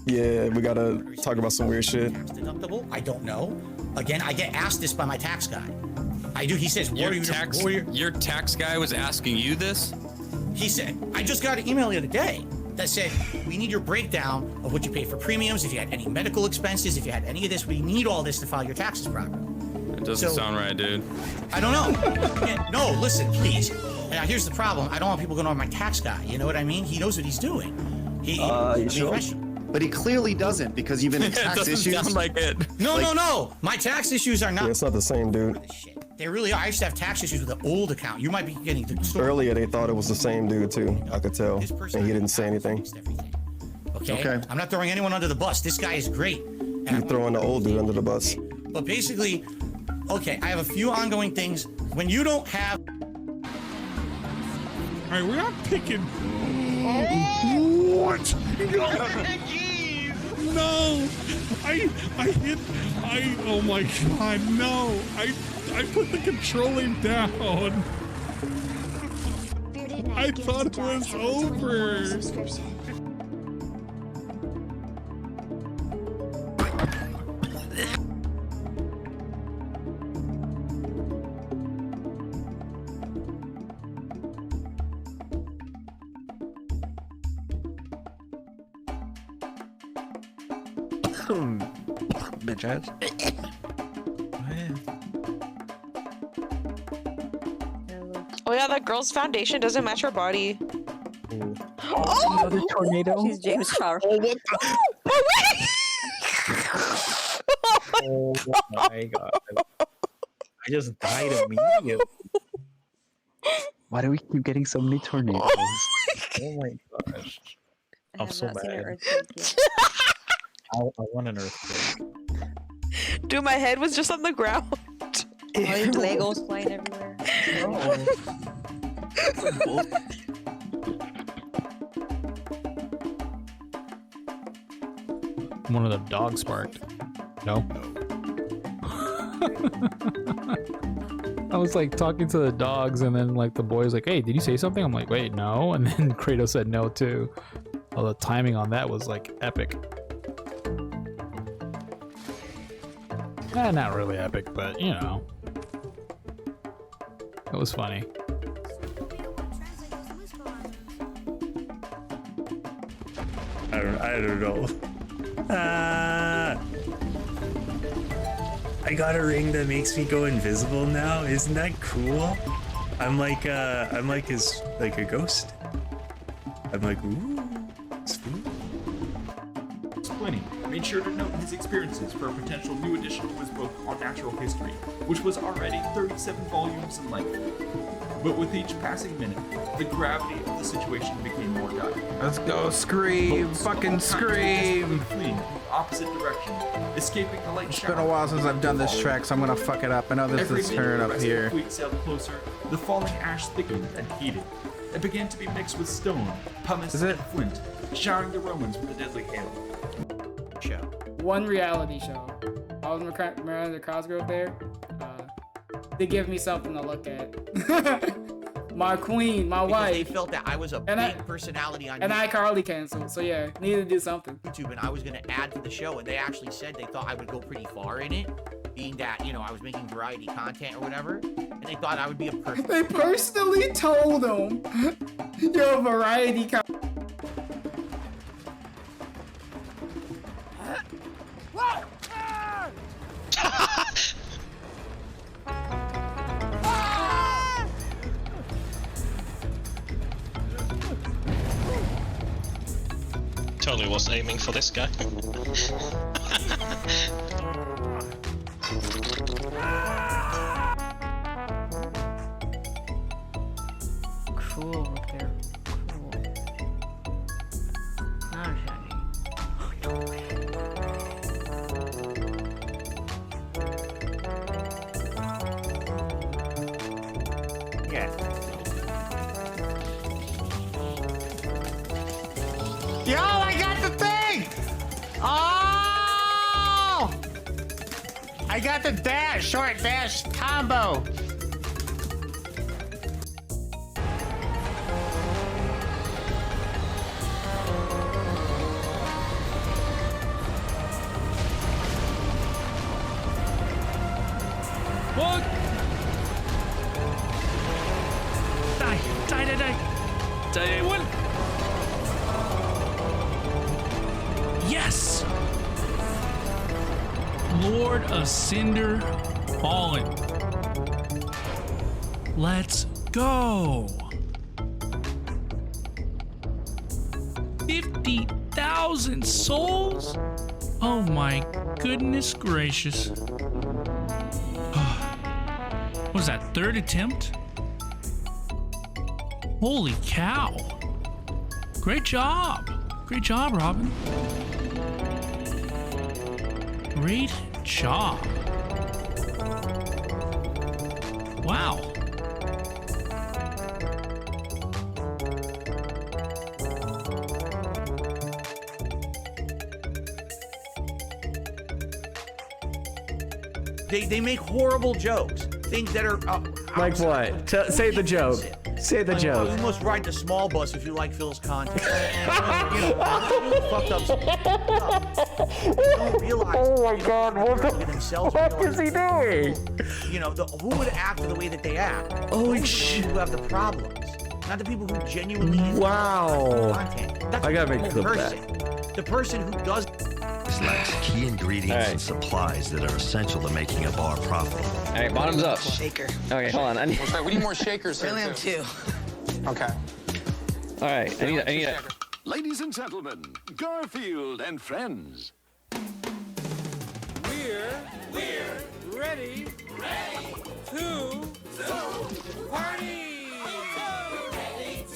Yeah, we gotta talk about some weird shit. Deductible? I don't know. Again, I get asked this by my tax guy. I do. He says, Your tax guy was asking you this? He said, I just got an email the other day that said, we need your breakdown of what you paid for premiums, if you had any medical expenses, if you had any of this. We need all this to file your taxes properly. It doesn't sound right, dude. I don't know. No, listen, please. Now, here's the problem. I don't want people going on my tax guy. You know what I mean? He knows what he's doing. You sure? But he clearly doesn't, because you've been in tax issues. It doesn't sound like it. No. My tax issues are not. Yeah, it's not the same, dude. They really are. I used to have tax issues with the old account. You might be getting the story. Earlier, they thought it was the same dude, too. I could tell. And he didn't say anything. Okay? I'm not throwing anyone under the bus. This guy is great. You're throwing the old dude under the bus. But basically, okay, I have a few ongoing things. When you don't have... All right, we're not picking... What? No! Oh my god, no! I put the controller down! I thought it was over! Bitch ass. Oh yeah, that girl's foundation doesn't match her body. Oh! Another tornado. She's James Charles. Oh, what the? Oh, wait! Oh my god. I just died immediately. Why do we keep getting so many tornadoes? Oh my gosh. I'm so mad. I want an earthquake. Dude, my head was just on the ground. All these Legos flying everywhere. One of the dogs barked. No. I was like talking to the dogs, and then like the boy's like, "Hey, did you say something?" I'm like, "Wait, no." And then Kratos said no too. Oh, the timing on that was like epic. Not really epic, but you know, it was funny. I don't know. I got a ring that makes me go invisible now. Isn't that cool? I'm like his like a ghost. I'm like, ooh, sweet. Explaining, made sure to note his experiences for a potential new addition to his book on natural history, which was already 37 volumes in length. But with each passing minute, the gravity of the situation became more dire. Let's go, scream, fucking scream! Fleeing in the opposite direction, escaping the light shower. It's been a while since I've done this track, so I'm gonna fuck it up. I know this is turn up here. Fleet sailed closer, the falling ash thickened and heated. It began to be mixed with stone, pumice, and flint, showering the Romans with a deadly hail. One reality show. I was Miranda Cosgrove there. They give me something to look at. My queen, my wife. They felt that I was a big personality on YouTube. And iCarly canceled, so yeah, needed to do something. YouTube, and I was gonna add to the show, and they actually said they thought I would go pretty far in it, being that, you know, I was making variety content or whatever, and they thought I would be a perfect. They personally told them, you're a variety content. Totally was aiming for this guy. Cool up there. Cool. Not shiny. Oh, no way. Yeah. Yo, I got the thing! Oh! I got the dash, short dash combo. Yes! Lord of Cinder Fallen. Let's go. 50,000 souls? Oh my goodness gracious. What was that, third attempt? Holy cow. Great job. Great job, Robin. Great job. Wow. They make horrible jokes. Things that are... Like what? Say the joke. Say the joke. You must ride the small bus if you like Phil's content. Fucked up. Don't realize. Oh my God! What the fuck is he doing? You know, who would act the way that they act? Holy shit! Who have the problems? Not the people who genuinely. Wow! Content. That's I gotta make the clip person. that. The person who does. Lacks key ingredients and supplies that are essential to making a bar profitable. All right, bottoms up. Shaker. Okay, hold on. We need more shakers here. Really, I'm two. Okay. All right, I need a. Ladies and gentlemen, Garfield and friends. We're ready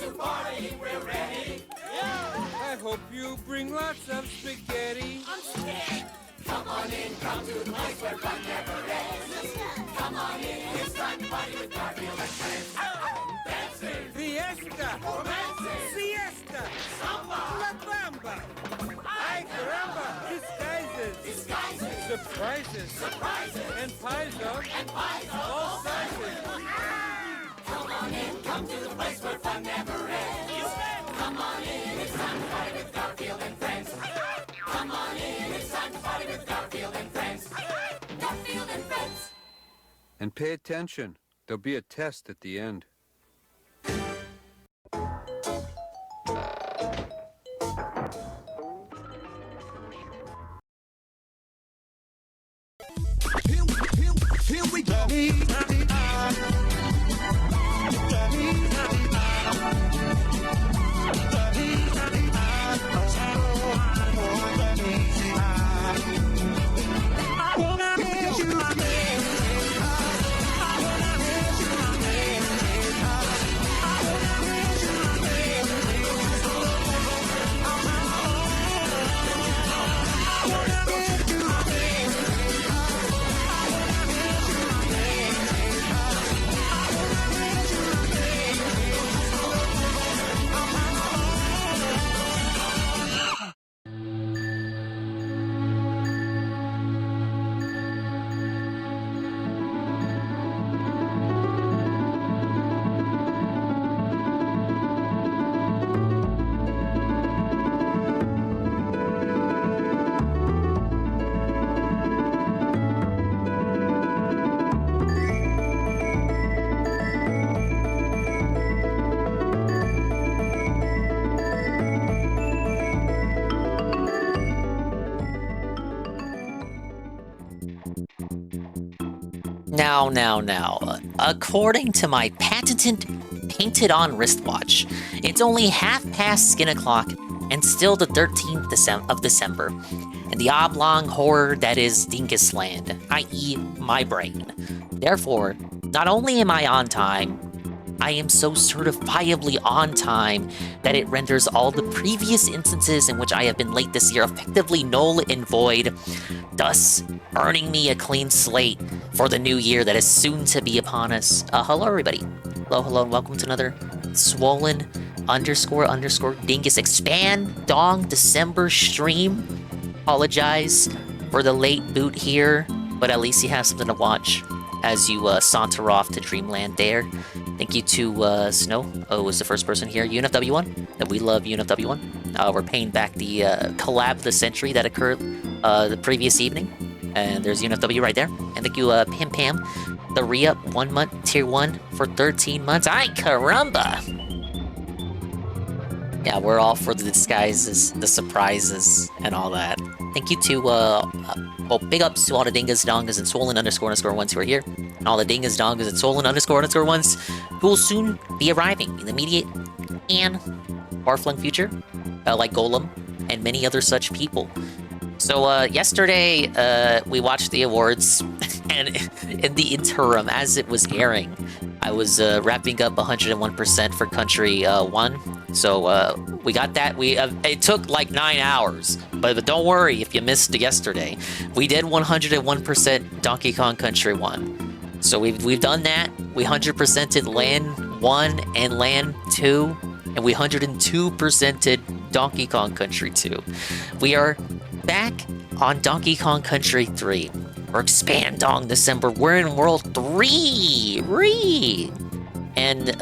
to party. We're ready. I hope you bring lots of spaghetti. I'm scared. Come on in, come to the place where fun never ends. Come on in, it's time to party with Garfield and friends. Dancing, fiesta, romancing, siesta, samba, la bamba. Ay caramba, disguises, surprises, and pies of all sizes. Come on in, come to the place where fun never ends. Come on in, it's time to party with Garfield and friends. Come on in, it's time to party with Garfield and friends. Garfield and friends. And pay attention. There'll be a test at the end. Here we go. Now. According to my patented painted-on wristwatch, it's only o'clock and still the 13th of December, and the oblong horror that is Dingus Land, i.e. my brain. Therefore, not only am I on time, I am so certifiably on time that it renders all the previous instances in which I have been late this year effectively null and void, thus earning me a clean slate for the new year that is soon to be upon us. Hello everybody. Hello, and welcome to another swollen _ dingus expand dong December stream. Apologize for the late boot here, but at least you have something to watch as you saunter off to Dreamland there. Thank you to Snow, was the first person here, UNFW1, that we love UNFW1. We're paying back the collab of the century that occurred the previous evening. And there's UNFW right there. And thank you, Pam, the re-up 1 month, tier 1 for 13 months. Ay caramba! Yeah, we're all for the disguises, the surprises, and all that. Thank you to, big ups to all the dingas, dongas, and swollen__ones who are here. And all the dingas, dongas, and swollen__ones who will soon be arriving in the immediate and far-flung future, like Golem and many other such people. So, yesterday, we watched the awards, and in the interim, as it was airing, I was wrapping up 101% for Country 1. So, we got that. It took like 9 hours, but don't worry if you missed yesterday. We did 101% Donkey Kong Country 1. So we've done that. We 100%ed Land 1 and Land 2, and we 102%ed Donkey Kong Country 2. We are back on Donkey Kong Country 3. We're Expandong December. We're in World 3! And,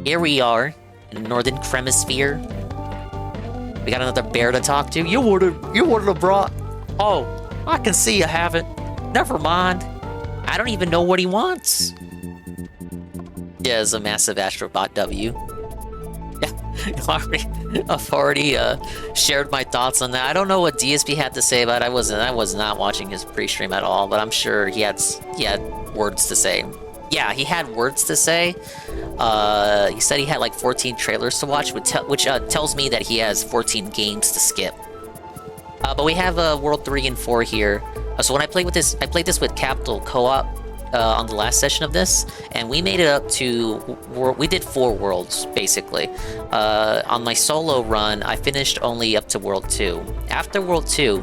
here we are in Northern Kremisphere. We got another bear to talk to. You would've brought... Oh, I can see you haven't. Never mind. I don't even know what he wants. Yeah, it's a massive Astrobot W. I've already shared my thoughts on that. I don't know what DSP had to say about it. I was not watching his pre-stream at all, but I'm sure he had words to say. Yeah, he had words to say. He said he had like 14 trailers to watch, which tells me that he has 14 games to skip. But we have World 3 and 4 here. So when I played this with Capital Co-op on the last session of this, and we made it up to... We did 4 worlds, basically. On my solo run, I finished only up to World 2. After World 2,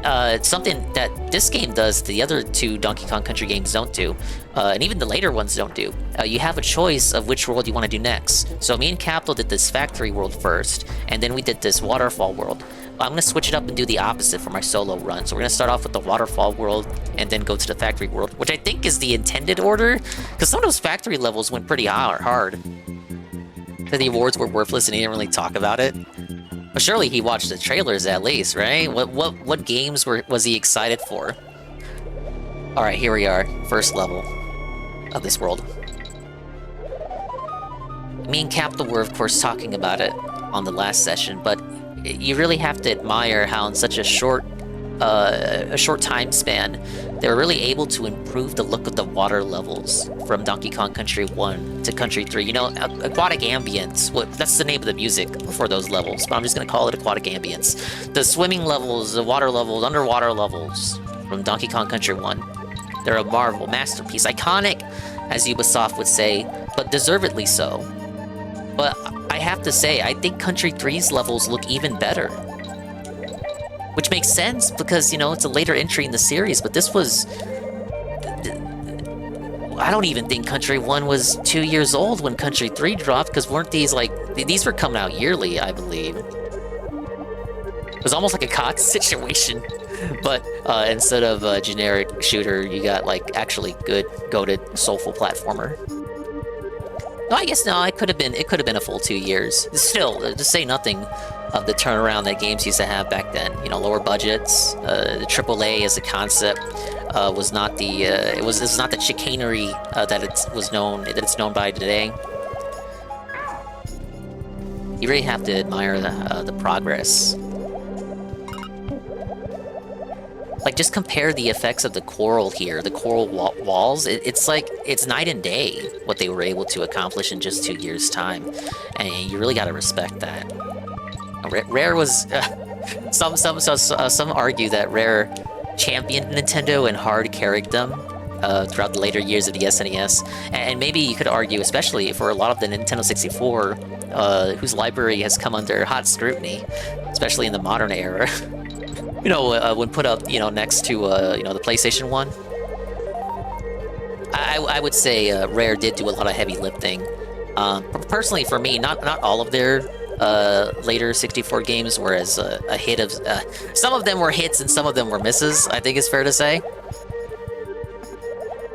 it's something that this game does the other 2 Donkey Kong Country games don't do, and even the later ones don't do. You have a choice of which world you want to do next. So me and Capital did this factory world first, and then we did this waterfall world. I'm going to switch it up and do the opposite for my solo run. So we're going to start off with the waterfall world and then go to the factory world, which I think is the intended order, because some of those factory levels went pretty hard. So the awards were worthless and he didn't really talk about it. But surely he watched the trailers at least, right? What games was he excited for? Alright, here we are. First level of this world. Me and Capital were, of course, talking about it on the last session, but you really have to admire how in such a short time span, they were really able to improve the look of the water levels from Donkey Kong Country 1 to Country 3. You know, aquatic ambience, that's the name of the music for those levels, but I'm just going to call it aquatic ambience. The swimming levels, the water levels, underwater levels from Donkey Kong Country 1. They're a marvel, masterpiece, iconic, as Ubisoft would say, but deservedly so. But I have to say, I think Country 3's levels look even better. Which makes sense, because, you know, it's a later entry in the series, but this was... I don't even think Country 1 was 2 years old when Country 3 dropped, because weren't these, like... These were coming out yearly, I believe. It was almost like a COD situation. But instead of a generic shooter, you got, like, actually good, goated, soulful platformer. No, I guess no, it could have been a full 2 years. Still, to say nothing of the turnaround that games used to have back then. You know, lower budgets, the AAA as a concept was not the it's not the chicanery that it's known by today. You really have to admire the progress. Like, just compare the effects of the coral here, the coral walls. It's like, it's night and day what they were able to accomplish in just 2 years' time. And you really gotta respect that. Rare was... some argue that Rare championed Nintendo and hard carried them throughout the later years of the SNES. And maybe you could argue, especially for a lot of the Nintendo 64, whose library has come under hot scrutiny, especially in the modern era. You know, when put up, you know, next to, you know, the PlayStation 1. I would say Rare did do a lot of heavy lifting. Personally, for me, not all of their later 64 games were as a hit of... some of them were hits and some of them were misses, I think it's fair to say.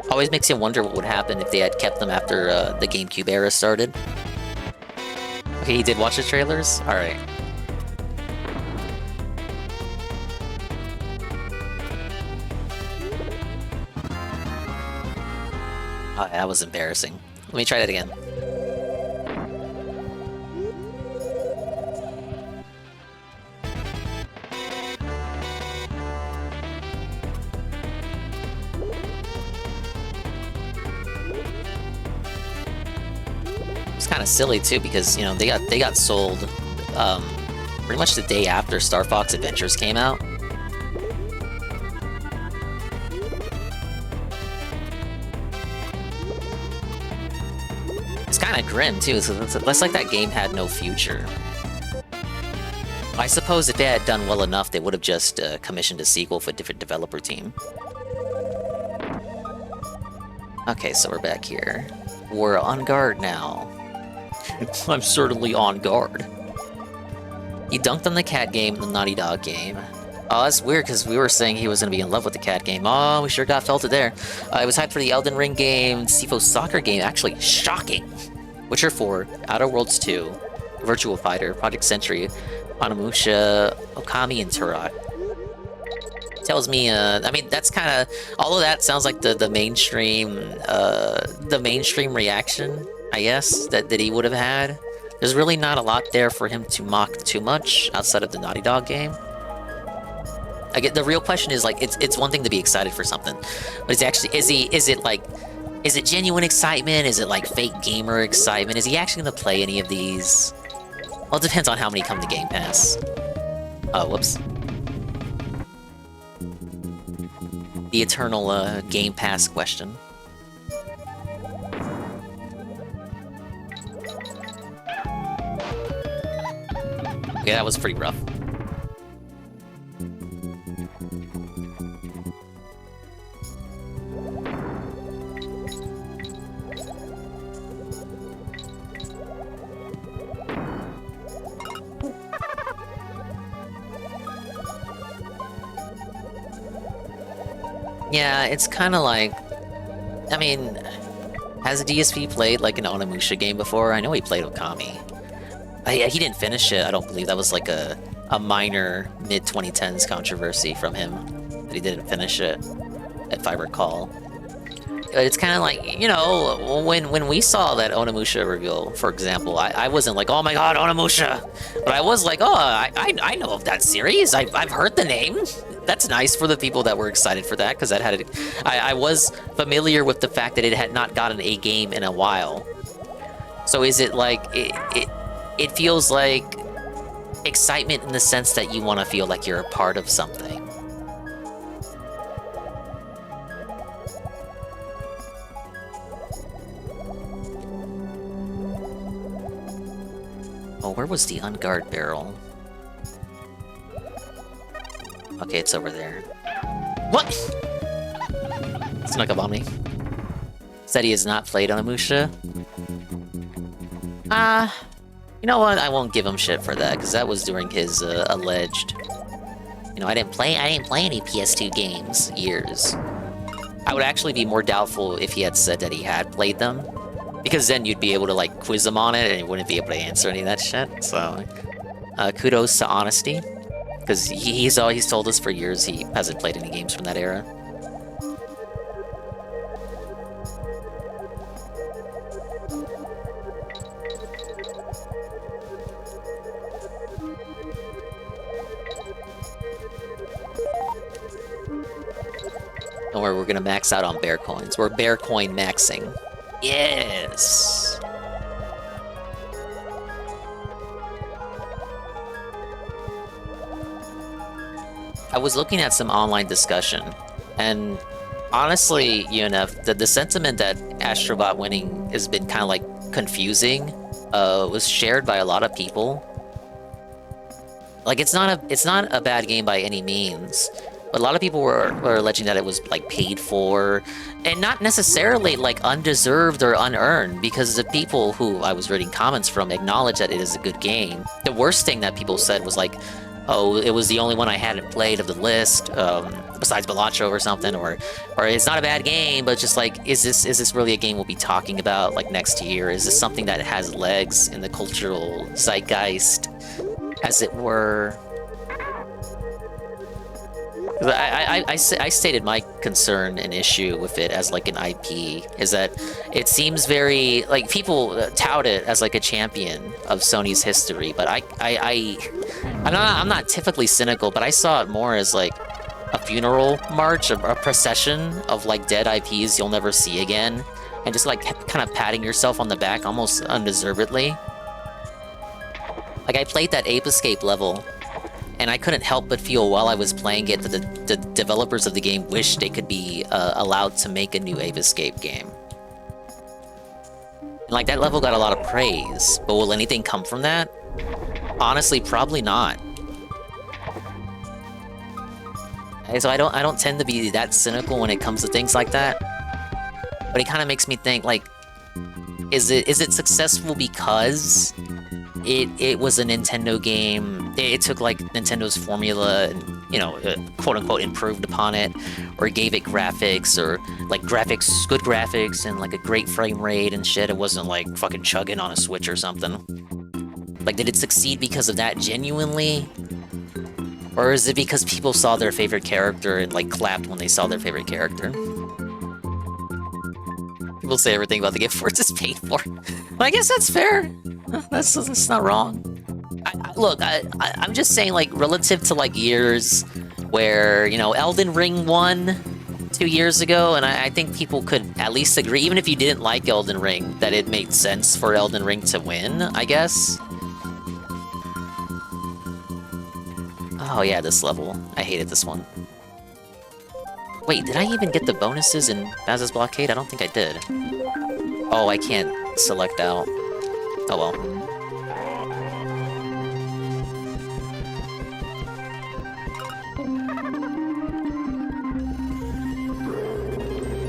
Always makes you wonder what would happen if they had kept them after the GameCube era started. Okay, he did watch the trailers? Alright. Oh, that was embarrassing. Let me try that again. kind of silly too because you know they got sold pretty much the day after Star Fox Adventures came out. It's kind of grim too. So it's like that game had no future. I suppose if they had done well enough, they would have just commissioned a sequel for a different developer team. Okay, so we're back here. We're on guard now. I'm certainly on guard. He dunked on the cat game and the Naughty Dog game. Oh, that's weird, because we were saying he was going to be in love with the cat game. Oh, we sure got felt it there. It was hyped for the Elden Ring game, Sifo soccer game. Actually, shocking. Witcher 4, Outer Worlds 2, Virtual Fighter, Project Century, Onimusha, Okami, and Turok. Tells me, I mean, that's kind of... All of that sounds like the mainstream reaction, I guess, that he would have had. There's really not a lot there for him to mock too much outside of the Naughty Dog game. I get the real question is like it's one thing to be excited for something, but it's actually is it genuine excitement? Is it like fake gamer excitement? Is he actually gonna play any of these? Well, it depends on how many come to Game Pass. Oh, whoops. The eternal Game Pass question. Okay, that was pretty rough. Yeah, it's kind of like... I mean, has DSP played like an Onimusha game before? I know he played Okami. He didn't finish it, I don't believe. That was like a minor mid-2010s controversy from him. That he didn't finish it, if I recall. It's kind of like, you know, when we saw that Onimusha reveal, for example, I wasn't like, oh my god, Onimusha! But I was like, oh, I know of that series. I've heard the name. That's nice for the people that were excited for that, because that had I was familiar with the fact that it had not gotten a game in a while. So is it like it feels like excitement in the sense that you want to feel like you're a part of something. Oh, where was the unguard barrel? Okay, it's over there. What? Snuck up on me. Said he has not played Onimusha. You know what? I won't give him shit for that, because that was during his alleged... You know, I didn't play any PS2 games years. I would actually be more doubtful if he had said that he had played them, because then you'd be able to like quiz him on it and you wouldn't be able to answer any of that shit. So, kudos to honesty, because he's told us for years he hasn't played any games from that era. Don't worry, we're gonna max out on bear coins. We're bear coin maxing. Yes! I was looking at some online discussion, and honestly, UNF, the sentiment that Astrobot winning has been kind of like confusing, was shared by a lot of people. Like, it's not a bad game by any means. But a lot of people were alleging that it was, like, paid for, and not necessarily, like, undeserved or unearned, because the people who I was reading comments from acknowledged that it is a good game. The worst thing that people said was, like, oh, it was the only one I hadn't played of the list, besides 𝓓𝓸𝓷𝓭 or something, or it's not a bad game, but just, like, is this really a game we'll be talking about, like, next year? Is this something that has legs in the cultural zeitgeist, as it were? I stated my concern and issue with it as like an IP, is that it seems very, like, people tout it as like a champion of Sony's history, but I'm not typically cynical, but I saw it more as like a funeral march, a procession of like dead IPs you'll never see again. and just like kind of patting yourself on the back almost undeservedly. Like I played that Ape Escape level, and I couldn't help but feel while I was playing it that the developers of the game wished they could be allowed to make a new Ape Escape game. And like that level got a lot of praise, but will anything come from that? Honestly, probably not. So I don't tend to be that cynical when it comes to things like that. But it kind of makes me think, like, is it successful because it was a Nintendo game? It took like Nintendo's formula and, you know, quote unquote improved upon it, or gave it graphics, or like good graphics and like a great frame rate and shit. It wasn't like fucking chugging on a Switch or something. Like, did it succeed because of that genuinely? Or is it because people saw their favorite character and like clapped when they saw their favorite character? People say everything about the game Force is paid for. But I guess that's fair. That's not wrong. Look, I'm just saying, like, relative to like years where, you know, Elden Ring won 2 years ago, and I think people could at least agree, even if you didn't like Elden Ring, that it made sense for Elden Ring to win, I guess. Oh yeah, this level. I hated this one. Wait, did I even get the bonuses in Baz's Blockade? I don't think I did. Oh, I can't select out. Oh well.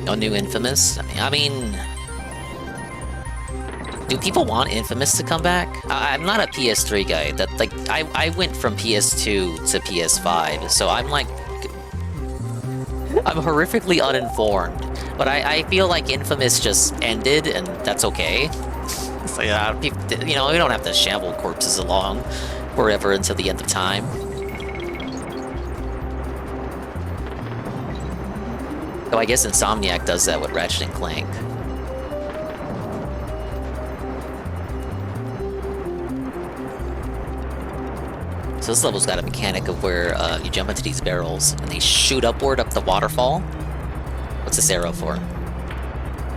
No new Infamous? I mean... Do people want Infamous to come back? I'm not a PS3 guy. That, like, I went from PS2 to PS5, so I'm like... I'm horrifically uninformed. But I feel like Infamous just ended, and that's okay. So, yeah, people, you know, we don't have to shamble corpses along forever until the end of time. So I guess Insomniac does that with Ratchet and Clank. So this level's got a mechanic of where you jump into these barrels and they shoot upward up the waterfall. What's this arrow for?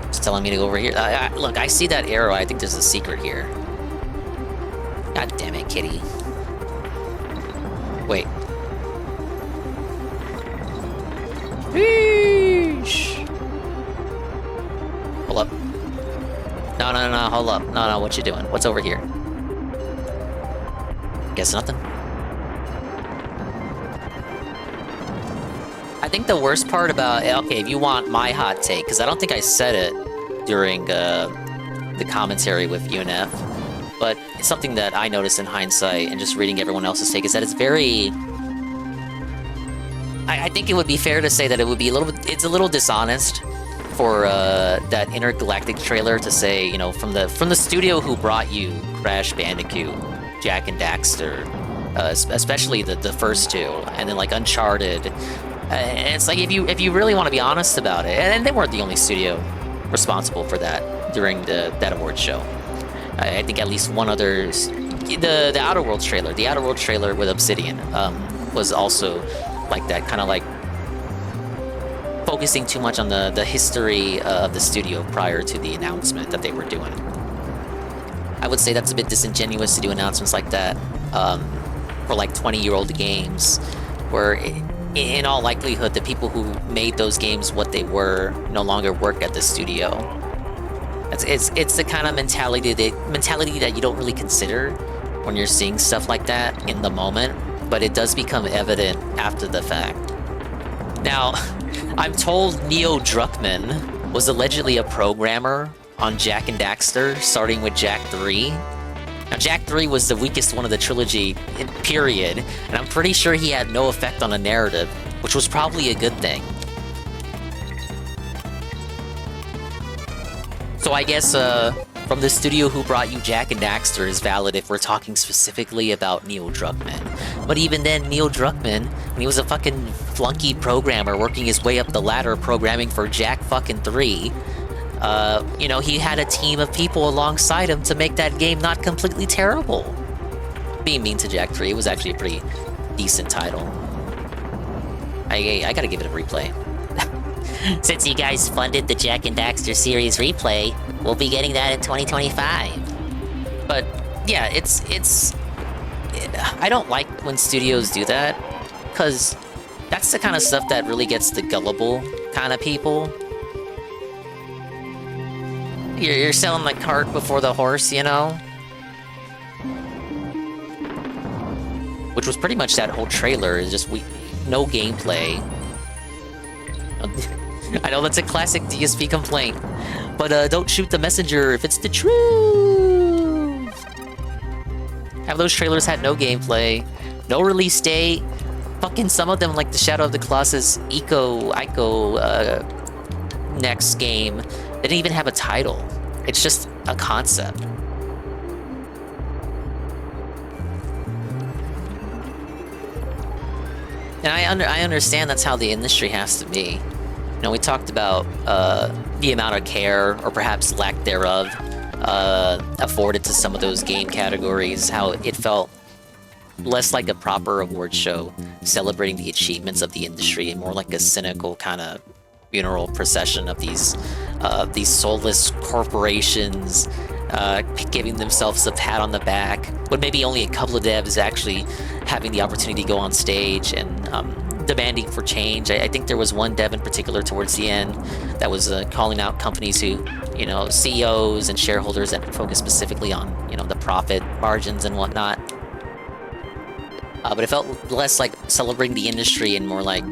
It's telling me to go over here. Look, I see that arrow. I think there's a secret here. God damn it, kitty. Wait. Eesh. Hold up. No, hold up. No, what you doing? What's over here? Guess nothing. I think the worst part about... Okay, if you want my hot take, because I don't think I said it during the commentary with UNF, but it's something that I noticed in hindsight and just reading everyone else's take, is that it's very... I think it would be fair to say that it would be a little bit... It's a little dishonest for that Intergalactic trailer to say, you know, from the studio who brought you Crash Bandicoot, Jak and Daxter, especially the first two, and then like Uncharted... and it's like, if you really want to be honest about it, and they weren't the only studio responsible for that during that awards show. I think at least one other, the Outer Worlds trailer, with Obsidian, was also like that, kind of like focusing too much on the history of the studio prior to the announcement that they were doing. I would say that's a bit disingenuous to do announcements like that for like 20-year-old games, where in all likelihood, the people who made those games what they were no longer work at the studio. It's the kind of mentality that you don't really consider when you're seeing stuff like that in the moment, but it does become evident after the fact. Now, I'm told 𝓔𝓁𝓷𝓭 was allegedly a programmer on Jak and Daxter, starting with Jak 3. Now, Jak 3 was the weakest one of the trilogy, period, and I'm pretty sure he had no effect on the narrative, which was probably a good thing. So I guess, from the studio who brought you Jak and Daxter is valid if we're talking specifically about 𝓔𝓁𝓷𝓭. But even then, 𝓔𝓁𝓷𝓭, when he was a fucking flunky programmer working his way up the ladder programming for Jak fucking 3, you know, he had a team of people alongside him to make that game not completely terrible. Being mean to Jak 3, it was actually a pretty decent title. I gotta give it a replay. Since you guys funded the Jack and Daxter series replay, we'll be getting that in 2025. But yeah, it's I don't like when studios do that, because that's the kind of stuff that really gets the gullible kind of people. You're selling the cart before the horse, you know? Which was pretty much that whole trailer, is just no gameplay. I know that's a classic DSP complaint, but don't shoot the messenger if it's the truth. Have those trailers had no gameplay, no release date, fucking some of them like the Shadow of the Colossus Ico next game, they didn't even have a title. It's just a concept. And I understand that's how the industry has to be. You know, we talked about the amount of care, or perhaps lack thereof, afforded to some of those game categories, how it felt less like a proper award show celebrating the achievements of the industry, and more like a cynical kind of funeral procession of these soulless corporations giving themselves a pat on the back, but maybe only a couple of devs actually having the opportunity to go on stage and demanding for change. I think there was one dev in particular towards the end that was calling out companies who, you know, CEOs and shareholders that focus specifically on, you know, the profit margins and whatnot. But it felt less like celebrating the industry and more like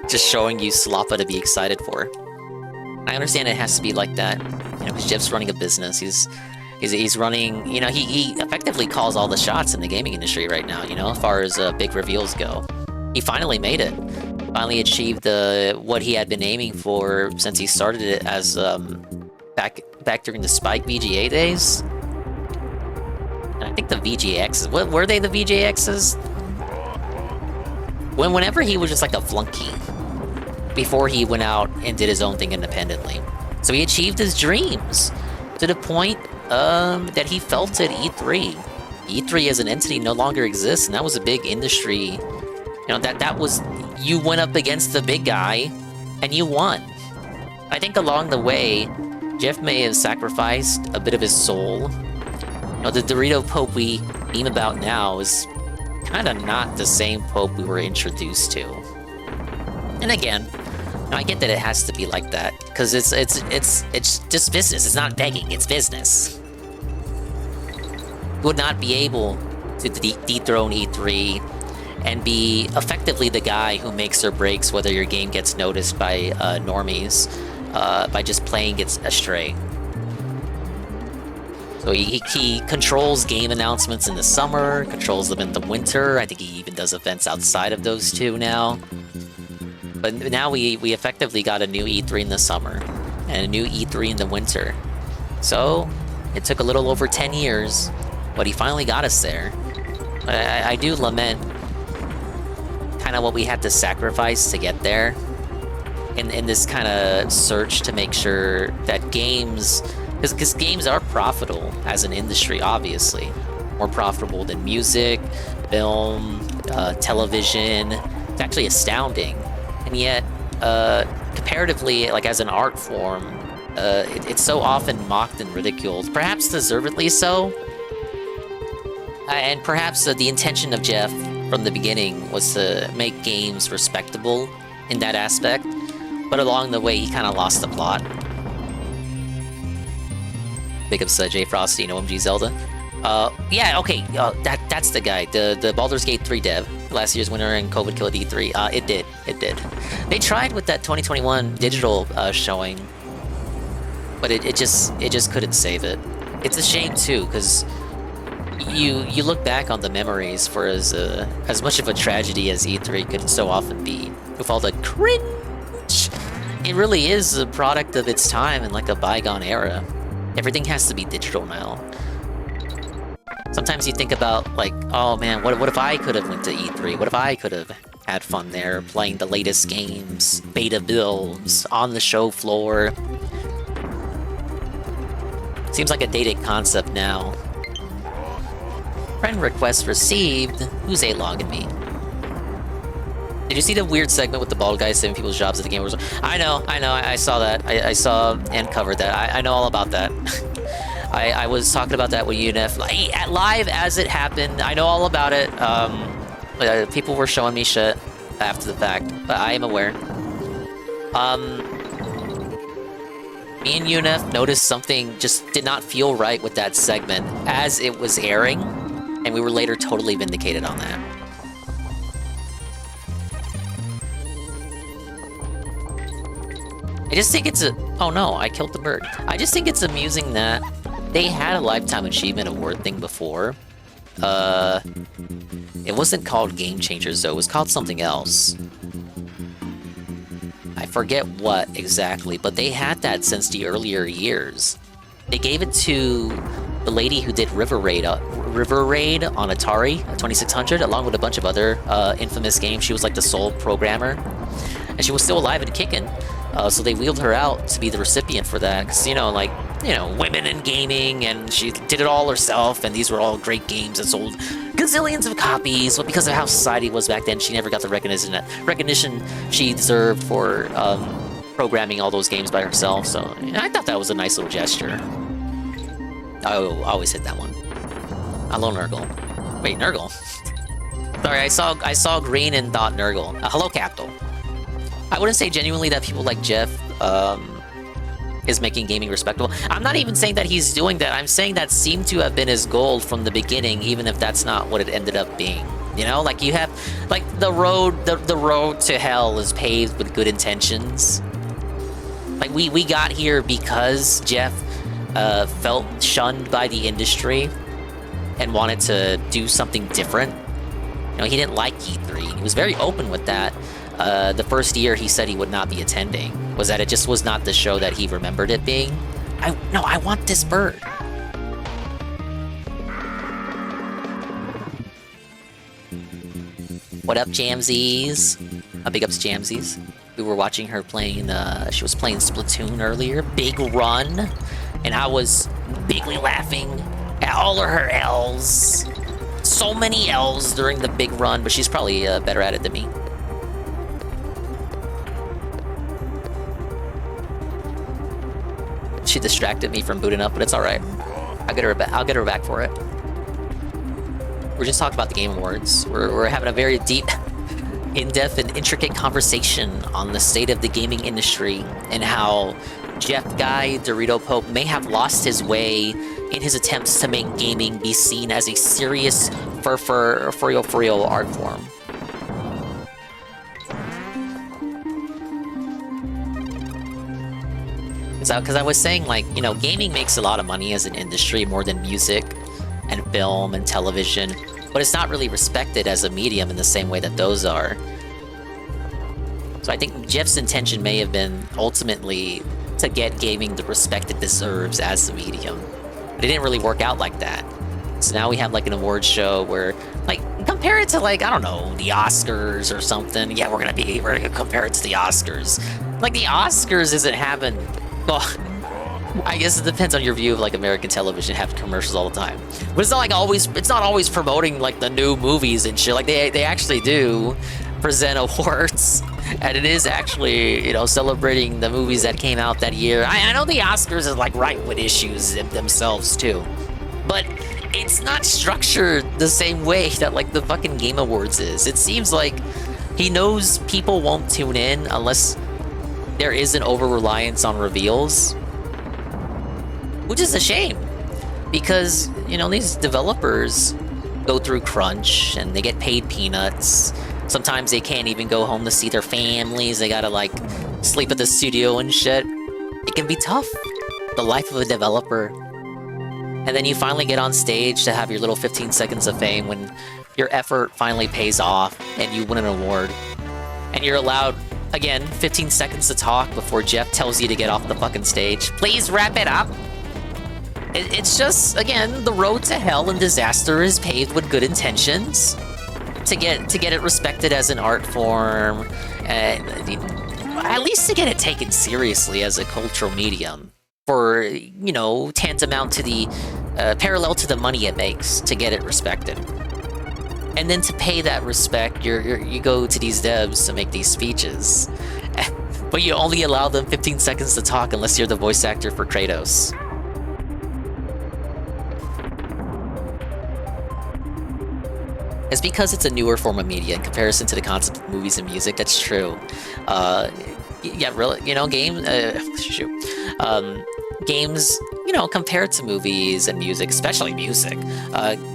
just showing you Slappa to be excited for. I understand it has to be like that, you know, because Jeff's running a business. He's running, you know, he effectively calls all the shots in the gaming industry right now, you know, as far as big reveals go. He finally made it. Finally achieved what he had been aiming for since he started it as back during the Spike VGA days. And I think the VGXs, what were they, the VGXs? Whenever he was just like a flunky before he went out and did his own thing independently. So he achieved his dreams to the point that he felt at E3. E3 as an entity no longer exists, and that was a big industry. You know, that was, you went up against the big guy and you won. I think along the way, Jeff may have sacrificed a bit of his soul. You know, the Dorito Pope we meme about now is kind of not the same Pope we were introduced to. And again, I get that it has to be like that, because it's just business. It's not begging, it's business. You would not be able to dethrone E3 and be effectively the guy who makes or breaks whether your game gets noticed by normies by just playing it astray. So he controls game announcements in the summer, controls them in the winter. I think he even does events outside of those two now. But now we effectively got a new E3 in the summer and a new E3 in the winter. So it took a little over 10 years, but he finally got us there. But I do lament kind of what we had to sacrifice to get there in this kind of search to make sure that games, because games are profitable as an industry, obviously. More profitable than music, film, television. It's actually astounding. And yet, comparatively, like as an art form, it's so often mocked and ridiculed, perhaps deservedly so. And perhaps the intention of Jeff from the beginning was to make games respectable in that aspect, but along the way he kind of lost the plot. Big ups J Frosty, OMG Zelda. Yeah, okay, that's the guy, the Baldur's Gate 3 dev, last year's winner in COVID killed E3. It did. They tried with that 2021 digital showing, but it just couldn't save it. It's a shame too, because you look back on the memories for as much of a tragedy as E3 could so often be, with all the cringe. It really is a product of its time and like a bygone era. Everything has to be digital now. Sometimes you think about like, oh man, what if I could have went to E3? What if I could have had fun there, playing the latest games, beta builds, on the show floor? Seems like a dated concept now. Friend request received. Who's 𝓔𝓁𝓷𝓭? Did you see the weird segment with the bald guy saving people's jobs at the Game Awards? I know, I saw that. I saw and covered that. I know all about that. I was talking about that with UNF live as it happened. I know all about it. People were showing me shit after the fact, but I am aware. Me and UNF noticed something just did not feel right with that segment as it was airing, and we were later totally vindicated on that. I just think it's a... Oh no, I killed the bird. I just think it's amusing that they had a Lifetime Achievement Award thing before. It wasn't called Game Changers though, it was called something else. I forget what exactly, but they had that since the earlier years. They gave it to the lady who did River Raid on Atari 2600, along with a bunch of other infamous games. She was like the sole programmer, and she was still alive and kicking. So they wheeled her out to be the recipient for that, because, women in gaming, and she did it all herself, and these were all great games that sold gazillions of copies, but because of how society was back then, she never got the recognition she deserved for programming all those games by herself, so I thought that was a nice little gesture. I always hit that one. Hello, Nurgle. Wait, Nurgle? Sorry, I saw green and thought Nurgle. Hello, Capto. I wouldn't say genuinely that people like Jeff is making gaming respectable. I'm not even saying that he's doing that. I'm saying that seemed to have been his goal from the beginning, even if that's not what it ended up being. Like you have, like the road to hell is paved with good intentions. Like we got here because Jeff felt shunned by the industry and wanted to do something different. He didn't like E3. He was very open with that. The first year he said he would not be attending was that it just was not the show that he remembered it being. I want this bird. What up, Jamsies? Big ups, Jamsies. We were watching her playing, she was playing Splatoon earlier, Big Run, and I was bigly laughing at all of her L's. So many L's during the Big Run, but she's probably better at it than me. She distracted me from booting up, but it's all right. I'll get her back for it. We're just talking about the Game Awards. We're having a very deep, in-depth, and intricate conversation on the state of the gaming industry and how 𝓔𝓁𝓷𝓭 may have lost his way in his attempts to make gaming be seen as a serious for art form. Because I was saying, gaming makes a lot of money as an industry, more than music and film and television, but it's not really respected as a medium in the same way that those are. So I think Jeff's intention may have been ultimately to get gaming the respect it deserves as a medium, but it didn't really work out like that. So now we have an awards show where, compare it to I don't know, the Oscars or something. Yeah, we're gonna compare it to the Oscars. The Oscars isn't having... Well, I guess it depends on your view of American television having commercials all the time. But it's not it's not always promoting the new movies and shit. They actually do present awards, and it is actually, celebrating the movies that came out that year. I know the Oscars is right with issues themselves too, but it's not structured the same way that the fucking Game Awards is. It seems like he knows people won't tune in unless there is an over-reliance on reveals, which is a shame, because, these developers go through crunch, and they get paid peanuts. Sometimes they can't even go home to see their families. They gotta, sleep at the studio and shit. It can be tough, the life of a developer. And then you finally get on stage to have your little 15 seconds of fame when your effort finally pays off, and you win an award. And you're allowed... Again, 15 seconds to talk before Jeff tells you to get off the fucking stage. Please wrap it up. It's just, again, the road to hell and disaster is paved with good intentions to get it respected as an art form, and at least to get it taken seriously as a cultural medium. For tantamount to the parallel to the money it makes to get it respected. And then to pay that respect, you go to these devs to make these speeches. But you only allow them 15 seconds to talk unless you're the voice actor for Kratos. It's because it's a newer form of media in comparison to the concept of movies and music. That's true. Yeah, really, you know, games, you know, compared to movies and music, especially music,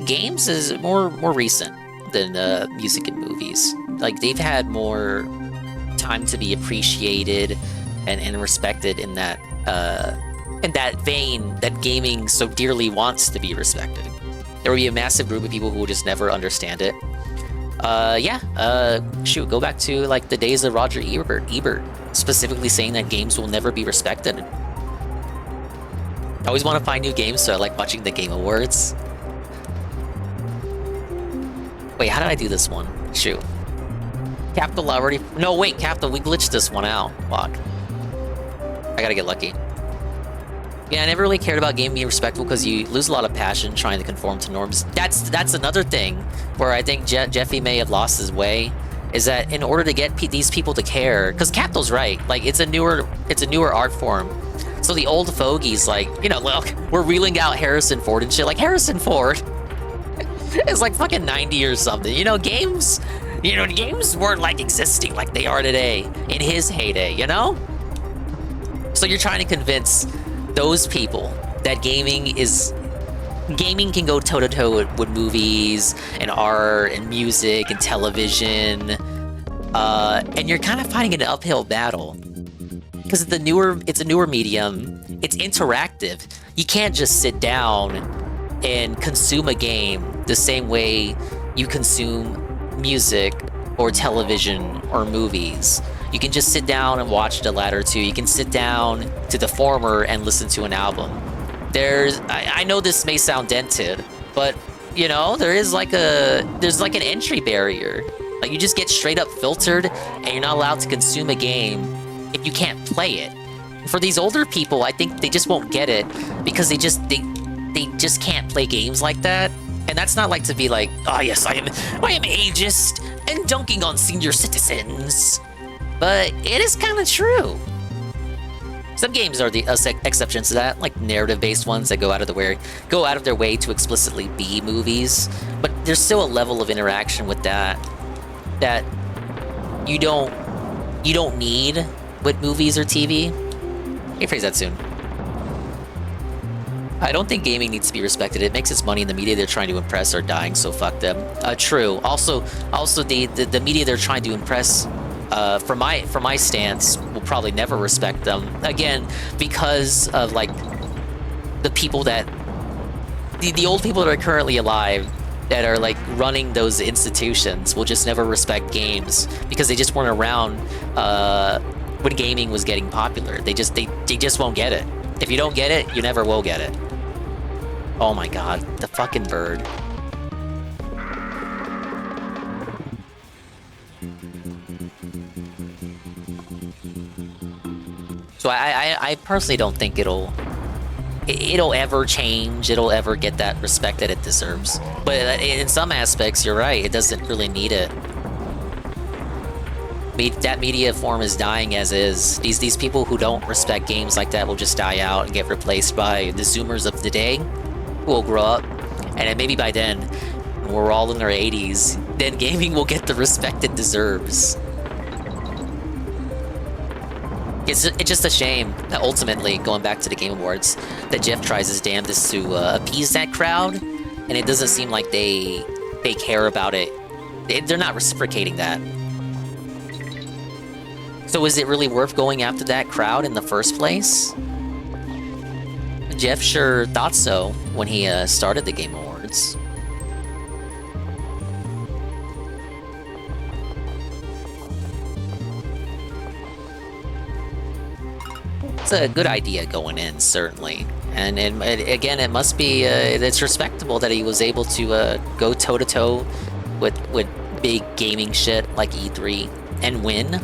games is more recent than music and movies. Like, they've had more time to be appreciated and respected in that vein that gaming so dearly wants to be respected. There will be a massive group of people who will just never understand it. Shoot, go back to like the days of Roger Ebert specifically saying that games will never be respected. I always want to find new games, so I like watching the Game Awards. Wait, how did I do this one? Shoot. Capital already... No, wait, Capital, we glitched this one out. Fuck. I gotta get lucky. Yeah, I never really cared about game being respectful because you lose a lot of passion trying to conform to norms. That's another thing where I think Jeffy may have lost his way, is that in order to get these people to care, because Capital's right, like it's a newer art form. So the old fogies, like, you know, look, we're reeling out Harrison Ford and shit. Like, Harrison Ford is like fucking 90 or something. You know, games weren't like existing like they are today in his heyday, you know? So you're trying to convince those people that gaming can go toe-to-toe with movies and art and music and television, and you're kind of fighting an uphill battle because it's a newer medium. It's interactive. You can't just sit down and consume a game the same way you consume music or television or movies. You can just sit down and watch The Ladder 2. You can sit down to the former and listen to an album. I know this may sound dented, but you know, there's like an entry barrier. Like, you just get straight up filtered and you're not allowed to consume a game if you can't play it. For these older people, I think they just won't get it because they just can't play games like that. And that's not like to be like, oh yes, I am ageist and dunking on senior citizens. But it is kind of true. Some games are the exceptions to that, like narrative-based ones that go out of their way to explicitly be movies. But there's still a level of interaction with that you don't need with movies or TV. Rephrase that soon. I don't think gaming needs to be respected. It makes its money, and the media they're trying to impress are dying, so fuck them. True. Also the media they're trying to impress, from my stance, will probably never respect them. Again, because of like the people that the old people that are currently alive that are like running those institutions will just never respect games because they just weren't around when gaming was getting popular. They just won't get it. If you don't get it, you never will get it. Oh my god, the fucking bird. So I personally don't think it'll ever change, it'll ever get that respect that it deserves. But in some aspects, you're right, it doesn't really need it. That media form is dying as is. These people who don't respect games like that will just die out and get replaced by the Zoomers of the day, who will grow up. And then maybe by then, when we're all in our 80s, then gaming will get the respect it deserves. It's just a shame that ultimately, going back to the Game Awards, that Jeff tries his damnedest to appease that crowd, and it doesn't seem like they care about it. They're not reciprocating that. So is it really worth going after that crowd in the first place? Jeff sure thought so when he started the Game Awards. It's a good idea going in, certainly. And again, it must be, it's respectable that he was able to go toe-to-toe with big gaming shit like E3 and win.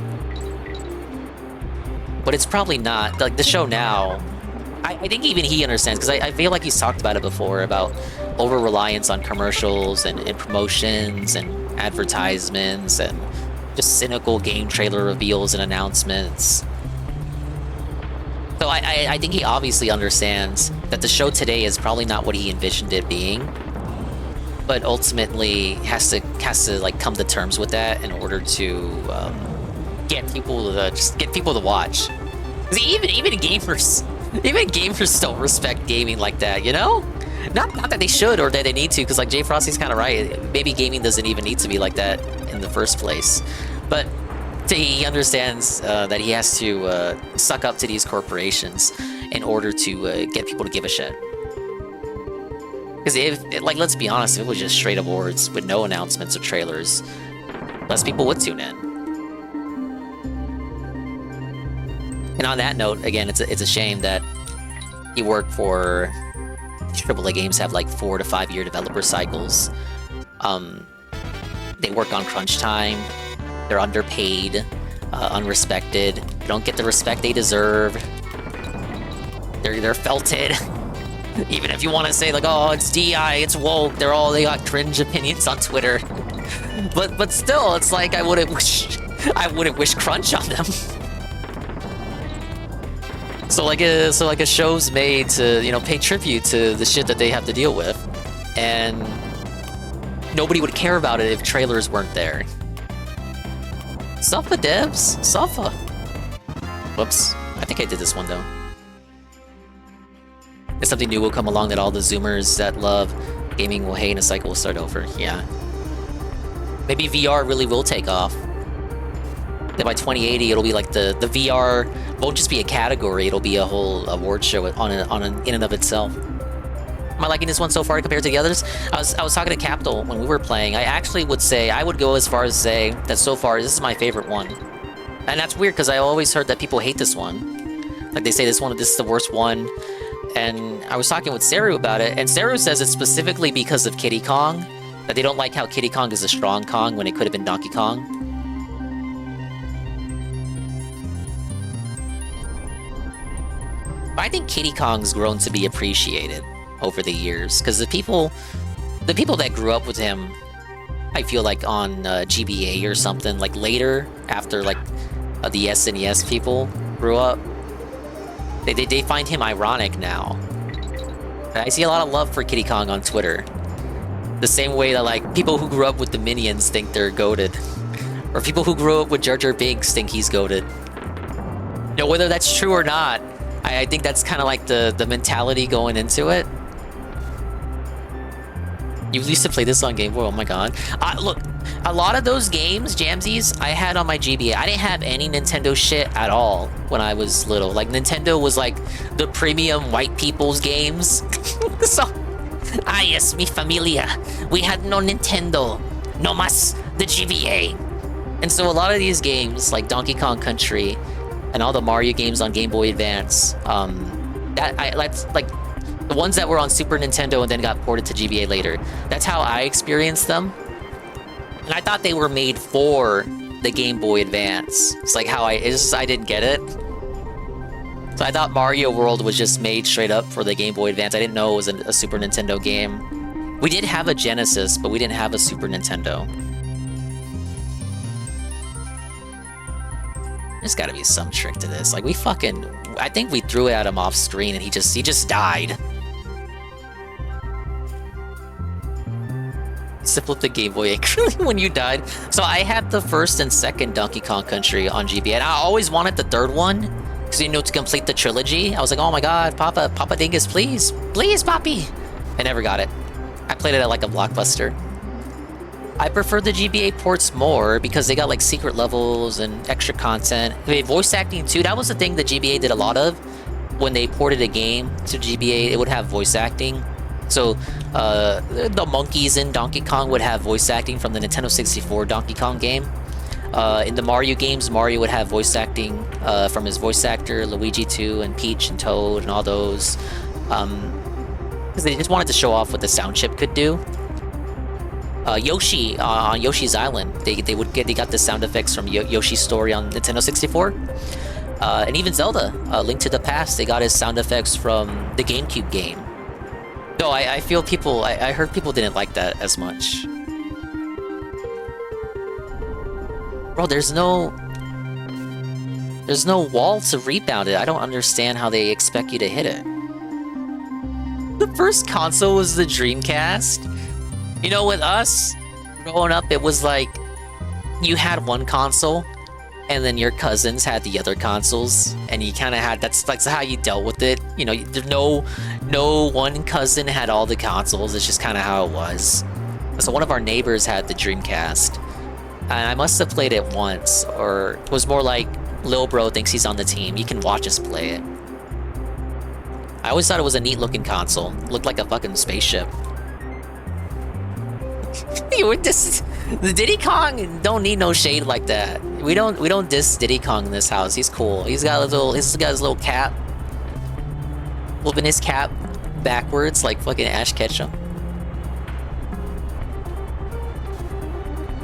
But it's probably not, like, the show now I think even he understands, because I feel like he's talked about it before, about over-reliance on commercials and promotions and advertisements and just cynical game trailer reveals and announcements. So I think he obviously understands that the show today is probably not what he envisioned it being, but ultimately has to like come to terms with that in order to get people to watch. 'Cause even gamers don't respect gaming like that, you know? Not that they should or that they need to, because like Jay Frosty's kind of right. Maybe gaming doesn't even need to be like that in the first place, but he understands that he has to suck up to these corporations in order to get people to give a shit. Because like, let's be honest, if it was just straight up awards with no announcements or trailers, less people would tune in. And on that note, again, it's a shame that he worked for AAA games have like 4 to 5 year developer cycles. They work on crunch time. They're underpaid, unrespected. They don't get the respect they deserve. They're felted. Even if you want to say like, oh, it's DI, it's woke, they got cringe opinions on Twitter. But still, it's like I wouldn't wish crunch on them. So like a show's made to, you know, pay tribute to the shit that they have to deal with, and nobody would care about it if trailers weren't there. Suffer, devs, suffer. Whoops, I think I did this one though. If something new will come along that all the Zoomers that love gaming will hate and a cycle will start over. Yeah. Maybe VR really will take off. That by 2080 it'll be like the VR won't just be a category, it'll be a whole award show in and of itself. Am I liking this one so far compared to the others? I was talking to Capital when we were playing. I actually would say, I would go as far as say that so far this is my favorite one. And that's weird because I always heard that people hate this one. Like they say this is the worst one. And I was talking with Seru about it, and Seru says it's specifically because of Kiddy Kong, that they don't like how Kiddy Kong is a strong Kong when it could have been Donkey Kong. I think Kiddy Kong's grown to be appreciated over the years, because the people that grew up with him, I feel like on GBA or something, like later, after like the SNES people grew up, they find him ironic now. I see a lot of love for Kiddy Kong on Twitter. The same way that like people who grew up with the Minions think they're goated. Or people who grew up with Jar Jar Binks think he's goated. You know, whether that's true or not, I think that's kind of like the mentality going into it. You used to play this on Game Boy, oh my god. Look, a lot of those games, Jamsies, I had on my GBA. I didn't have any Nintendo shit at all when I was little. Like, Nintendo was like the premium white people's games. So, yes, mi familia. We had no Nintendo. No mas the GBA. And so a lot of these games, like Donkey Kong Country, and all the Mario games on Game Boy Advance, that's like the ones that were on Super Nintendo and then got ported to GBA later. That's how I experienced them. And I thought they were made for the Game Boy Advance. It's like how I didn't get it. So I thought Mario World was just made straight up for the Game Boy Advance. I didn't know it was a Super Nintendo game. We did have a Genesis, but we didn't have a Super Nintendo. There's gotta be some trick to this. Like, I think we threw it at him off screen and he just died. To flip the Game Boy angrily when you died. So I had the first and second Donkey Kong Country on GBA, and I always wanted the third one, because you know, to complete the trilogy. I was like, oh my god, Papa Dingus, please, Poppy. I never got it. I played it at like a Blockbuster. I prefer the GBA ports more because they got like secret levels and extra content. I mean, voice acting too, that was the thing that GBA did a lot of. When they ported a game to GBA, it would have voice acting. So the monkeys in Donkey Kong would have voice acting from the Nintendo 64 Donkey Kong game. In the Mario games, Mario would have voice acting from his voice actor, Luigi too, and Peach and Toad and all those. Because they just wanted to show off what the sound chip could do. Yoshi on Yoshi's Island, they got the sound effects from Yoshi's Story on Nintendo 64. And even Zelda, Link to the Past, they got his sound effects from the GameCube game. No, I feel people, I heard people didn't like that as much. Bro, there's no wall to rebound it. I don't understand how they expect you to hit it. The first console was the Dreamcast. You know, with us, growing up, it was like, you had one console, and then your cousins had the other consoles, and you kind of had, that's how you dealt with it. You know, there's no one cousin had all the consoles. It's just kind of how it was. So one of our neighbors had the Dreamcast, and I must have played it once, or it was more like, Lil Bro thinks he's on the team. You can watch us play it. I always thought it was a neat looking console. It looked like a fucking spaceship. The Diddy Kong don't need no shade like that. We don't diss Diddy Kong in this house. He's cool. He's got his little cap. Flipping his cap backwards like fucking Ash Ketchum.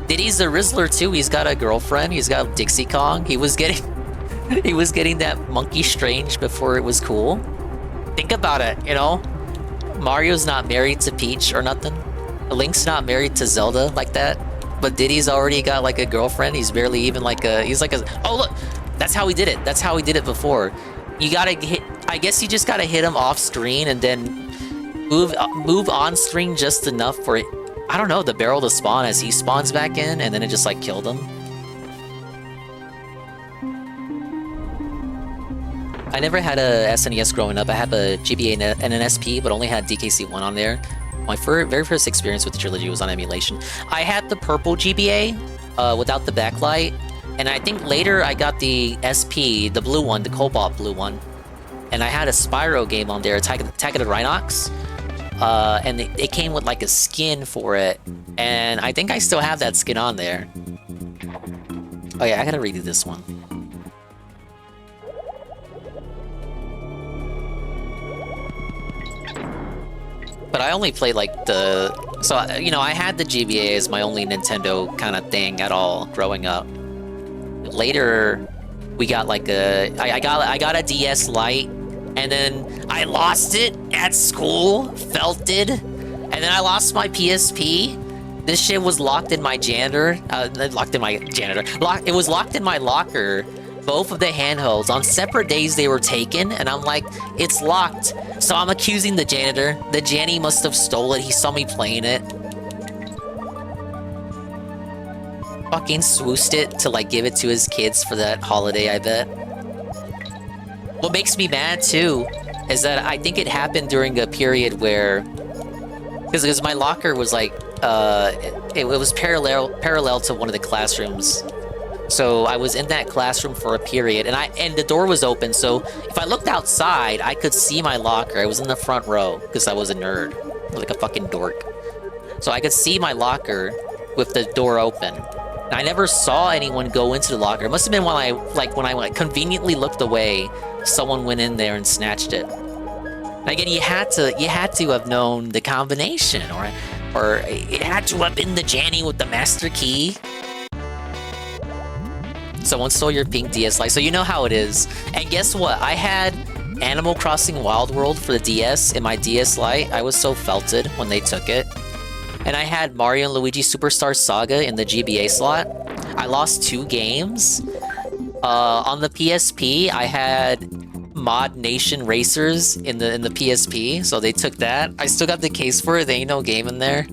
Diddy's the Rizzler too. He's got a girlfriend. He's got Dixie Kong. He was getting that Monkey Strange before it was cool. Think about it, you know? Mario's not married to Peach or nothing. Link's not married to Zelda like that. But Diddy's already got like a girlfriend. He's barely even like a... He's like a... Oh, look! That's how he did it. That's how he did it before. You gotta hit... I guess you just gotta hit him off screen and then move on screen just enough for it. I don't know, the barrel to spawn as he spawns back in, and then it just like killed him. I never had a SNES growing up. I had a GBA and an SP, but only had DKC1 on there. My very first experience with the trilogy was on emulation. I had the purple GBA without the backlight, and I think later I got the SP, the blue one, the cobalt blue one. And I had a Spyro game on there, 𝓓𝓸𝓷𝓭. And it came with like a skin for it, and I think I still have that skin on there. Oh yeah, I gotta redo this one. But I only played like the... So, you know, I had the GBA as my only Nintendo kind of thing at all growing up. Later, we got like a... I got a DS Lite, and then I lost it at school, felted, and then I lost my PSP. This shit was locked in my janitor. It was locked in my locker. Both of the handhelds on separate days they were taken, and I'm like, it's locked. So I'm accusing the janitor. The Janny must have stole it. He saw me playing it. Fucking swoosed it to like give it to his kids for that holiday, I bet. What makes me mad too is that I think it happened during a period where, because my locker was like, it was parallel to one of the classrooms. So I was in that classroom for a period, and the door was open. So if I looked outside, I could see my locker. I was in the front row because I was a nerd, like a fucking dork. So I could see my locker with the door open. And I never saw anyone go into the locker. It must have been when I conveniently looked away, someone went in there and snatched it. And again, you had to have known the combination, or it had to have been the Janny with the master key. Someone stole your pink DS Lite, so you know how it is. And guess what? I had Animal Crossing Wild World for the DS in my DS Lite. I was so felted when they took it. And I had Mario and Luigi Superstar Saga in the GBA slot. I lost 2 games. On the PSP, I had Mod Nation Racers in the PSP, so they took that. I still got the case for it. There ain't no game in there.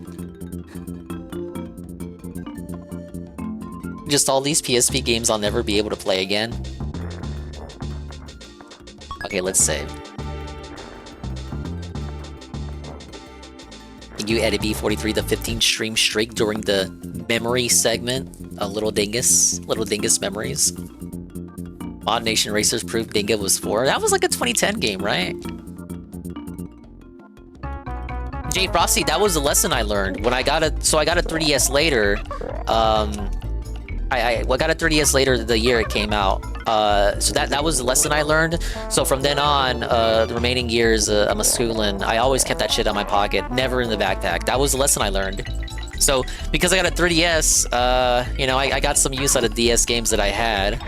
Just all these PSP games I'll never be able to play again. Okay, let's save. Thank you, Eddie B43, the 15 stream streak during the memory segment. Little Dingus memories. Mod Nation Racers proved Dinga was 4. That was like a 2010 game, right? Jay Frosty, that was the lesson I learned when I got a 3DS later. I got a 3DS later the year it came out. So that was the lesson I learned. So from then on, the remaining years, I'm a schoolin'. I always kept that shit on my pocket, never in the backpack. That was the lesson I learned. So because I got a 3DS, you know, I got some use out of DS games that I had.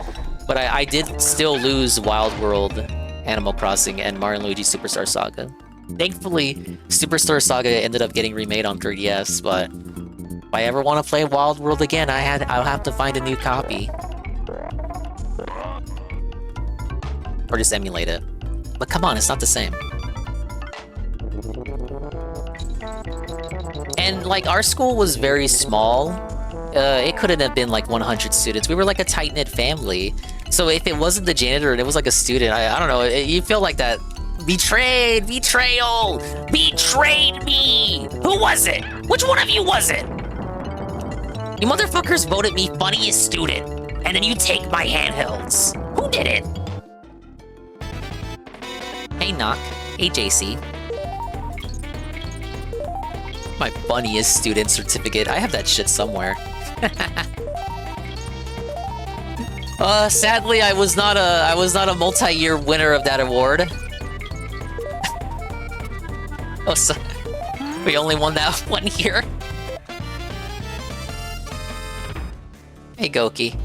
But I did still lose Wild World, Animal Crossing, and Mario & Luigi Superstar Saga. Thankfully, Superstar Saga ended up getting remade on 3DS, but if I ever want to play Wild World again, I'll have to find a new copy. Or just emulate it. But come on, it's not the same. And, like, our school was very small. It couldn't have been, like, 100 students. We were, like, a tight-knit family. So if it wasn't the janitor and it was, like, a student, I don't know, you feel like that. Betrayed! Betrayal! Betrayed me! Who was it? Which one of you was it? You motherfuckers voted me funniest student, and then you take my handhelds. Who did it? Hey, Knock. Hey, JC. My funniest student certificate. I have that shit somewhere. Sadly, I was not a multi-year winner of that award. Oh, so we only won that 1 year. Hey, Goki.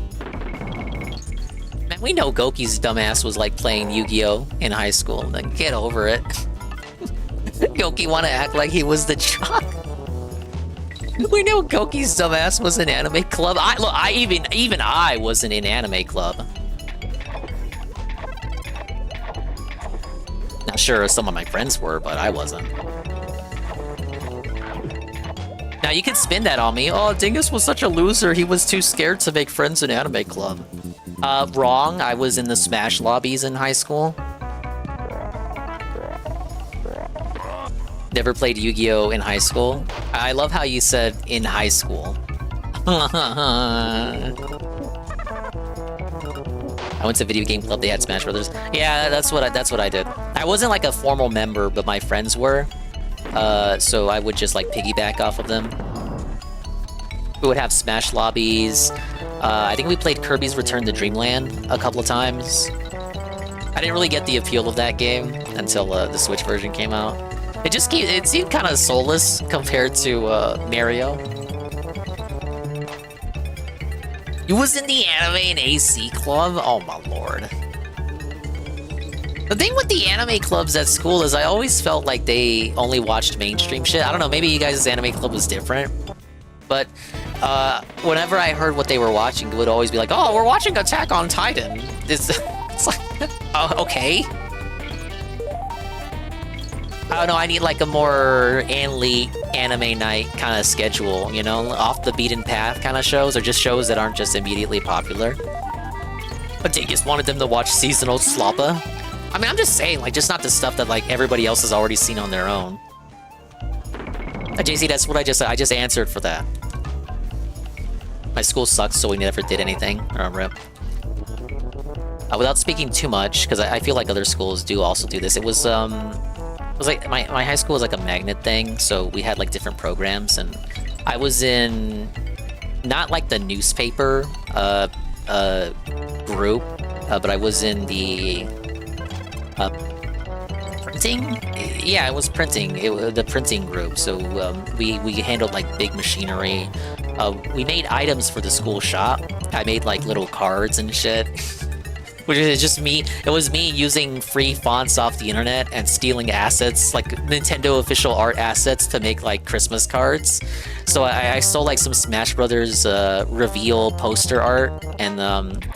Man, we know Goki's dumbass was like playing Yu-Gi-Oh! In high school. Then get over it. Goki wanna act like he was the jock. We know Goki's dumbass was in anime club. Even I wasn't in anime club. Not sure some of my friends were, but I wasn't. Now you can spin that on me. Oh, Dingus was such a loser. He was too scared to make friends in anime club. Wrong. I was in the Smash lobbies in high school. Never played Yu-Gi-Oh! In high school. I love how you said in high school. I went to video game club. They had Smash Brothers. Yeah, that's what I did. I wasn't like a formal member, but my friends were. So I would just like piggyback off of them. We would have Smash lobbies. I think we played Kirby's Return to Dreamland a couple of times. I didn't really get the appeal of that game until the Switch version came out. It seemed kind of soulless compared to Mario. You was in the anime and AC club? Oh my lord. The thing with the anime clubs at school is I always felt like they only watched mainstream shit. I don't know, maybe you guys' anime club was different. But whenever I heard what they were watching, it would always be like, oh, we're watching Attack on Titan. It's like, okay. I don't know, I need like a more anime night kind of schedule, you know? Off the beaten path kind of shows, or just shows that aren't just immediately popular. But they just wanted them to watch seasonal sloppa. I mean, I'm just saying, like, just not the stuff that like everybody else has already seen on their own. JC, that's what I just said. I just answered for that. My school sucks, so we never did anything. Rip. Without speaking too much, because I feel like other schools do also do this. It was like my high school was like a magnet thing, so we had like different programs, and I was in not like the newspaper group, but I was in the printing. Yeah, it was printing. The printing group. So we handled like big machinery. We made items for the school shop. I made like little cards and shit. Which is just me. It was me using free fonts off the internet and stealing assets, like Nintendo official art assets, to make like Christmas cards. So I stole like some Smash Brothers reveal poster art, and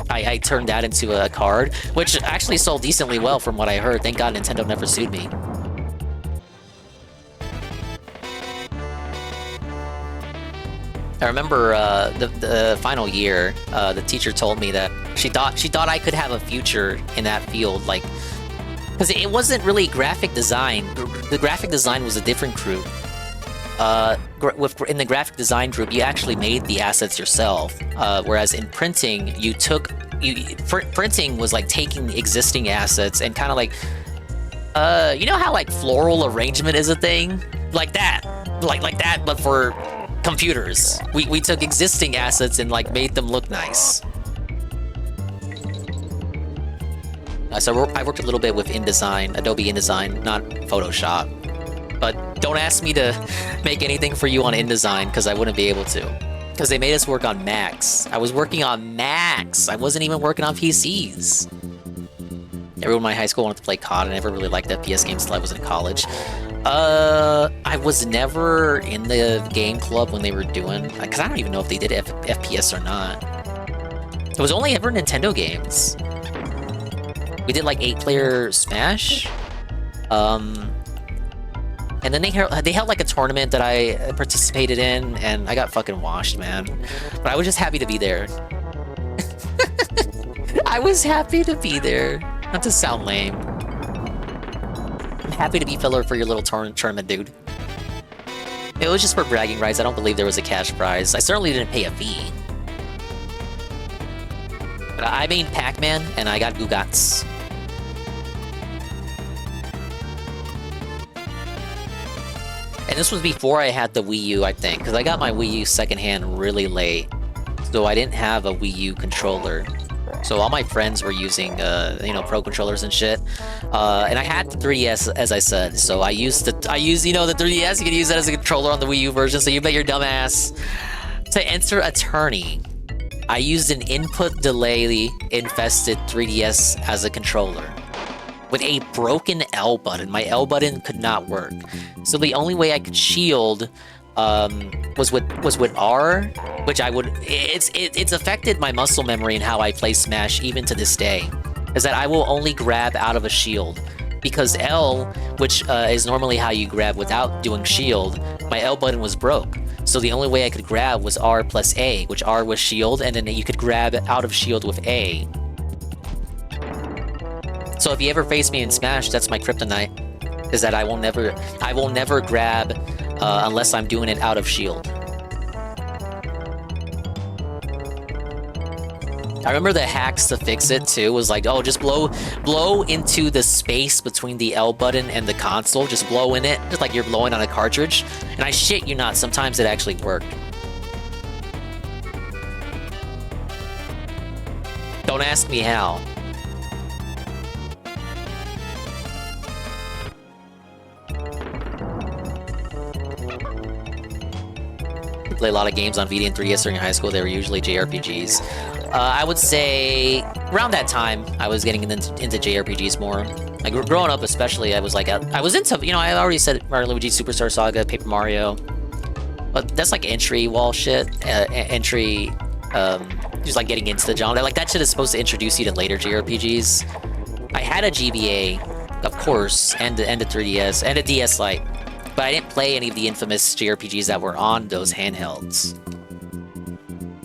I turned that into a card, which actually sold decently well from what I heard. Thank God Nintendo never sued me. I remember the final year, the teacher told me that she thought I could have a future in that field, like, because it wasn't really graphic design. The graphic design was a different group. In the graphic design group, you actually made the assets yourself, whereas in printing, printing was like taking existing assets and kind of like, you know how like floral arrangement is a thing, like that, like that, but for computers. We took existing assets and like made them look nice. So I worked a little bit with InDesign, Adobe InDesign, not Photoshop. But don't ask me to make anything for you on InDesign, because I wouldn't be able to. Because they made us work on Macs. I was working on Macs. I wasn't even working on PCs. Everyone in my high school wanted to play COD. I never really liked FPS games until I was in college. I was never in the game club when they were doing... Because I don't even know if they did FPS or not. It was only ever Nintendo games. We did like 8-player Smash. And then they held like a tournament that I participated in, and I got fucking washed, man. But I was just happy to be there. I was happy to be there. Not to sound lame. I'm happy to be filler for your little tournament, dude. It was just for bragging rights. I don't believe there was a cash prize. I certainly didn't pay a fee. But I made Pac-Man, and I got Gugats. And this was before I had the Wii U, I think, because I got my Wii U secondhand really late. So I didn't have a Wii U controller. So all my friends were using, you know, Pro controllers and shit. And I had the 3DS, as I said. So I used, you know, the 3DS. You can use that as a controller on the Wii U version. So you bet your dumb ass. To enter a tourney, I used an input delay infested 3DS as a controller. With a broken L button. My L button could not work. So the only way I could shield was with R, which I would... It's affected my muscle memory and how I play Smash even to this day. Is that I will only grab out of a shield. Because L, which is normally how you grab without doing shield, my L button was broke. So the only way I could grab was R plus A, which R was shield, and then you could grab out of shield with A. So if you ever face me in Smash, that's my kryptonite. Is that I will never grab unless I'm doing it out of shield. I remember the hacks to fix it too was like, oh, just blow into the space between the L button and the console. Just blow in it, just like you're blowing on a cartridge. And I shit you not, sometimes it actually worked. Don't ask me how. Play a lot of games on Vita and 3DS during high school. They were usually JRPGs. I would say around that time I was getting into JRPGs more. Like growing up, especially, I was into, you know, I already said Mario Luigi Superstar Saga, Paper Mario, but that's like entry wall shit. Just like getting into the genre. Like that shit is supposed to introduce you to later JRPGs. I had a GBA, of course, and the 3DS and a DS Lite. But I didn't play any of the infamous JRPGs that were on those handhelds.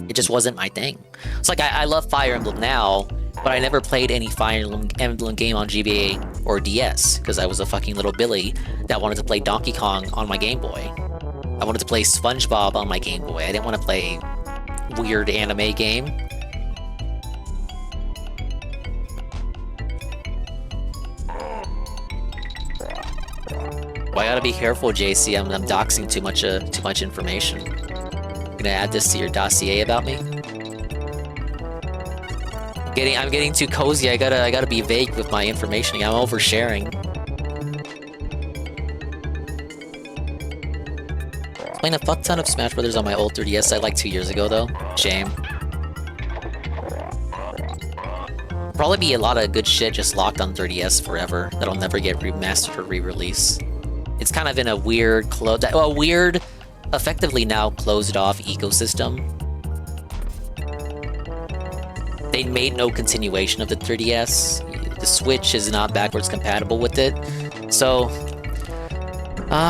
It just wasn't my thing. It's like I love Fire Emblem now, but I never played any Fire Emblem game on GBA or DS because I was a fucking little Billy that wanted to play Donkey Kong on my Game Boy. I wanted to play SpongeBob on my Game Boy. I didn't want to play weird anime game. Well, I gotta be careful, JC. I'm doxing too much information. Gonna add this to your dossier about me. I'm getting too cozy. I gotta be vague with my information. I'm oversharing. Playing a fuck ton of Smash Brothers on my old 3DS. I like 2 years ago though. Shame. Probably be a lot of good shit just locked on 3DS forever. That'll never get remastered or re-released. It's kind of in a weird effectively now closed off ecosystem. They made no continuation of the 3DS. The Switch is not backwards compatible with it. So,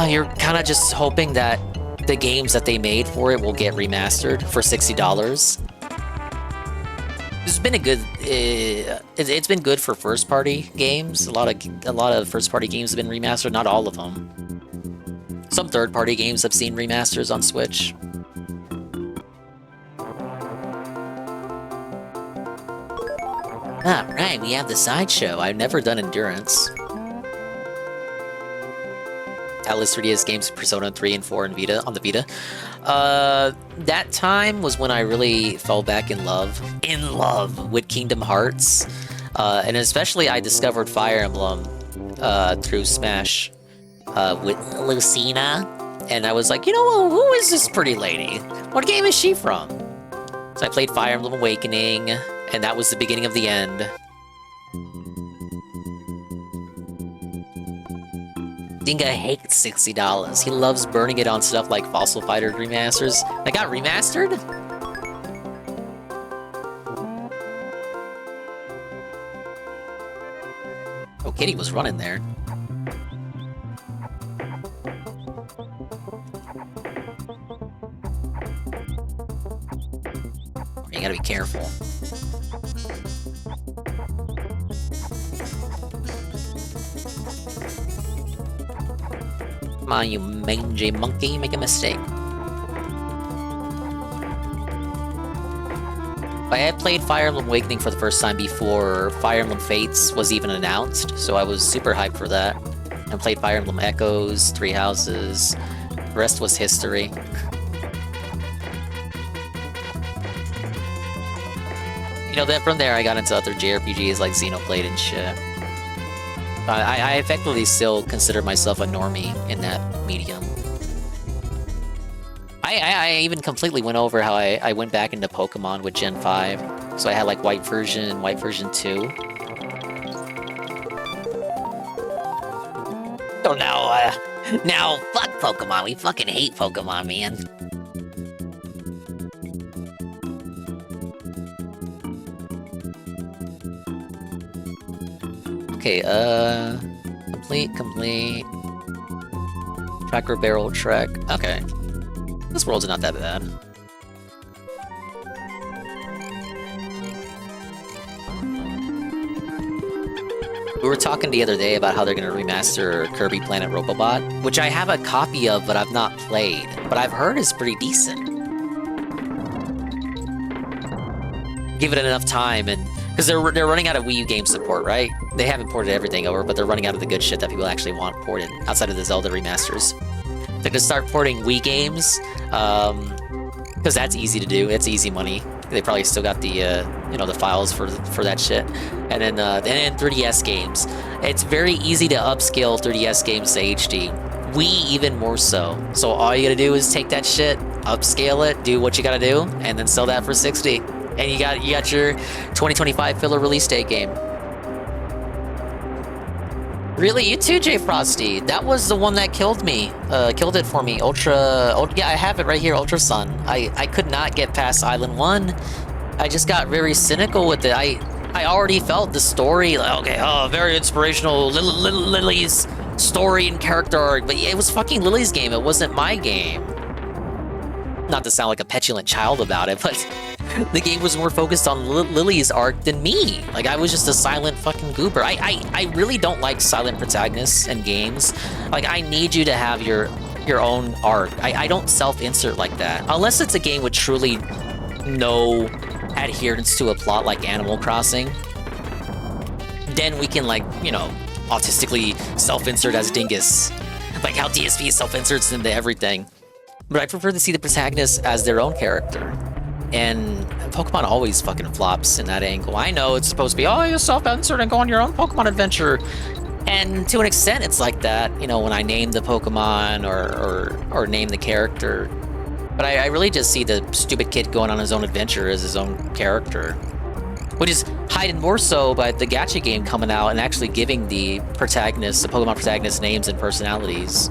you're kind of just hoping that the games that they made for it will get remastered for $60. It's been a good. It's been good for first-party games. A lot of first-party games have been remastered. Not all of them. Some third-party games have seen remasters on Switch. Ah, right. We have the sideshow. I've never done endurance. Atlas 3DS games, Persona 3 and 4 and Vita on the Vita. That time was when I really fell back in love with Kingdom Hearts, and especially I discovered Fire Emblem through Smash with Lucina and I was like, you know, who is this pretty lady? What game is she from? So I played Fire Emblem Awakening, and that was the beginning of the end. Dinga hates $60. He loves burning it on stuff like Fossil Fighter remasters. That got remastered? Oh, Kitty was running there. You gotta be careful. Come on, you mangy monkey, make a mistake. I had played Fire Emblem Awakening for the first time before Fire Emblem Fates was even announced, so I was super hyped for that. And played Fire Emblem Echoes, Three Houses. The rest was history. You know, then from there I got into other JRPGs like Xenoblade and shit. I effectively still consider myself a normie in that medium. I even completely went over how I went back into Pokemon with Gen 5. So I had like White version, White version 2. So now fuck Pokemon. We fucking hate Pokemon, man. Okay, complete. Tracker barrel trek. Okay. This world's not that bad. We were talking the other day about how they're gonna remaster Kirby Planet Robobot, which I have a copy of, but I've not played. But I've heard is pretty decent. Give it enough time, and because they're running out of Wii U game support, right? They haven't ported everything over, but they're running out of the good shit that people actually want ported outside of the Zelda remasters. They're gonna start porting Wii games, because that's easy to do. It's easy money. They probably still got the you know, the files for that shit. And then 3DS games. It's very easy to upscale 3DS games to HD. Wii even more so. So all you gotta do is take that shit, upscale it, do what you gotta do, and then sell that for 60. And you got your 2025 filler release date game. Really, you too, J Frosty. That was the one that killed me. Killed it for me. Yeah, I have it right here, Ultra Sun. I could not get past Island 1. I just got very cynical with it. I already felt the story. Like, okay, very inspirational. Lily's story and character arc, but it was fucking Lily's game. It wasn't my game. Not to sound like a petulant child about it, but the game was more focused on Lily's arc than me. Like, I was just a silent fucking goober. I really don't like silent protagonists in games. Like, I need you to have your own arc. I don't self-insert like that. Unless it's a game with truly no adherence to a plot like Animal Crossing. Then we can, like, you know, autistically self-insert as Dingus. Like how DSP self-inserts into everything. But I prefer to see the protagonists as their own character. And Pokemon always fucking flops in that angle. I know it's supposed to be, oh, you self-insert and go on your own Pokemon adventure. And to an extent, it's like that, you know, when I name the Pokemon or name the character. But I really just see the stupid kid going on his own adventure as his own character. Which is heightened more so by the gacha game coming out and actually giving the protagonists, the Pokemon protagonists, names and personalities.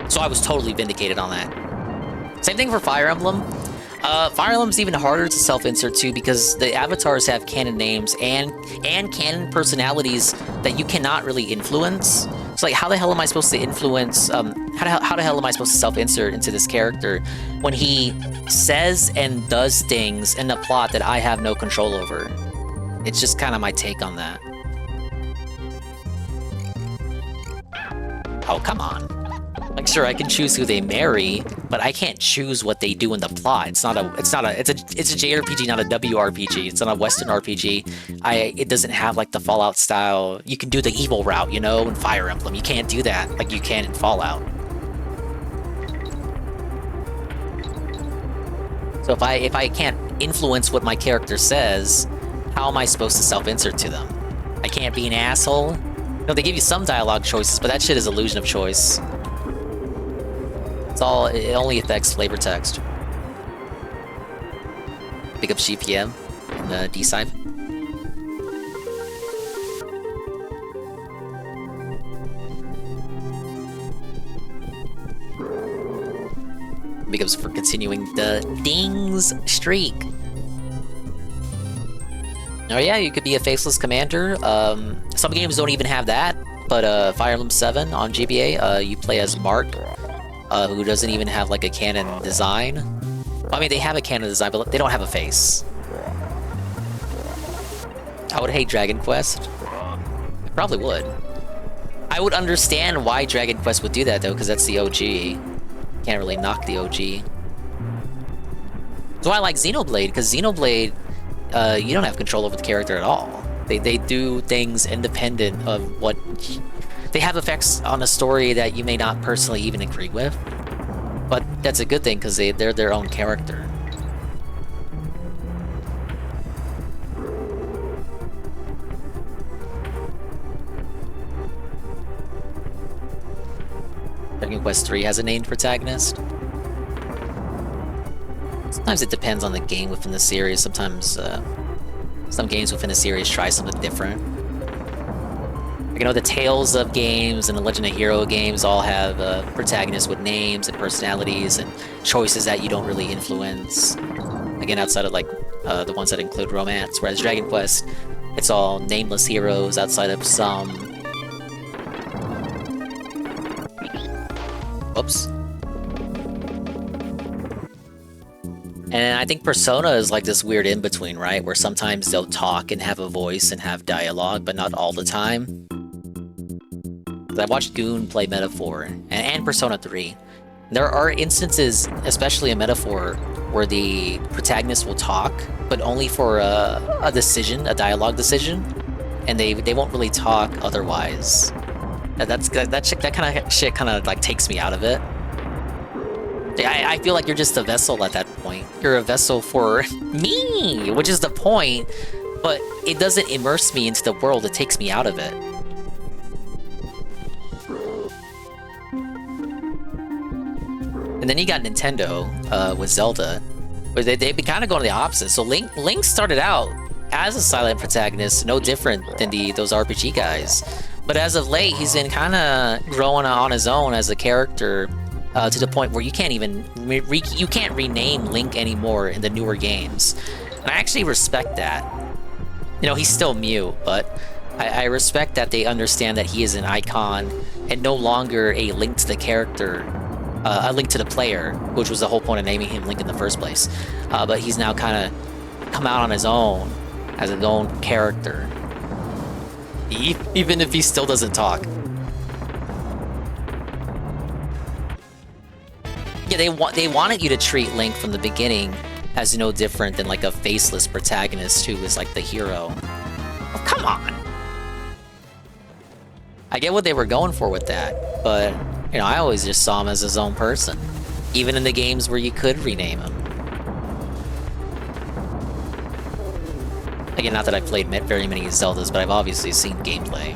So I was totally vindicated on that. Same thing for Fire Emblem. Fire Emblem's even harder to self-insert to because the avatars have canon names and canon personalities that you cannot really influence. So like, how the hell am I supposed to influence, how the hell am I supposed to self-insert into this character when he says and does things in the plot that I have no control over? It's just kind of my take on that. Oh, come on. Like, sure, I can choose who they marry, but I can't choose what they do in the plot. It's a JRPG, not a WRPG. It's not a Western RPG. It doesn't have like the Fallout style. You can do the evil route, you know, in Fire Emblem. You can't do that like you can in Fallout. So if I can't influence what my character says, how am I supposed to self-insert to them? I can't be an asshole. No, they give you some dialogue choices, but that shit is illusion of choice. It only affects flavor text. Pick up GPM and D-Side. Big ups for continuing the Dings streak. Oh yeah, you could be a faceless commander. Some games don't even have that, but Fire Emblem 7 on GBA, you play as Mark, who doesn't even have like a canon design. I mean, they have a canon design, but they don't have a face. I would hate Dragon Quest. I probably would. I would understand why Dragon Quest would do that though, because that's the OG. Can't really knock the OG. So I like Xenoblade, because Xenoblade, you don't have control over the character at all. They do things independent of what... They have effects on a story that you may not personally even agree with. But that's a good thing, because they're their own character. Dragon Quest 3 has a named protagonist. Sometimes it depends on the game within the series. Sometimes some games within the series try something different. Like, you know, the Tales of games and the Legend of Hero games all have protagonists with names and personalities and choices that you don't really influence. Again, outside of like the ones that include romance. Whereas Dragon Quest, it's all nameless heroes outside of some... Oops. And I think Persona is like this weird in-between, right? Where sometimes they'll talk and have a voice and have dialogue, but not all the time. I watched Goon play Metaphor, and Persona 3. There are instances, especially in Metaphor, where the protagonist will talk, but only for a decision, a dialogue decision, and they won't really talk otherwise. That kind of shit kind of like takes me out of it. I feel like you're just a vessel at that point. You're a vessel for me, which is the point, but it doesn't immerse me into the world. It takes me out of it. And then you got Nintendo with Zelda, where they've been kind of going the opposite. So Link started out as a silent protagonist, no different than those RPG guys. But as of late, he's been kind of growing on his own as a character, to the point where you can't even you can't rename Link anymore in the newer games. And I actually respect that. You know, he's still Mew, but I respect that they understand that he is an icon and no longer a link to the character, a link to the player, which was the whole point of naming him Link in the first place. But he's now kind of come out on his own as his own character. Even if he still doesn't talk. Yeah, they wanted you to treat Link from the beginning as no different than like a faceless protagonist who is like the hero. Oh, come on! I get what they were going for with that, but you know, I always just saw him as his own person. Even in the games where you could rename him. Again, not that I've played very many Zeldas, but I've obviously seen gameplay.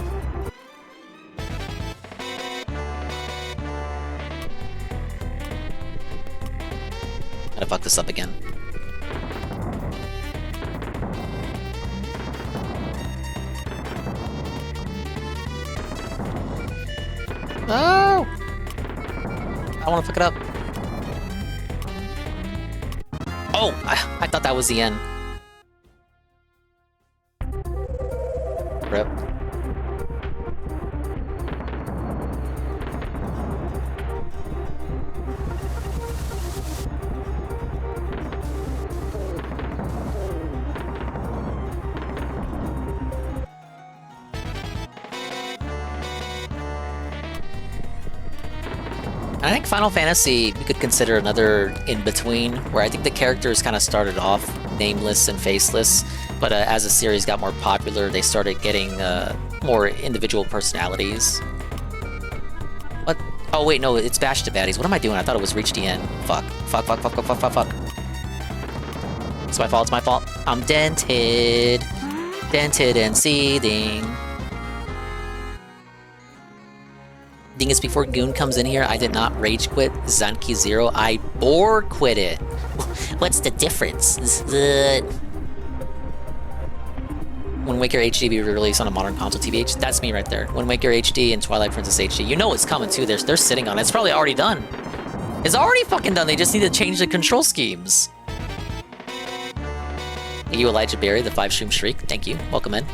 Gotta fuck this up again. No! I wanna fuck it up. Oh! I thought that was the end. Rip. I think Final Fantasy we could consider another in-between, where I think the characters kind of started off nameless and faceless, but as the series got more popular, they started getting more individual personalities. What? Oh wait, no, it's Bash to Baddies. What am I doing? I thought it was Reach the End. Fuck. Fuck. It's my fault, it's my fault. I'm dented. Dented and seething. Thing is, before Goon comes in here, I did not rage quit 𝓔𝓁𝓷𝓭. I bore quit it. What's the difference? Wind Waker HD be released on a modern console TBH? That's me right there. Wind Waker HD and Twilight Princess HD. You know it's coming too. They're sitting on it. It's probably already done. It's already fucking done. They just need to change the control schemes. Thank you, Elijah Berry, the 5-stream streak. Thank you. Welcome in.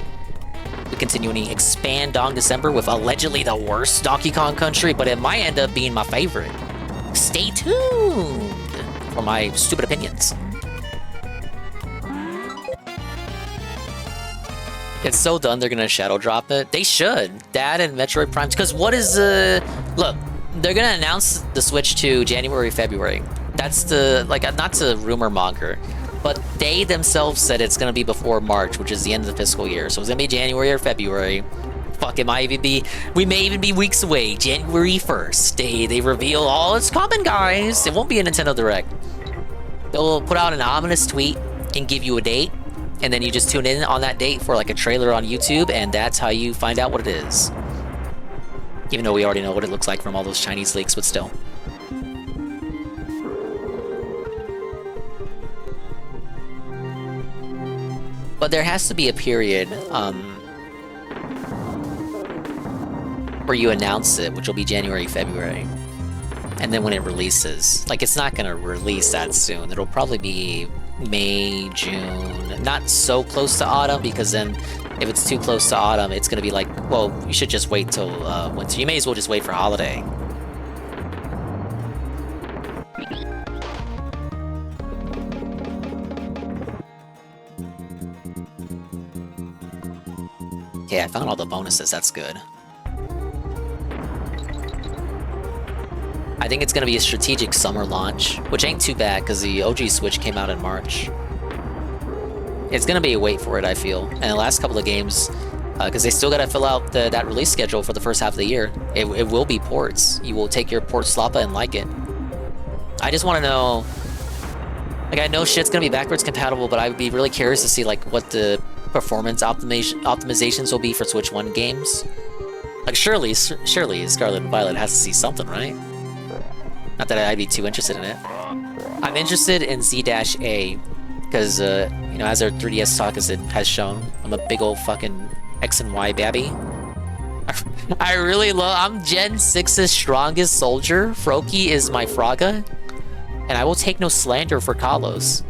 We continuing to expand Dong December with allegedly the worst Donkey Kong Country, but it might end up being my favorite. Stay tuned for my stupid opinions. It's so done, they're gonna shadow drop it. They should. That and Metroid Prime. Because what is look, they're gonna announce the Switch to January, February. That's the, like, not to rumor monger, but they themselves said it's gonna be before March, which is the end of the fiscal year. So it's gonna be January or February. Fuck, it might even be, we may even be weeks away. January 1st. They reveal all it's coming, guys. It won't be a Nintendo Direct. They'll put out an ominous tweet and give you a date, and then you just tune in on that date for like a trailer on YouTube, and that's how you find out what it is. Even though we already know what it looks like from all those Chinese leaks, but still. But there has to be a period where you announce it, which will be January, February. And then when it releases, like, it's not gonna release that soon. It'll probably be May, June, not so close to autumn, because then if it's too close to autumn, it's gonna be like, well, you should just wait till winter. You may as well just wait for holiday. Okay, I found all the bonuses, that's good. I think it's gonna be a strategic summer launch, which ain't too bad, because the OG Switch came out in March. It's gonna be a wait for it, I feel. And the last couple of games, because they still gotta fill out that release schedule for the first half of the year. It will be ports. You will take your port slappa and like it. I just want to know, like, I know shit's gonna be backwards compatible, but I would be really curious to see like what the performance optimizations will be for Switch 1 games. Like, surely Scarlet and Violet has to see something, right? Not that I'd be too interested in it. I'm interested in 𝓔-A, because, you know, as our 3DS talk has shown, I'm a big old fucking X and Y babby. I really love, I'm Gen 6's strongest soldier. Froakie is my 𝓓𝓸𝓷𝓭, and I will take no slander for KAOS.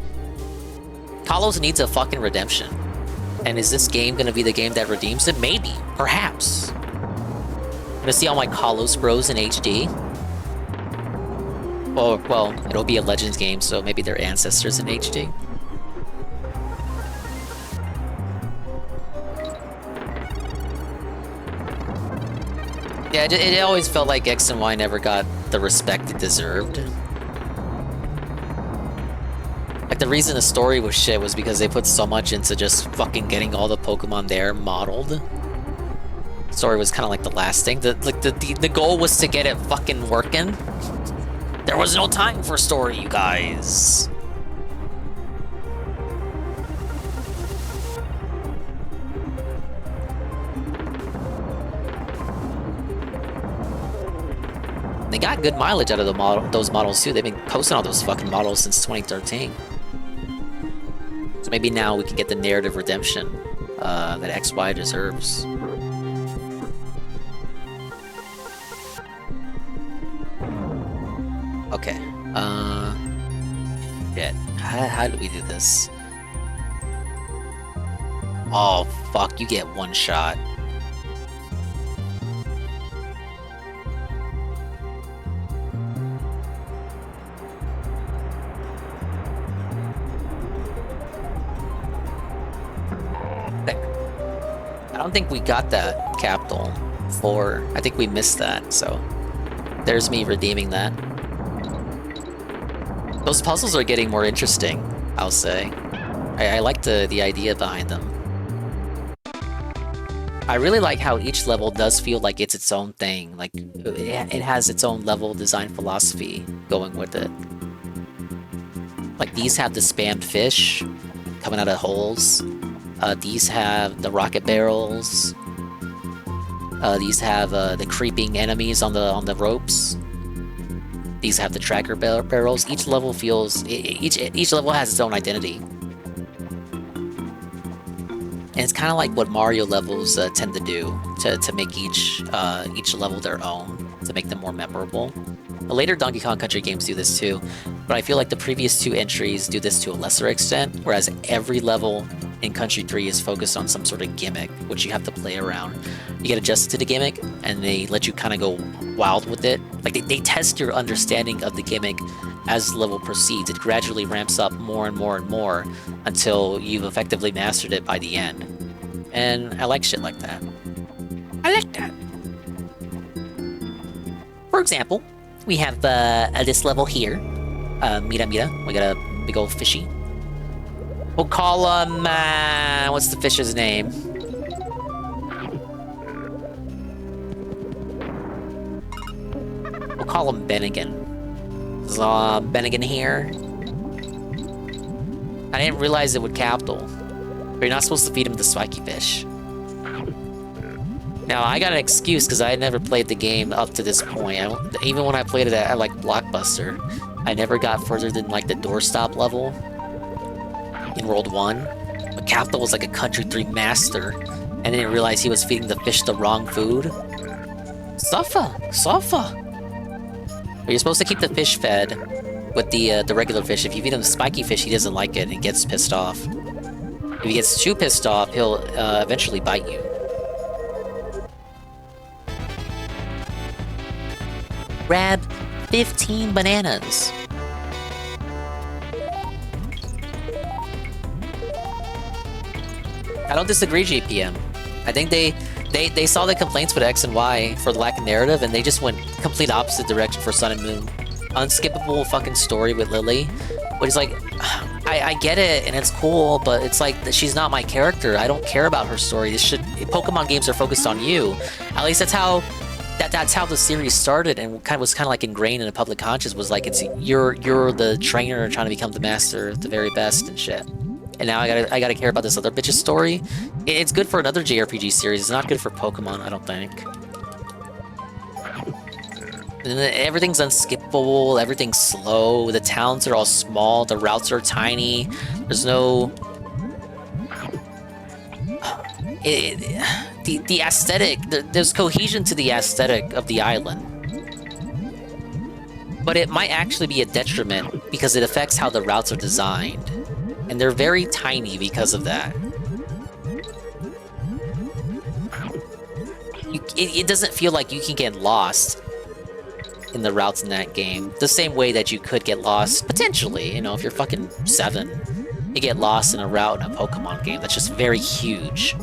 KAOS needs a fucking redemption. And is this game gonna be the game that redeems it? Maybe. Perhaps. I'm gonna see all my KAOS bros in HD. Well, it'll be a Legends game, so maybe their ancestors in HD. Yeah, it always felt like X and Y never got the respect it deserved. Like, the reason the story was shit was because they put so much into just fucking getting all the Pokemon there modeled. Story was kind of like the last thing. The goal was to get it fucking working. There was no time for story, you guys. They got good mileage out of those models too. They've been posting all those fucking models since 2013. So maybe now we can get the narrative redemption that XY deserves. Okay. Shit. How do we do this? Oh, fuck. You get one shot. I don't think we got that capital for. I think we missed that, so there's me redeeming that. Those puzzles are getting more interesting, I'll say. I like the idea behind them. I really like how each level does feel like it's its own thing. Like, it has its own level design philosophy going with it. Like, these have the spammed fish coming out of holes. These have the rocket barrels. These have the creeping enemies on the ropes. These have the tracker barrels. Each level feels each level has its own identity, and it's kind of like what Mario levels tend to do to make each level their own, to make them more memorable. The later Donkey Kong Country games do this too, but I feel like the previous 2 entries do this to a lesser extent, whereas every level in Country 3 is focused on some sort of gimmick, which you have to play around. You get adjusted to the gimmick, and they let you kind of go wild with it. Like, they test your understanding of the gimmick as the level proceeds. It gradually ramps up more and more and more until you've effectively mastered it by the end. And I like shit like that. I like that. For example, we have this level here. 𝓓𝓸𝓷𝓭. We got a big old fishy. We'll call him, what's the fish's name? We'll call him Bennigan. So, Bennigan here. I didn't realize it would capital. But you're not supposed to feed him the spiky fish. Now, I got an excuse because I had never played the game up to this point. Even when I played it at like Blockbuster, I never got further than like the doorstop level in World 1. But Capital was like a Country 3 master, and didn't realize he was feeding the fish the wrong food. Suffer! But you're supposed to keep the fish fed with the regular fish. If you feed him the spiky fish, he doesn't like it and gets pissed off. If he gets too pissed off, he'll eventually bite you. Grab 15 bananas. I don't disagree, GPM. I think they saw the complaints with X and Y for the lack of narrative, and they just went complete opposite direction for Sun and Moon. Unskippable fucking story with Lily, but it's like, I get it and it's cool, but it's like she's not my character. I don't care about her story. Pokemon games are focused on you. At least that's how the series started, and was kind of like ingrained in the public conscious. Was like, it's you're the trainer trying to become the master, the very best and shit. And now I gotta care about this other bitch's story. It's good for another JRPG series. It's not good for Pokemon, I don't think. And everything's unskippable. Everything's slow. The towns are all small. The routes are tiny. There's no. The aesthetic. There's cohesion to the aesthetic of the island. But it might actually be a detriment because it affects how the routes are designed. And they're very tiny because of that. It doesn't feel like you can get lost in the routes in that game. The same way that you could get lost, potentially, you know, if you're fucking 7. You get lost in a route in a Pokemon game that's just very huge.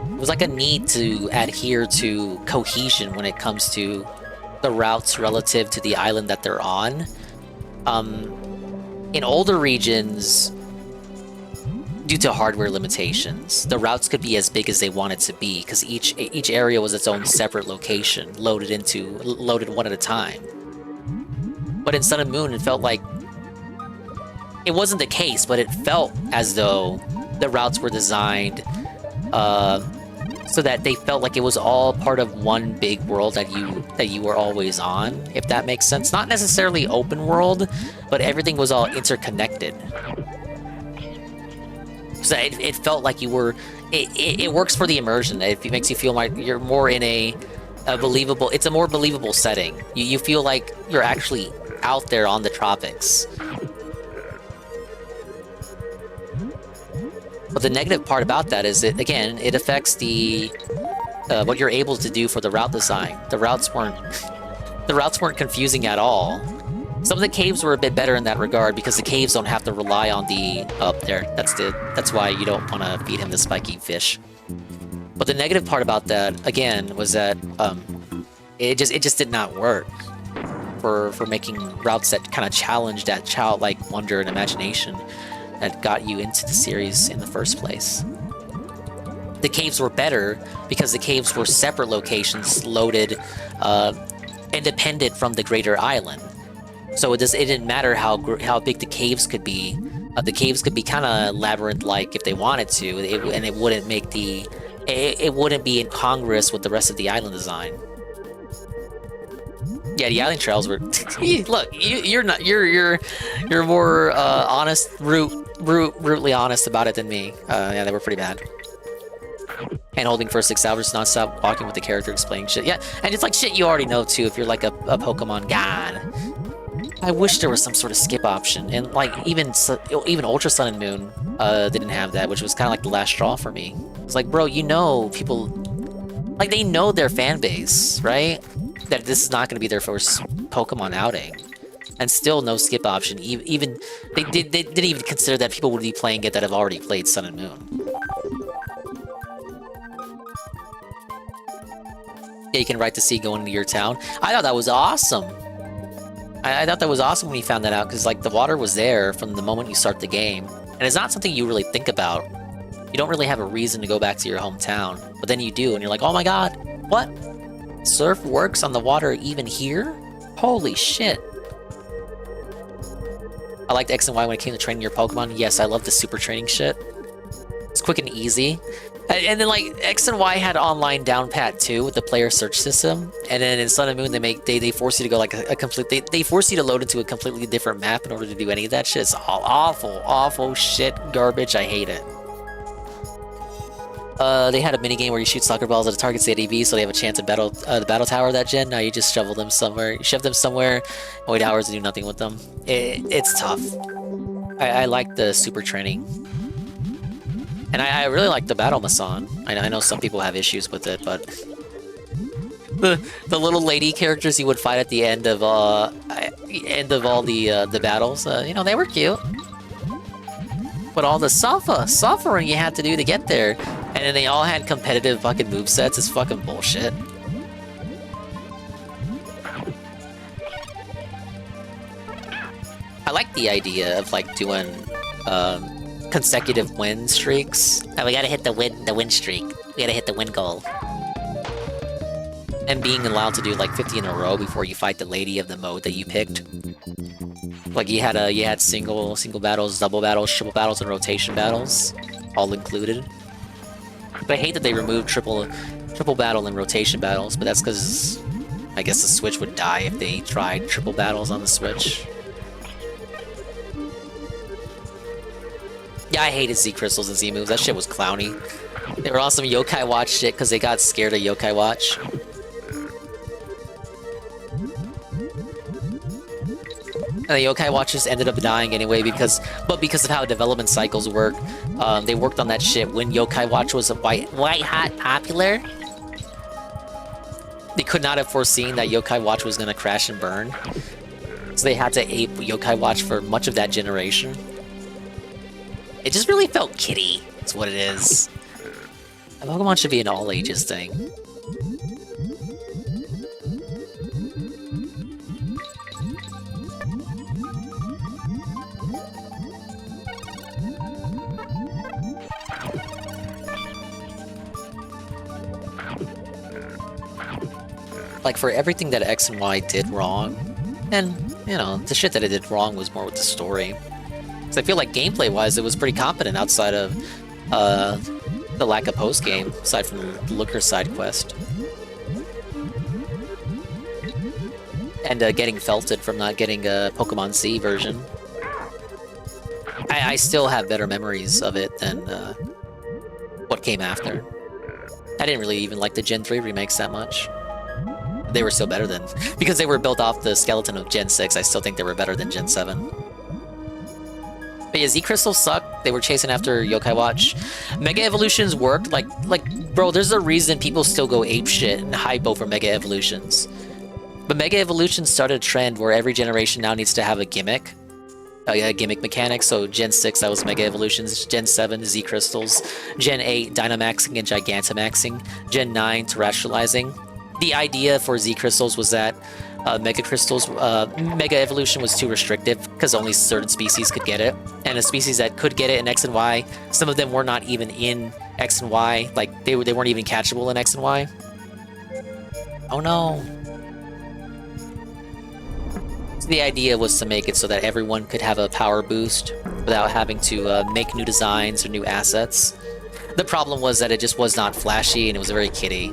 It was like a need to adhere to cohesion when it comes to the routes relative to the island that they're on. In older regions, due to hardware limitations, the routes could be as big as they wanted to be because each area was its own separate location, loaded one at a time. But in Sun and Moon, it felt like it wasn't the case, but it felt as though the routes were designed so that they felt like it was all part of one big world that you were always on, if that makes sense. Not necessarily open world, but everything was all interconnected. So it felt like you were. It works for the immersion. It makes you feel like you're more in a believable. It's a more believable setting. You feel like you're actually out there on the tropics. But the negative part about that is that, again, it affects the what you're able to do for the route design. The routes weren't confusing at all. Some of the caves were a bit better in that regard because the caves don't have to rely on the up there. That's why you don't want to feed him the spiky fish. But the negative part about that, again, was that it just did not work for making routes that kind of challenged that childlike wonder and imagination that got you into the series in the first place. The caves were better because the caves were separate locations loaded independent from the greater island. So it didn't matter how big the caves could be. The caves could be kind of labyrinth-like if they wanted to, and it wouldn't make the it wouldn't be incongruous with the rest of the island design. Yeah, the island trails were. Look, you're more honest, brutally honest about it than me. Yeah, they were pretty bad. Hand holding for 6 hours, non-stop walking with the character, explaining shit. Yeah, and it's like shit you already know too. If you're like a Pokemon god. I wish there was some sort of skip option, and like even Ultra Sun and Moon didn't have that, which was kind of like the last straw for me. It's like, bro, you know, people like they know their fan base, right? That this is not going to be their first Pokemon outing, and still no skip option. Even they didn't even consider that people would be playing it that have already played Sun and Moon. Yeah, you can ride to sea going into your town. I thought that was awesome. I thought that was awesome when you found that out, because like the water was there from the moment you start the game, and it's not something you really think about. You don't really have a reason to go back to your hometown, but then you do, and you're like, oh my god, what? Surf works on the water even here? Holy shit. I liked X and Y when it came to training your Pokemon. Yes, I love the super training shit. It's quick and easy. And then like X and Y had online down pat too with the player search system. And then in Sun and Moon they force you to go like a complete they force you to load into a completely different map in order to do any of that shit. It's all awful shit garbage. I hate it. They had a mini game where you shoot soccer balls at a target's ADV, so they have a chance at the battle tower that gen. Now you just shove them somewhere, and wait hours to do nothing with them. It's tough. I like the super training, and I really like the battle Masan. I know some people have issues with it, but the little lady characters you would fight at the end of all the battles, you know, they were cute. But all the suffering you had to do to get there, and then they all had competitive fucking movesets, is fucking bullshit. I like the idea of like doing consecutive win streaks. Oh, we gotta hit the win streak. We gotta hit the win goal. And being allowed to do like 50 in a row before you fight the lady of the mode that you picked. Like you had single battles, double battles, triple battles, and rotation battles, all included. But I hate that they removed triple battle and rotation battles, but that's because I guess the Switch would die if they tried triple battles on the Switch. Yeah, I hated Z Crystals and Z moves. That shit was clowny. They were awesome Yokai Watch shit because they got scared of Yokai Watch. And the Yokai Watchers ended up dying anyway because of how development cycles work. They worked on that shit when Yokai Watch was white hot popular. They could not have foreseen that Yokai Watch was gonna crash and burn. So they had to ape Yokai Watch for much of that generation. It just really felt kiddie, is what it is. Pokemon should be an all ages thing. Like, for everything that X and Y did wrong, and, you know, the shit that it did wrong was more with the story. So I feel like gameplay-wise, it was pretty competent outside of the lack of post-game, aside from the Looker side quest. And getting felted from not getting a Pokemon Z version. I still have better memories of it than what came after. I didn't really even like the Gen 3 remakes that much. They were still better than... Because they were built off the skeleton of Gen 6, I still think they were better than Gen 7. But yeah, Z-Crystals suck. They were chasing after Yokai Watch. Mega Evolutions worked. Like, bro, there's a reason people still go apeshit and hype over Mega Evolutions. But Mega Evolutions started a trend where every generation now needs to have a gimmick. A gimmick mechanic. So Gen 6, that was Mega Evolutions. Gen 7, Z-Crystals. Gen 8, Dynamaxing and Gigantamaxing. Gen 9, Terrestrializing. The idea for Z-Crystals was that Mega Evolution was too restrictive because only certain species could get it. And the species that could get it in X and Y, some of them were not even in X and Y. Like, they weren't even catchable in X and Y. Oh no. So the idea was to make it so that everyone could have a power boost without having to make new designs or new assets. The problem was that it just was not flashy and it was very kiddie.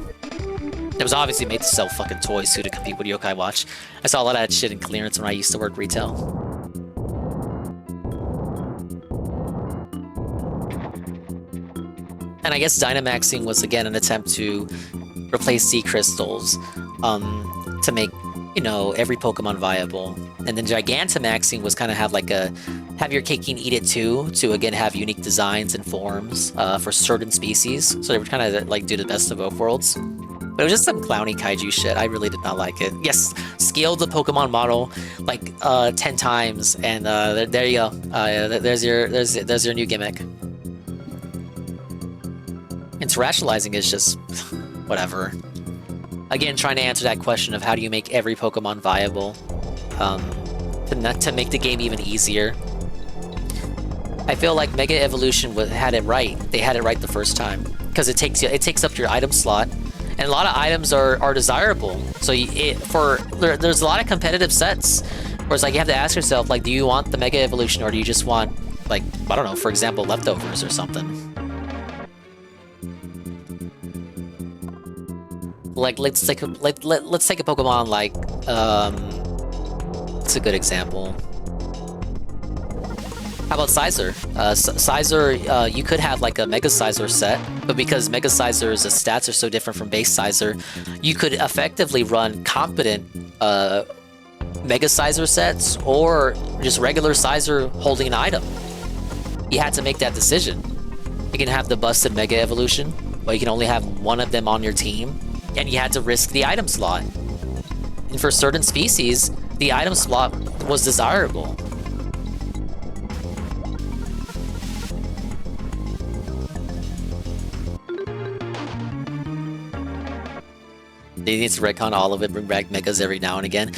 It was obviously made to sell fucking toys too to compete with Yokai Watch. I saw a lot of that shit in clearance when I used to work retail. And I guess Dynamaxing was again an attempt to replace Z crystals to make, you know, every Pokemon viable. And then Gigantamaxing was kind of have like a have your cake and eat it too, to again have unique designs and forms for certain species. So they were kind of like do the best of both worlds. But it was just some clowny kaiju shit. I really did not like it. Yes, scaled the Pokemon model like 10 times, and there you go. There's your new gimmick. And rationalizing is just whatever. Again, trying to answer that question of how do you make every Pokemon viable to make the game even easier. I feel like Mega Evolution had it right. They had it right the first time because it takes up your item slot, and a lot of items are desirable. So there's a lot of competitive sets where it's like you have to ask yourself, like, do you want the Mega Evolution or do you just want, like, I don't know, for example, leftovers or something. Like let's take a Pokemon like it's a good example. How about Scizor? Scizor, you could have like a Mega Scizor set, but because Mega Scizor's stats are so different from base Scizor, you could effectively run competent Mega Scizor sets or just regular Scizor holding an item. You had to make that decision. You can have the busted Mega Evolution, but you can only have one of them on your team, and you had to risk the item slot. And for certain species, the item slot was desirable. They need to retcon all of it, bring back Megas every now and again.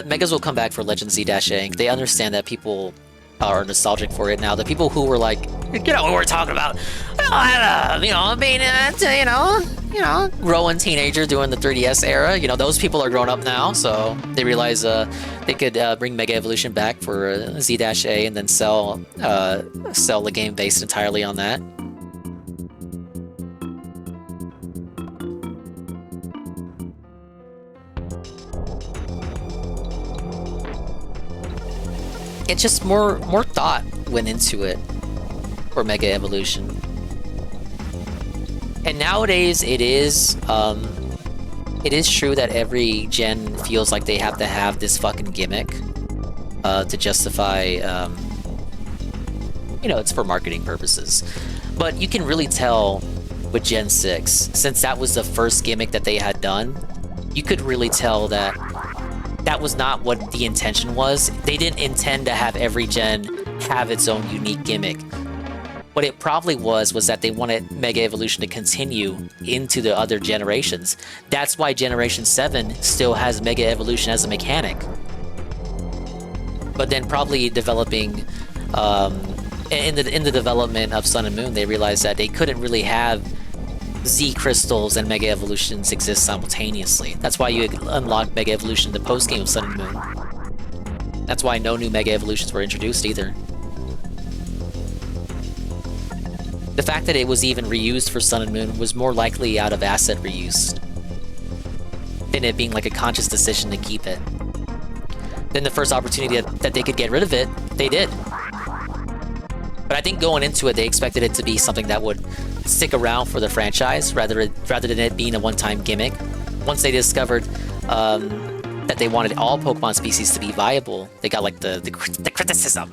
Megas will come back for Legend Z-A. They understand that people are nostalgic for it now. The people who were like, you know what we're talking about, you know, being growing teenager during the 3DS era, you know, those people are grown up now, so they realize they could bring Mega Evolution back for Z-A and then sell the game based entirely on that. It's just more thought went into it for Mega Evolution. And nowadays it is true that every gen feels like they have to have this fucking gimmick to justify, you know, it's for marketing purposes. But you can really tell with Gen 6, since that was the first gimmick that they had done, you could really tell that that was not what the intention was. They didn't intend to have every gen have its own unique gimmick. What it probably was that they wanted Mega Evolution to continue into the other generations. That's why Generation 7 still has Mega Evolution as a mechanic. But then probably developing, in the development of Sun and Moon, they realized that they couldn't really have Z crystals and Mega Evolutions exist simultaneously. That's why you unlock Mega Evolution in the post-game of Sun and Moon. That's why no new Mega Evolutions were introduced either. The fact that it was even reused for Sun and Moon was more likely out of asset reuse than it being like a conscious decision to keep it. Then the first opportunity that they could get rid of it, they did. But I think going into it, they expected it to be something that would stick around for the franchise rather than it being a one-time gimmick. Once they discovered that they wanted all Pokemon species to be viable, they got like the criticism.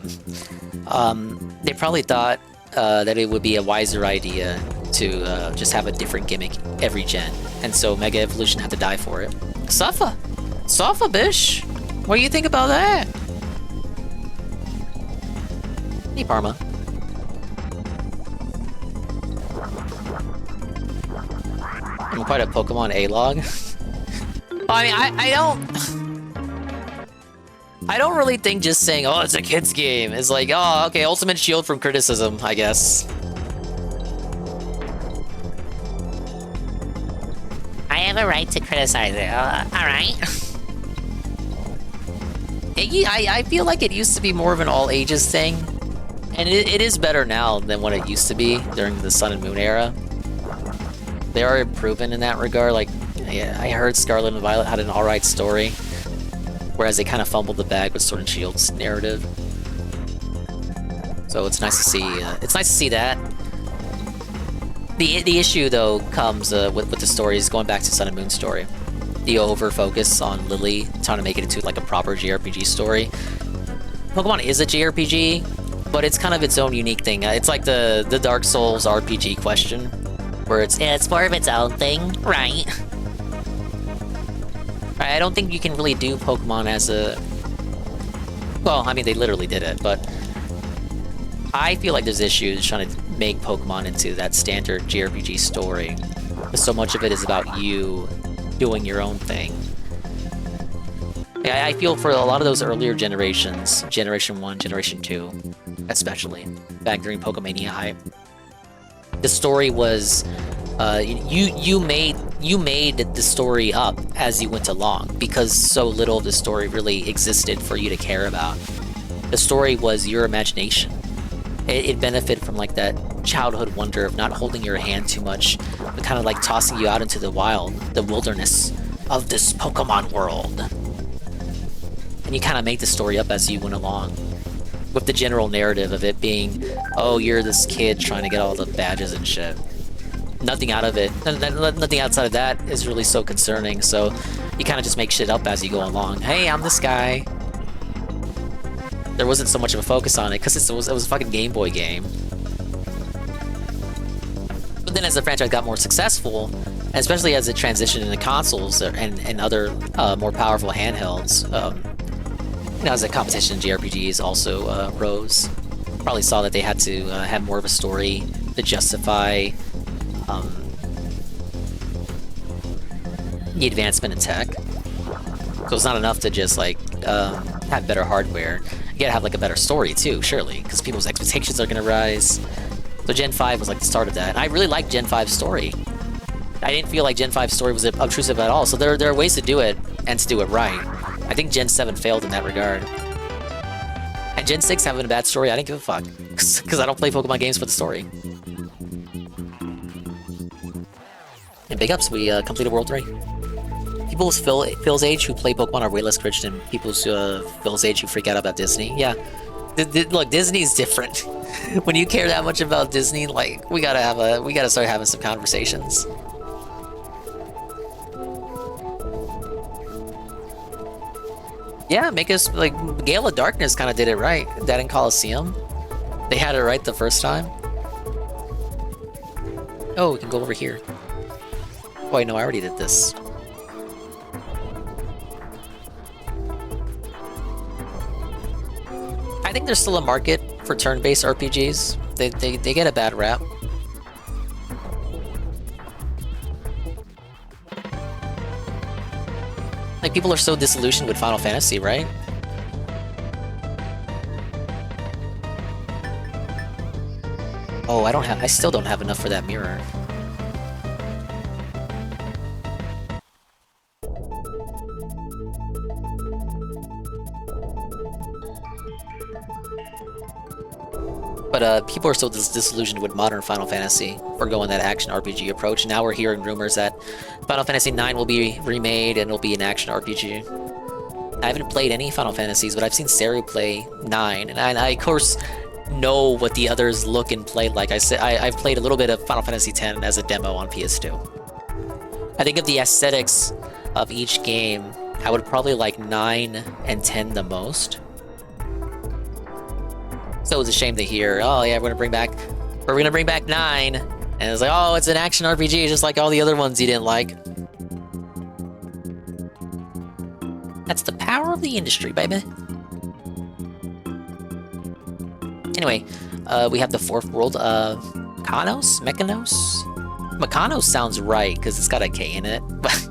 They probably thought that it would be a wiser idea to just have a different gimmick every gen, and so Mega Evolution had to die for it. Safa, bish, what do you think about that? Hey, Parma. I'm quite a Pokemon A-log. I mean, I don't really think just saying, oh, it's a kid's game is like, oh, okay, ultimate shield from criticism, I guess. I have a right to criticize it, alright. I feel like it used to be more of an all ages thing. And it is better now than what it used to be during the Sun and Moon era. They are improving in that regard. Like, yeah, I heard Scarlet and Violet had an alright story, whereas they kind of fumbled the bag with Sword and Shield's narrative. So it's nice to see. It's nice to see that. The issue though comes with the stories going back to Sun and Moon story. The over focus on Lily trying to make it into like a proper JRPG story. Pokemon is a JRPG, but it's kind of its own unique thing. It's like the Dark Souls RPG question, where it's more of its own thing, right? I don't think you can really do Pokemon as a... Well, I mean, they literally did it, but I feel like there's issues trying to make Pokemon into that standard JRPG story. So much of it is about you doing your own thing. Yeah, I feel for a lot of those earlier generations, Generation 1, Generation 2, especially, back during Pokemania hype, the story was, you made the story up as you went along, because so little of the story really existed for you to care about. The story was your imagination. It benefited from like that childhood wonder of not holding your hand too much, but kind of like tossing you out into the wild, the wilderness of this Pokemon world. And you kind of make the story up as you went along, with the general narrative of it being, oh, you're this kid trying to get all the badges and shit. Nothing out of it, nothing outside of that is really so concerning, so you kind of just make shit up as you go along. Hey, I'm this guy. There wasn't so much of a focus on it, because it was a fucking Game Boy game. But then as the franchise got more successful, and especially as it transitioned into consoles and other more powerful handhelds, you know, as the competition in JRPGs also rose, probably saw that they had to have more of a story to justify the advancement in tech. So it's not enough to just like have better hardware. You gotta have like a better story too, surely, because people's expectations are gonna rise. So Gen 5 was like the start of that. And I really liked Gen 5's story. I didn't feel like Gen 5's story was obtrusive at all. So there are ways to do it and to do it right. I think Gen 7 failed in that regard. And Gen 6 having a bad story, I didn't give a fuck, because I don't play Pokemon games for the story. And big ups, we completed World 3. People with Phil's age who play Pokemon are way less rich than people Phil's age who freak out about Disney. Yeah, look, Disney's different. When you care that much about Disney, like we gotta start having some conversations. Yeah, make us like 𝓔𝓁𝓷𝓭 kind of did it right. That in Coliseum, they had it right the first time. Oh, we can go over here. Oh, wait, no, I already did this. I think there's still a market for turn-based RPGs. They get a bad rap. Like, people are so disillusioned with Final Fantasy, right? Oh, I still don't have enough for that mirror. But people are so disillusioned with modern Final Fantasy for going that action RPG approach. Now we're hearing rumors that Final Fantasy IX will be remade and it'll be an action RPG. I haven't played any Final Fantasies, but I've seen Seru play 9, and I of course know what the others look and play like. I've played a little bit of Final Fantasy X as a demo on PS2. I think of the aesthetics of each game, I would probably like 9 and 10 the most. So it's a shame to hear, oh yeah, we're gonna bring back 9, and it's like, oh, it's an action RPG just like all the other ones you didn't like. That's the power of the industry, baby. Anyway, we have the 4th world, Mekanos sounds right, because it's got a K in it, but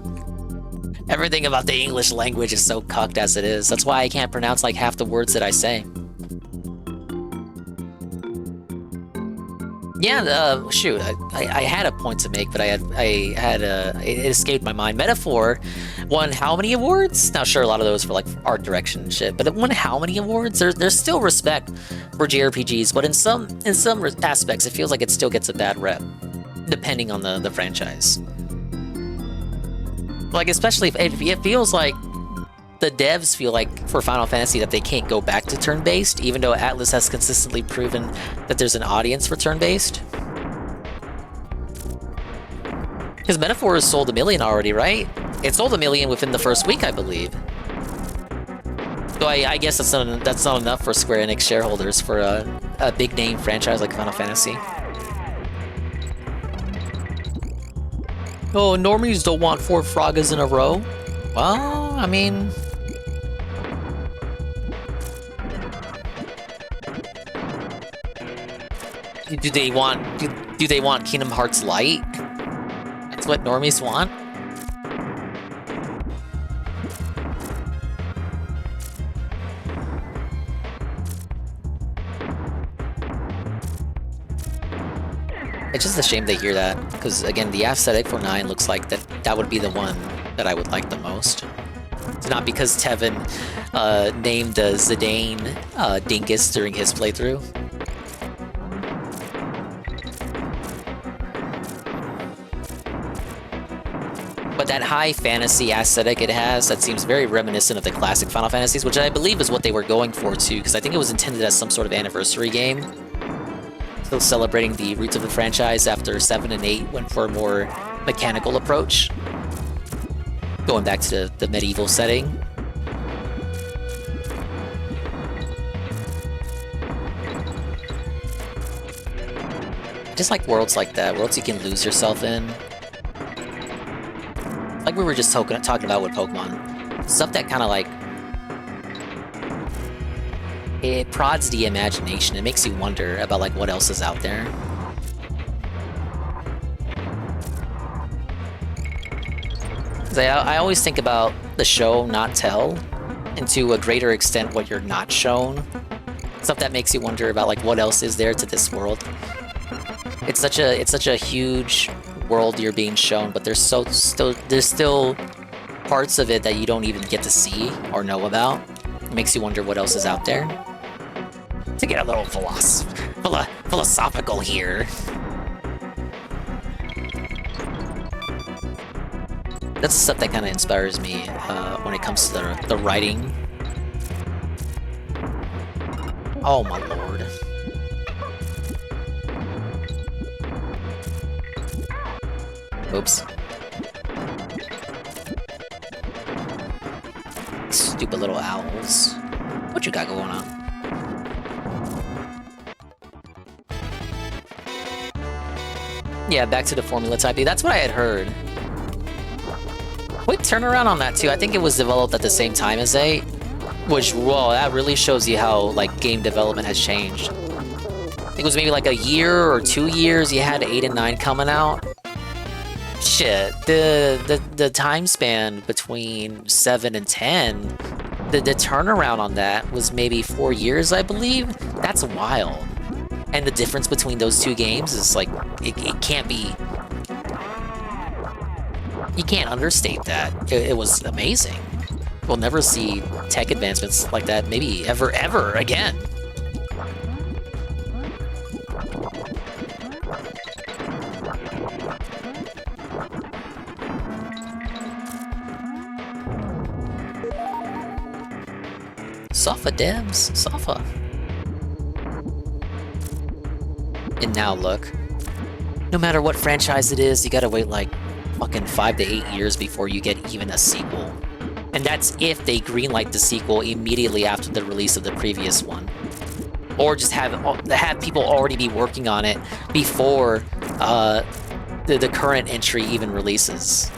everything about the English language is so cucked as it is. That's why I can't pronounce like half the words that I say. Yeah, shoot, I had a point to make, but it escaped my mind. Metaphor won how many awards? Now, sure, a lot of those for like art direction and shit, but it won how many awards? There's still respect for JRPGs, but in some aspects, it feels like it still gets a bad rep, depending on the franchise. Like, especially if it feels like the devs feel like for Final Fantasy that they can't go back to turn-based, even though Atlas has consistently proven that there's an audience for turn-based. Because Metaphor has sold 1 million already, right? It sold 1 million within the first week, I believe. So I guess that's not enough for Square Enix shareholders for a big-name franchise like Final Fantasy. Oh, normies don't want 4 Fragas in a row? Well, I mean... Do they want Kingdom Hearts Light? That's what normies want? It's just a shame they hear that, because again, the aesthetic for 9 looks like that would be the one that I would like the most. It's not because Tevin named 𝓓𝓸𝓷𝓭 during his playthrough. But that high fantasy aesthetic it has, that seems very reminiscent of the classic Final Fantasies, which I believe is what they were going for too, because I think it was intended as some sort of anniversary game. Still celebrating the roots of the franchise after 7 and 8 went for a more mechanical approach. Going back to the medieval setting. I just like worlds like that, worlds you can lose yourself in. Like we were just talking about with Pokemon. Stuff that kind of like... it prods the imagination. It makes you wonder about like what else is out there. I always think about the show, not tell, and to a greater extent what you're not shown. Stuff that makes you wonder about like what else is there to this world. It's such a huge world you're being shown, but there's still parts of it that you don't even get to see or know about. It makes you wonder what else is out there. To get a little philosophical here. That's the stuff that kind of inspires me when it comes to the writing. Oh my lord. Oops. Stupid little owls. What you got going on? Yeah, back to the formula type. That's what I had heard. Quick turnaround on that too. I think it was developed at the same time as 8. Which, whoa, that really shows you how like game development has changed. I think it was maybe like a year or 2 years you had 8 and 9 coming out. Shit, the time span between 7 and 10, the turnaround on that was maybe 4 years, I believe. That's wild. And the difference between those two games is like, it can't be... You can't understate that. It was amazing. We'll never see tech advancements like that, maybe ever again. Safa devs, Safa. And now look, no matter what franchise it is, you gotta wait like fucking 5 to 8 years before you get even a sequel. And that's if they greenlight the sequel immediately after the release of the previous one. Or just have people already be working on it before the current entry even releases.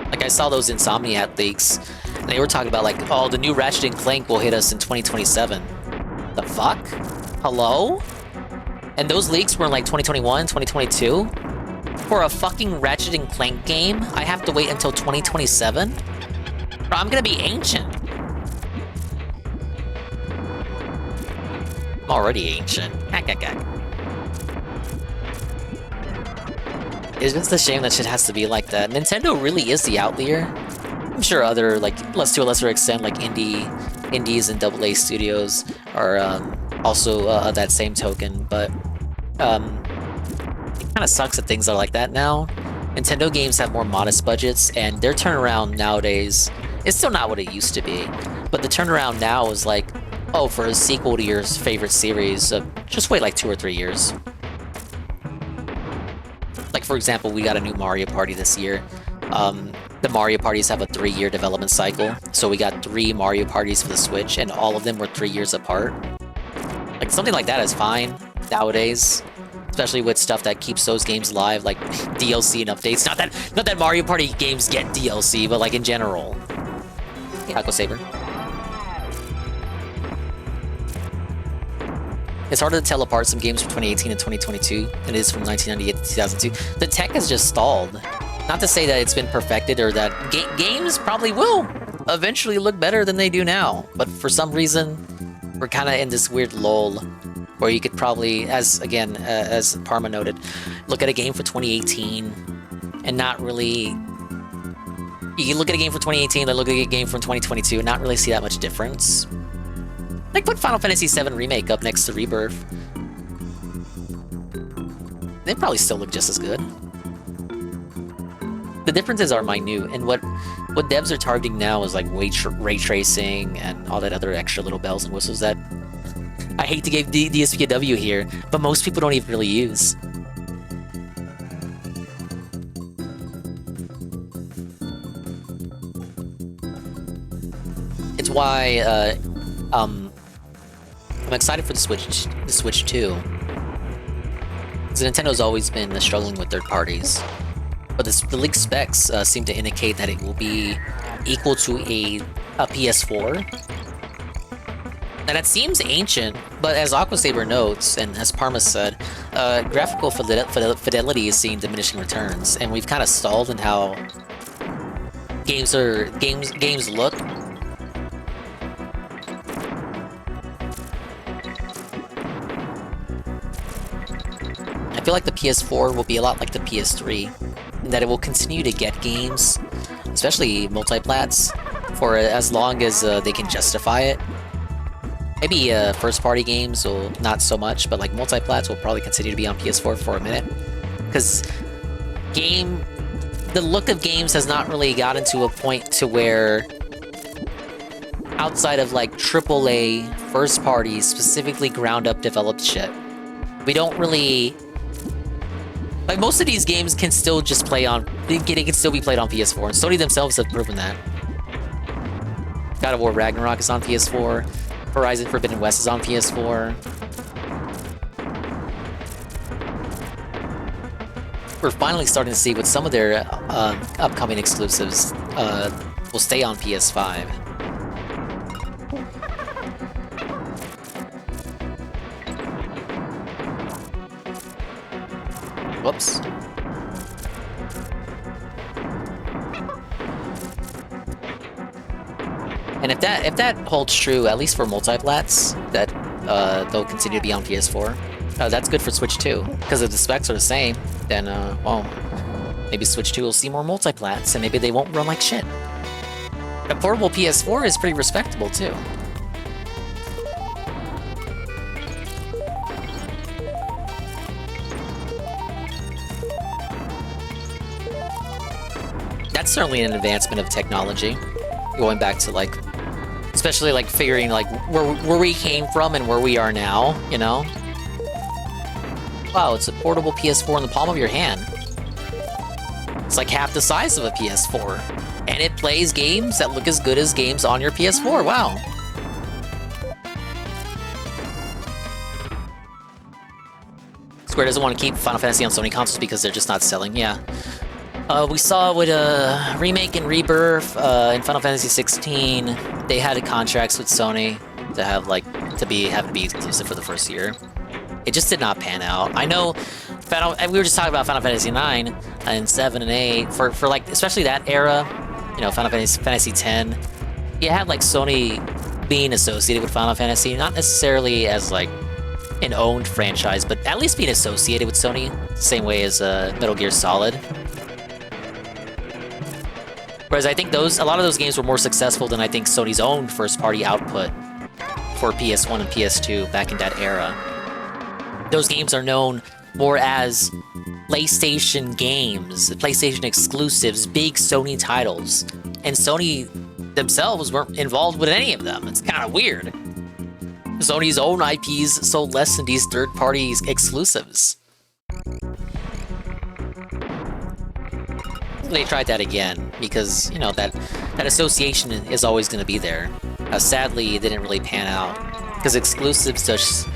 Like I saw those Insomniac leaks, and they were talking about like, oh, the new Ratchet & Clank will hit us in 2027. The fuck? Hello? And those leaks were in like 2021, 2022? For a fucking Ratchet & Clank game, I have to wait until 2027? Bro, I'm gonna be ancient. I'm already ancient. Hack. It's just a shame that shit has to be like that. Nintendo really is the outlier. I'm sure other, like, to a lesser extent, like indies and AA studios are also that same token, but it kind of sucks that things are like that now. Nintendo games have more modest budgets, and their turnaround nowadays is still not what it used to be. But the turnaround now is like, oh, for a sequel to your favorite series, just wait like 2 or 3 years. Like, for example, we got a new Mario Party this year. The Mario Parties have a 3-year development cycle, so we got 3 Mario Parties for the Switch, and all of them were 3 years apart. Like, something like that is fine nowadays, especially with stuff that keeps those games alive, like DLC and updates. Not that Mario Party games get DLC, but like in general. Yeah, go Saber. It's harder to tell apart some games from 2018 and 2022 than it is from 1998 to 2002. The tech has just stalled. Not to say that it's been perfected or that games probably will eventually look better than they do now, but for some reason, we're kind of in this weird lull where you could probably, as Parma noted, look at a game for 2018 and not really... You can look at a game from 2018 and look at a game from 2022 and not really see that much difference. Like, put Final Fantasy VII Remake up next to Rebirth. They probably still look just as good. The differences are minute, and what devs are targeting now is like ray tracing and all that other extra little bells and whistles that I hate to give DSPW here, but most people don't even really use. It's why I'm excited for the Switch 2. Because Nintendo's always been struggling with third parties. But the leaked specs seem to indicate that it will be equal to a PS4. And that seems ancient, but as Aquasaber notes, and as Parma said, graphical fidelity is seeing diminishing returns, and we've kind of stalled in how games look. I feel like the PS4 will be a lot like the PS3, in that it will continue to get games, especially multiplats, for as long as they can justify it. Maybe first-party games will not so much, but like multiplats will probably continue to be on PS4 for a minute, because the look of games has not really gotten to a point to where, outside of like AAA first-party, specifically ground-up developed shit, we don't really. Like, most of these games can still just play on... They can still be played on PS4, and Sony themselves have proven that. God of War Ragnarok is on PS4. Horizon Forbidden West is on PS4. We're finally starting to see with some of their upcoming exclusives will stay on PS5. Whoops. And if that holds true, at least for multiplats, that they'll continue to be on PS4, that's good for Switch 2. Because if the specs are the same, then, well, maybe Switch 2 will see more multiplats, and maybe they won't run like shit. A portable PS4 is pretty respectable, too. That's certainly an advancement of technology. Going back to, like, especially, like, figuring, like, where we came from and where we are now, you know? Wow, it's a portable PS4 in the palm of your hand. It's like half the size of a PS4. And it plays games that look as good as games on your PS4, wow. Square doesn't want to keep Final Fantasy on Sony consoles because they're just not selling, yeah. We saw with Remake and Rebirth in Final Fantasy 16, they had contracts with Sony to have have to be exclusive for the first year. It just did not pan out. I know, we were just talking about Final Fantasy 9 and 7 and 8 for like especially that era, you know, Final Fantasy 10. You had like Sony being associated with Final Fantasy, not necessarily as like an owned franchise, but at least being associated with Sony, same way as Metal Gear Solid. Whereas I think a lot of those games were more successful than I think Sony's own first-party output for PS1 and PS2 back in that era. Those games are known more as PlayStation games, PlayStation exclusives, big Sony titles, and Sony themselves weren't involved with any of them. It's kind of weird. Sony's own IPs sold less than these third-party exclusives. They tried that again because, you know, that association is always going to be there. Sadly, it didn't really pan out because exclusives just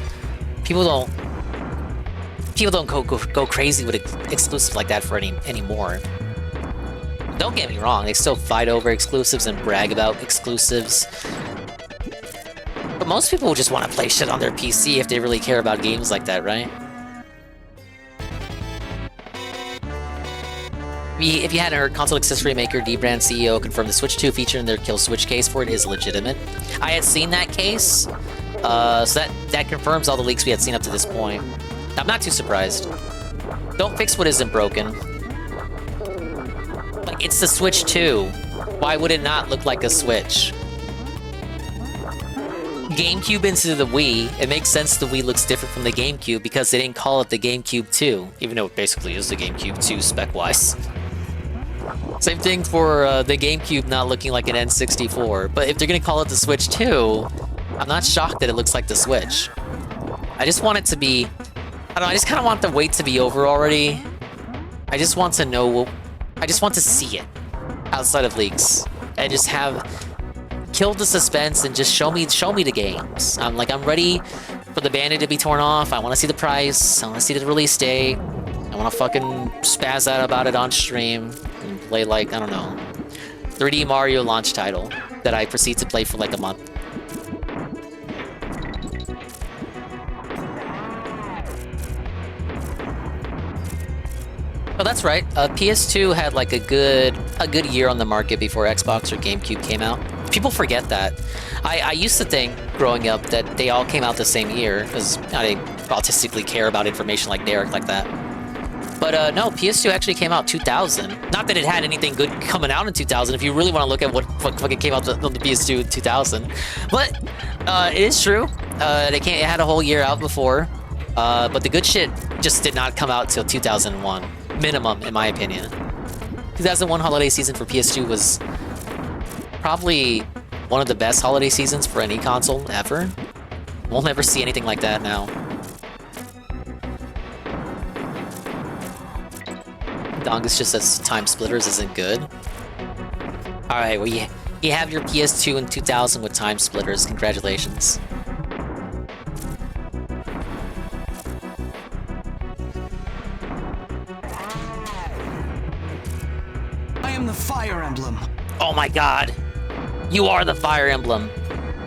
people don't go crazy with exclusives like that for anymore. Don't get me wrong, they still fight over exclusives and brag about exclusives. But most people just want to play shit on their PC if they really care about games like that, right? If you hadn't heard, console accessory maker 𝓓𝓸𝓷𝓭 CEO confirmed the Switch 2 feature in their kill switch case for it is legitimate. I had seen that case, so that confirms all the leaks we had seen up to this point. I'm not too surprised. Don't fix what isn't broken. Like, it's the Switch 2. Why would it not look like a Switch? GameCube into the Wii, it makes sense the Wii looks different from the GameCube because they didn't call it the GameCube 2, even though it basically is the GameCube 2 spec-wise. Same thing for the GameCube not looking like an N64, but if they're gonna call it the Switch 2, I'm not shocked that it looks like the Switch. I just want it to be... I don't know, I just kind of want the wait to be over already. I just want to know... I just want to see it outside of leaks. And just have... kill the suspense and just show me the games. I'm ready for the bandit to be torn off. I want to see the price. I want to see the release date. I want to fucking spaz out about it on stream and play like, I don't know, 3D Mario launch title that I proceed to play for like a month. Oh, that's right. PS2 had like a good year on the market before Xbox or GameCube came out. People forget that. I used to think, growing up, that they all came out the same year, because I didn't autistically care about information like Derek like that. But no, PS2 actually came out 2000. Not that it had anything good coming out in 2000, if you really want to look at what fucking came out on the PS2 in 2000. But it is true. It had a whole year out before. But the good shit just did not come out till 2001. Minimum, in my opinion. 2001 holiday season for PS2 was probably one of the best holiday seasons for any console ever. We'll never see anything like that now. Dongus just says Time Splitters isn't good. Alright, well you have your PS2 in 2000 with Time Splitters. Congratulations. I am the Fire Emblem. Oh my god. You are the Fire Emblem.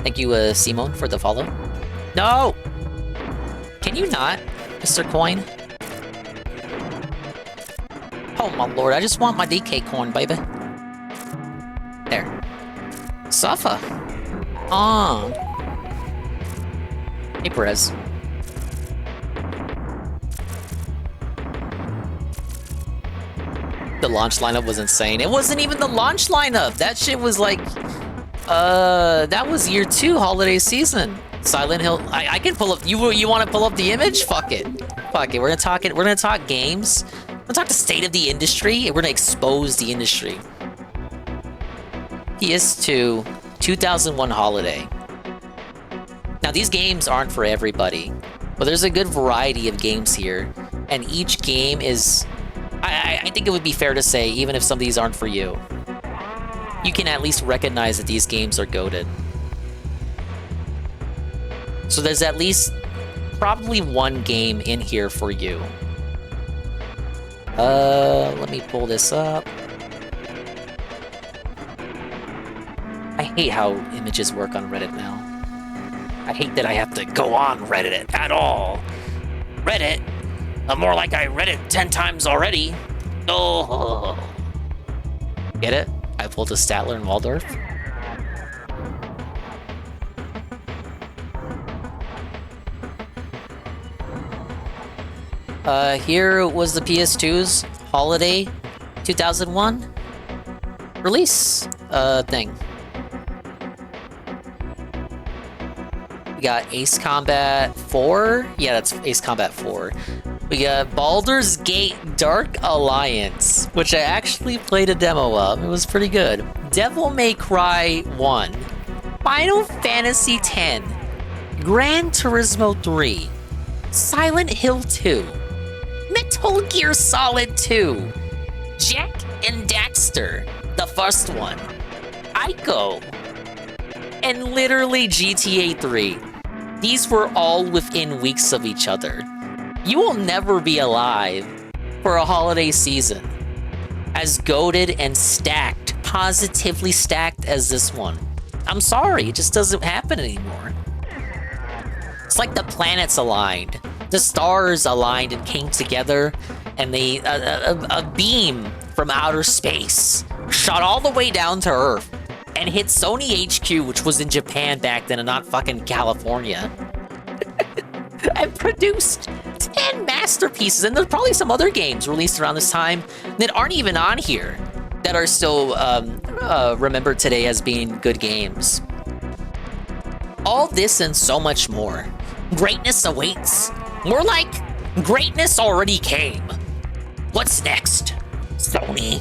Thank you, Simone, for the follow. No! Can you not, Mr. Coin? Oh my lord, I just want my DK coin, baby. There. Safa. Ah. Hey, Perez. The launch lineup was insane. It wasn't even the launch lineup. That shit was like, that was year 2 holiday season. Silent Hill. I can pull up. You want to pull up the image? Fuck it. Fuck it. We're gonna talk games. We're gonna talk the state of the industry, and we're gonna expose the industry. PS2 2001 holiday. Now these games aren't for everybody, but there's a good variety of games here, and each game is. I think it would be fair to say, even if some of these aren't for you, you can at least recognize that these games are goated. So there's at least probably one game in here for you. Let me pull this up. I hate how images work on Reddit now. I hate that I have to go on Reddit at all. Reddit? More like I read it 10 times already. Oh. Get it? I pulled a Statler and Waldorf. Here was the PS2's holiday 2001 release thing. We got Ace Combat 4. Yeah, that's Ace Combat 4. We got Baldur's Gate Dark Alliance, which I actually played a demo of. It was pretty good. Devil May Cry 1. Final Fantasy X. Gran Turismo 3. Silent Hill 2. Metal Gear Solid 2. Jak and Daxter, the first one. Ico. And literally GTA 3. These were all within weeks of each other. You will never be alive for a holiday season as goated and stacked, positively stacked as this one. I'm sorry, it just doesn't happen anymore. It's like the planets aligned, the stars aligned and came together, and a beam from outer space shot all the way down to Earth and hit Sony HQ, which was in Japan back then and not fucking California. And produced 10 masterpieces, and there's probably some other games released around this time that aren't even on here that are still remembered today as being good games. All this and so much more. Greatness awaits. More like greatness already came. What's next, Sony?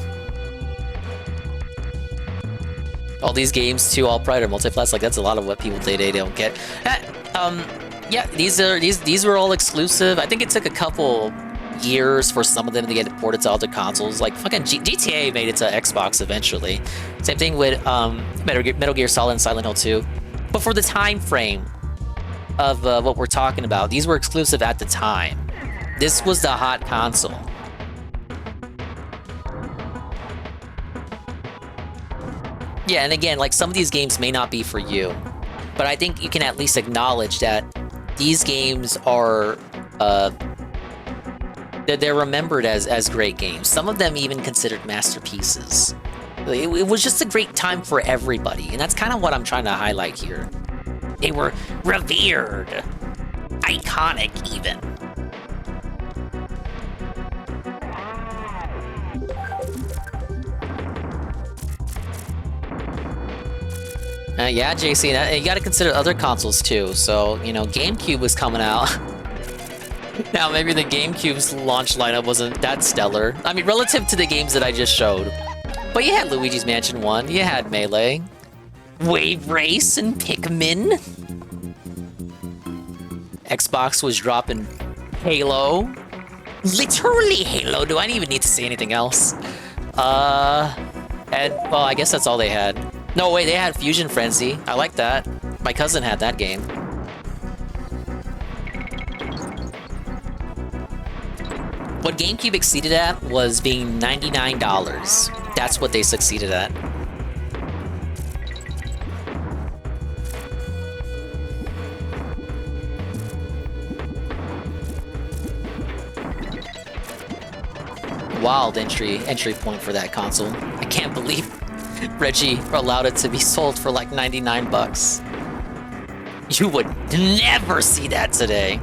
All these games too, all pride or multi-class, like that's a lot of what people today don't get. Yeah, these were all exclusive. I think it took a couple years for some of them to get ported to other consoles. Like fucking GTA made it to Xbox eventually. Same thing with Metal Gear Solid and Silent Hill 2. But for the time frame of what we're talking about, these were exclusive at the time. This was the hot console. Yeah, and again, like some of these games may not be for you, but I think you can at least acknowledge that these games are they're remembered as great games. Some of them even considered masterpieces. It was just a great time for everybody, and that's kind of what I'm trying to highlight here. They were revered, iconic even. Yeah, JC, you gotta consider other consoles too. So, you know, GameCube was coming out. Now, maybe the GameCube's launch lineup wasn't that stellar. I mean, relative to the games that I just showed. But you had Luigi's Mansion 1, you had Melee, Wave Race, and Pikmin. Xbox was dropping Halo. Literally Halo, do I even need to say anything else? And, well, I guess that's all they had. No, wait, they had Fusion Frenzy. I like that. My cousin had that game. What GameCube exceeded at was being $99. That's what they succeeded at. Wild entry point for that console. I can't believe Reggie allowed it to be sold for like 99 bucks. You would never see that today.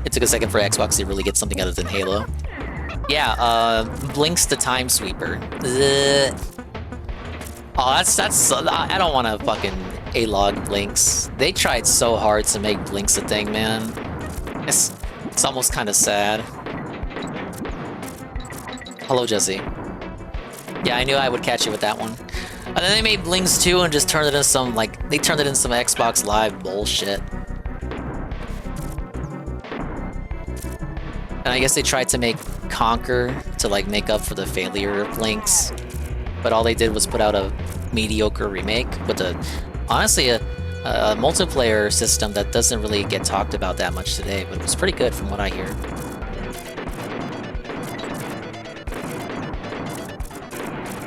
It took a second for Xbox to really get something other than Halo. Yeah, Blinks the Time Sweeper. Oh, that's I don't want to fucking A-log Blinks. They tried so hard to make Blinks a thing, man. It's almost kind of sad. Hello, Jesse. Yeah, I knew I would catch you with that one. And then they made Blinks 2 and just turned it into some, like, they turned it into some Xbox Live bullshit. And I guess they tried to make Conquer to, like, make up for the failure of Blinks. But all they did was put out a mediocre remake with honestly, a multiplayer system that doesn't really get talked about that much today, but it was pretty good from what I hear.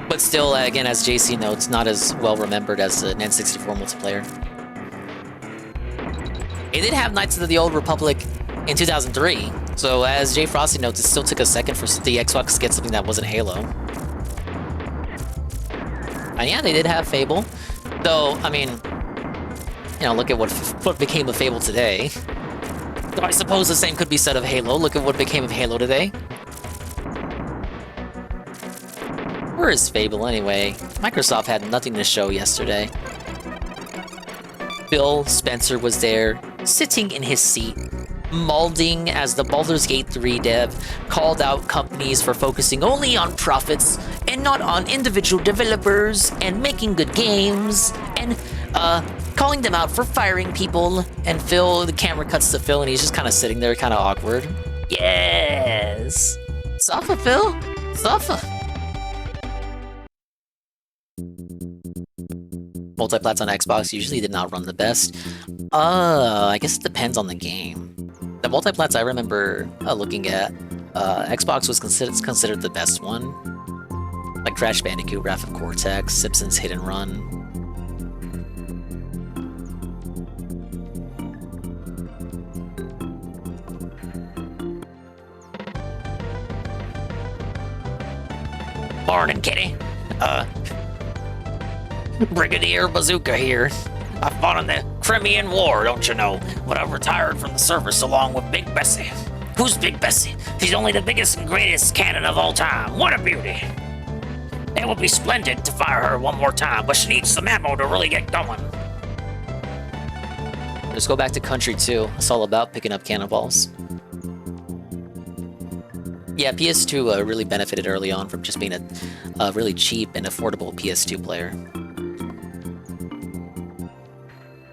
But still, again, as JC notes, not as well remembered as the N64 multiplayer. It did have Knights of the Old Republic in 2003, so as Jay Frosty notes, it still took a second for the Xbox to get something that wasn't Halo. And yeah, they did have Fable, though, I mean, You know, look at what became of Fable today. Though I suppose the same could be said of Halo. Look at what became of Halo today. Where is Fable anyway? Microsoft had nothing to show yesterday. Phil Spencer was there, sitting in his seat, mauling as the Baldur's Gate 3 dev called out companies for focusing only on profits and not on individual developers and making good games, and calling them out for firing people. And Phil, the camera cuts to Phil and he's just kind of sitting there, kind of awkward. Yes! Suffer, Phil! Suffer! Multiplats on Xbox usually did not run the best. I guess it depends on the game. The multiplats I remember looking at, Xbox was considered the best one. Like Crash Bandicoot, Wrath of Cortex, Simpsons Hit and Run. Morning, kitty. Brigadier Bazooka here. I fought in the Crimean War, don't you know? But I retired from the service along with Big Bessie. Who's Big Bessie? She's only the biggest and greatest cannon of all time. What a beauty. It would be splendid to fire her one more time, but she needs some ammo to really get going. Let's go back to Country 2. It's all about picking up cannonballs. Yeah, PS2 really benefited early on from just being a really cheap and affordable PS2 player.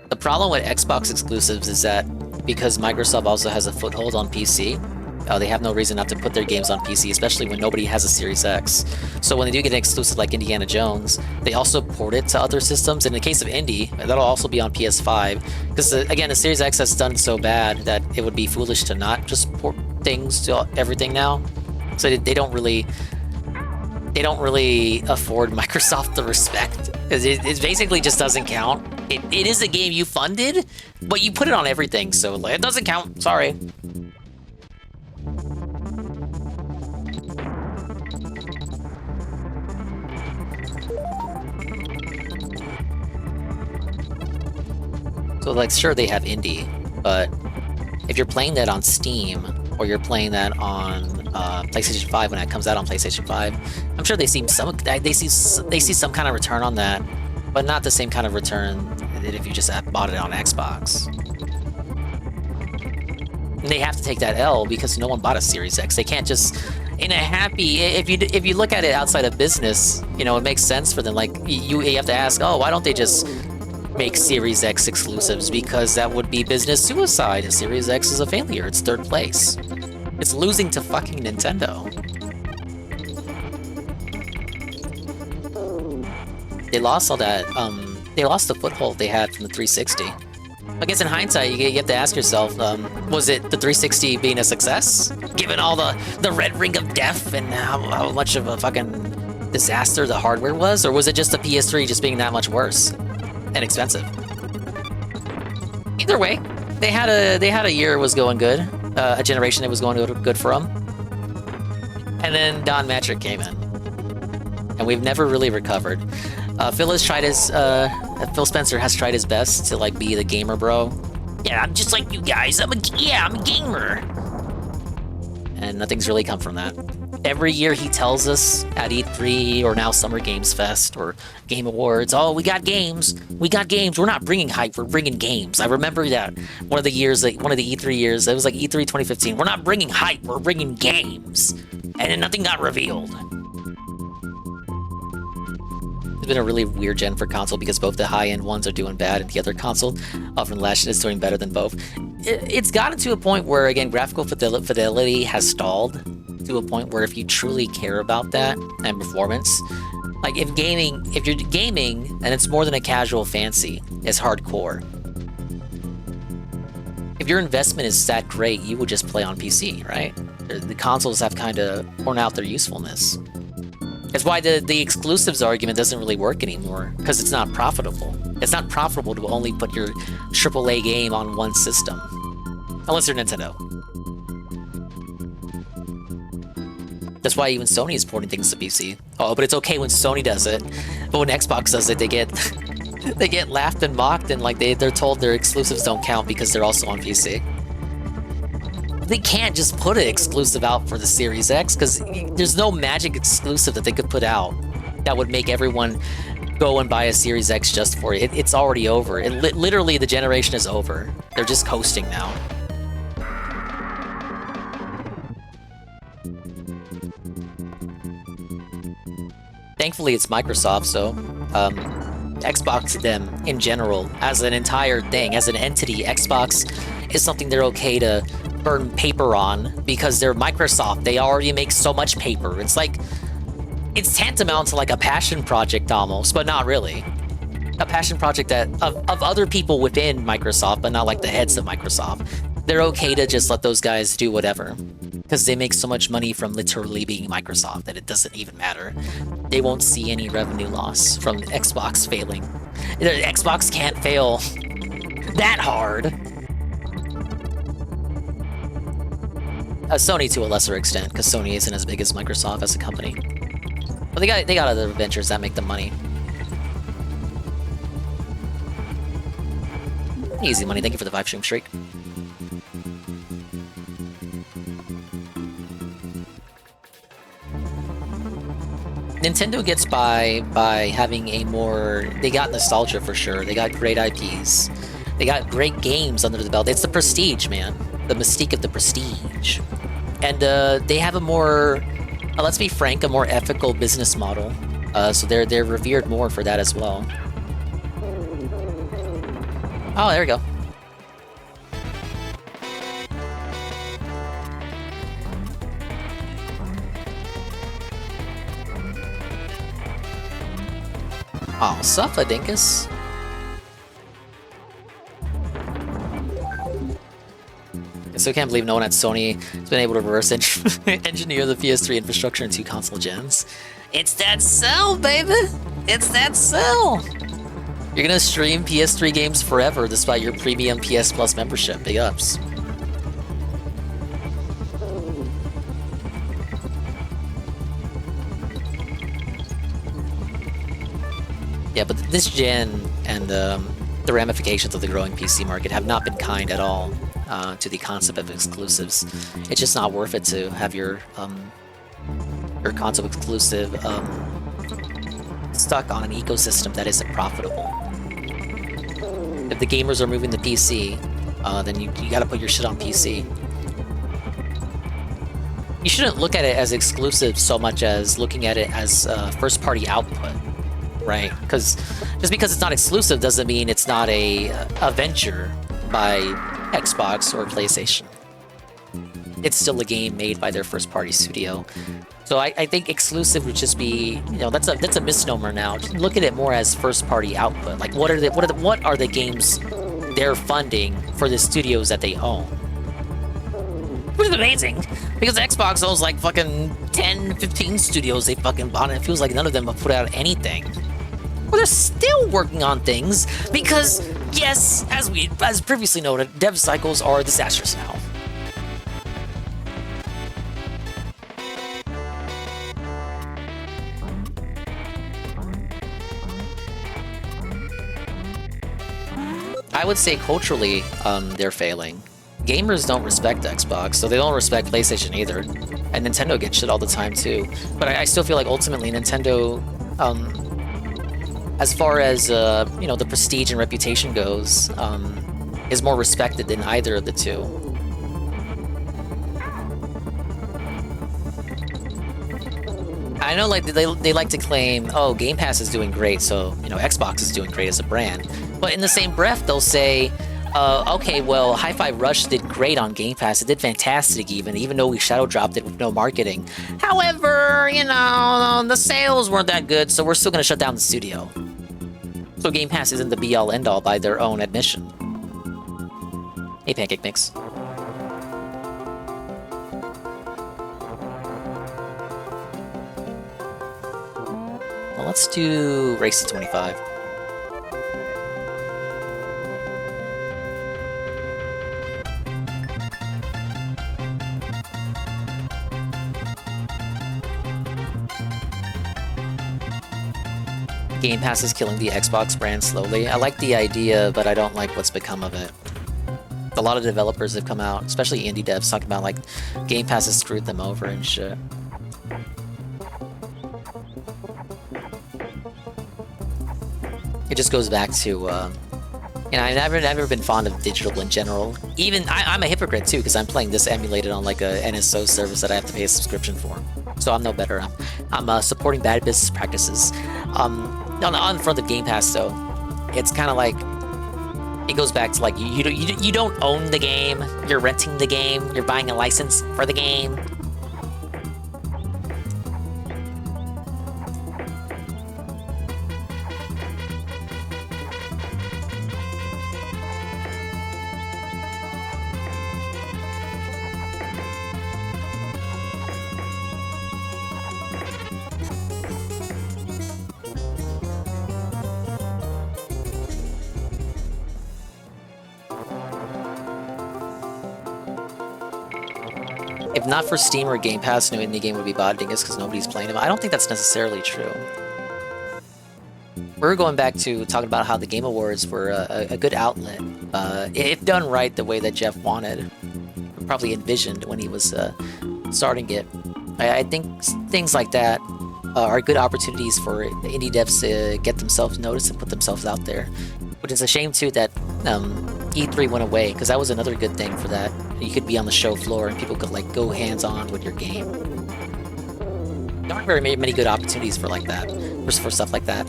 The problem with Xbox exclusives is that because Microsoft also has a foothold on PC, they have no reason not to put their games on PC, especially when nobody has a Series X. So when they do get an exclusive like Indiana Jones, they also port it to other systems. In the case of Indy, that'll also be on PS5. Because again, the Series X has done so bad that it would be foolish to not just port things to everything now. So they don't really afford Microsoft the respect. It basically just doesn't count. It is a game you funded, but you put it on everything, so it doesn't count. Sorry. So like, sure, they have indie, but if you're playing that on Steam or you're playing that on PlayStation 5 when it comes out on PlayStation 5, I'm sure they see some kind of return on that, but not the same kind of return that if you just bought it on Xbox. And they have to take that L because no one bought a Series X. They can't just, in a happy, if you look at it outside of business, you know, it makes sense for them. Like you have to ask, oh, why don't they just make Series X exclusives? Because that would be business suicide. A Series X is a failure. It's third place. It's losing to fucking Nintendo. They lost all that, they lost the foothold they had from the 360. I guess in hindsight, you have to ask yourself, was it the 360 being a success? Given all the red ring of death and how much of a fucking disaster the hardware was? Or was it just the PS3 just being that much worse and expensive? Either way, they had a year it was going good, a generation that was going good for them. And then Don Metric came in. And we've never really recovered. Phil Spencer has tried his best to like be the gamer bro. Yeah, I'm just like you guys. I'm a gamer. And nothing's really come from that. Every year he tells us at E3 or now Summer Games Fest or Game Awards, oh, we got games. We got games. We're not bringing hype. We're bringing games. I remember that one of the E3 years, it was like E3 2015. We're not bringing hype. We're bringing games. And then nothing got revealed. It's been a really weird gen for console because both the high-end ones are doing bad and the other console from last gen is doing better than both. It's gotten to a point where, again, graphical fidelity has stalled to a point where if you truly care about that and performance, like if you're gaming and it's more than a casual fancy, it's hardcore. If your investment is that great, you would just play on PC, right? The consoles have kind of worn out their usefulness. That's why the exclusives argument doesn't really work anymore, because it's not profitable. It's not profitable to only put your AAA game on one system. Unless you're Nintendo. That's why even Sony is porting things to PC. Oh, but it's okay when Sony does it. But when Xbox does it, they get they get laughed and mocked, and like they're told their exclusives don't count because they're also on PC. They can't just put an exclusive out for the Series X because there's no magic exclusive that they could put out that would make everyone go and buy a Series X just for it. It's already over. Literally, the generation is over. They're just coasting now. Thankfully, it's Microsoft, so Xbox to them in general, as an entire thing, as an entity, Xbox is something they're okay to burn paper on because they're Microsoft. They already make so much paper. It's like, it's tantamount to like a passion project almost, but not really. A passion project that of other people within Microsoft, but not like the heads of Microsoft. They're okay to just let those guys do whatever because they make so much money from literally being Microsoft that it doesn't even matter. They won't see any revenue loss from Xbox failing. Xbox can't fail that hard. Sony to a lesser extent, because Sony isn't as big as Microsoft as a company. But they got other ventures that make them money. Easy money. Thank you for the 5-stream streak. Nintendo gets by having a more... They got nostalgia for sure. They got great IPs. They got great games under the belt. It's the prestige, man. The mystique of the prestige. And they have a more... let's be frank, a more ethical business model. So they're revered more for that as well. Oh, there we go. Oh, 𝓓𝓸𝓷𝓭. I still can't believe no one at Sony has been able to reverse engineer the PS3 infrastructure in 2 console gens. It's that cell, baby! It's that cell! You're gonna stream PS3 games forever despite your premium PS Plus membership. Big ups. Yeah, but this gen and the ramifications of the growing PC market have not been kind at all to the concept of exclusives. It's just not worth it to have your console exclusive stuck on an ecosystem that isn't profitable. If the gamers are moving to PC, then you gotta put your shit on PC. You shouldn't look at it as exclusive so much as looking at it as first-party output. Right, because just because it's not exclusive doesn't mean it's not a venture by Xbox or PlayStation. It's still a game made by their first-party studio. So I think exclusive would just be, you know, that's a misnomer now. Just look at it more as first-party output. Like, what are the games they're funding for the studios that they own? Which is amazing, because Xbox owns like fucking 10, 15 studios they fucking bought, and it feels like none of them have put out anything. Well, they're still working on things, because, yes, as previously noted, dev cycles are disastrous now. I would say culturally, they're failing. Gamers don't respect Xbox, so they don't respect PlayStation either. And Nintendo gets shit all the time too. But I still feel like ultimately Nintendo, as far as you know, the prestige and reputation goes, is more respected than either of the two. I know, like they like to claim, oh, Game Pass is doing great, so you know Xbox is doing great as a brand. But in the same breath, they'll say, okay, well, Hi-Fi Rush did great on Game Pass. It did fantastic even though we shadow dropped it with no marketing. However, you know, the sales weren't that good, so we're still gonna shut down the studio. So Game Pass isn't the be-all end-all by their own admission. Hey, Pancake Mix. Well, let's do Race to 25. Game Pass is killing the Xbox brand slowly. I like the idea, but I don't like what's become of it. A lot of developers have come out, especially indie devs, talking about like Game Pass has screwed them over and shit. It just goes back to, I've never been fond of digital in general. Even, I'm a hypocrite too, because I'm playing this emulated on like a NSO service that I have to pay a subscription for. So I'm no better. I'm supporting bad business practices. On front of Game Pass though, it's kind of like, it goes back to like, you don't own the game, you're renting the game, you're buying a license for the game. If not for Steam or Game Pass, no indie game would be botting us because nobody's playing them. I don't think that's necessarily true. We're going back to talking about how the Game Awards were a good outlet. If done right the way that Jeff wanted, probably envisioned when he was starting it. I think things like that are good opportunities for indie devs to get themselves noticed and put themselves out there. Which is a shame too that E3 went away, because that was another good thing for that. You could be on the show floor and people could like go hands-on with your game. There aren't very many good opportunities for like that, for stuff like that.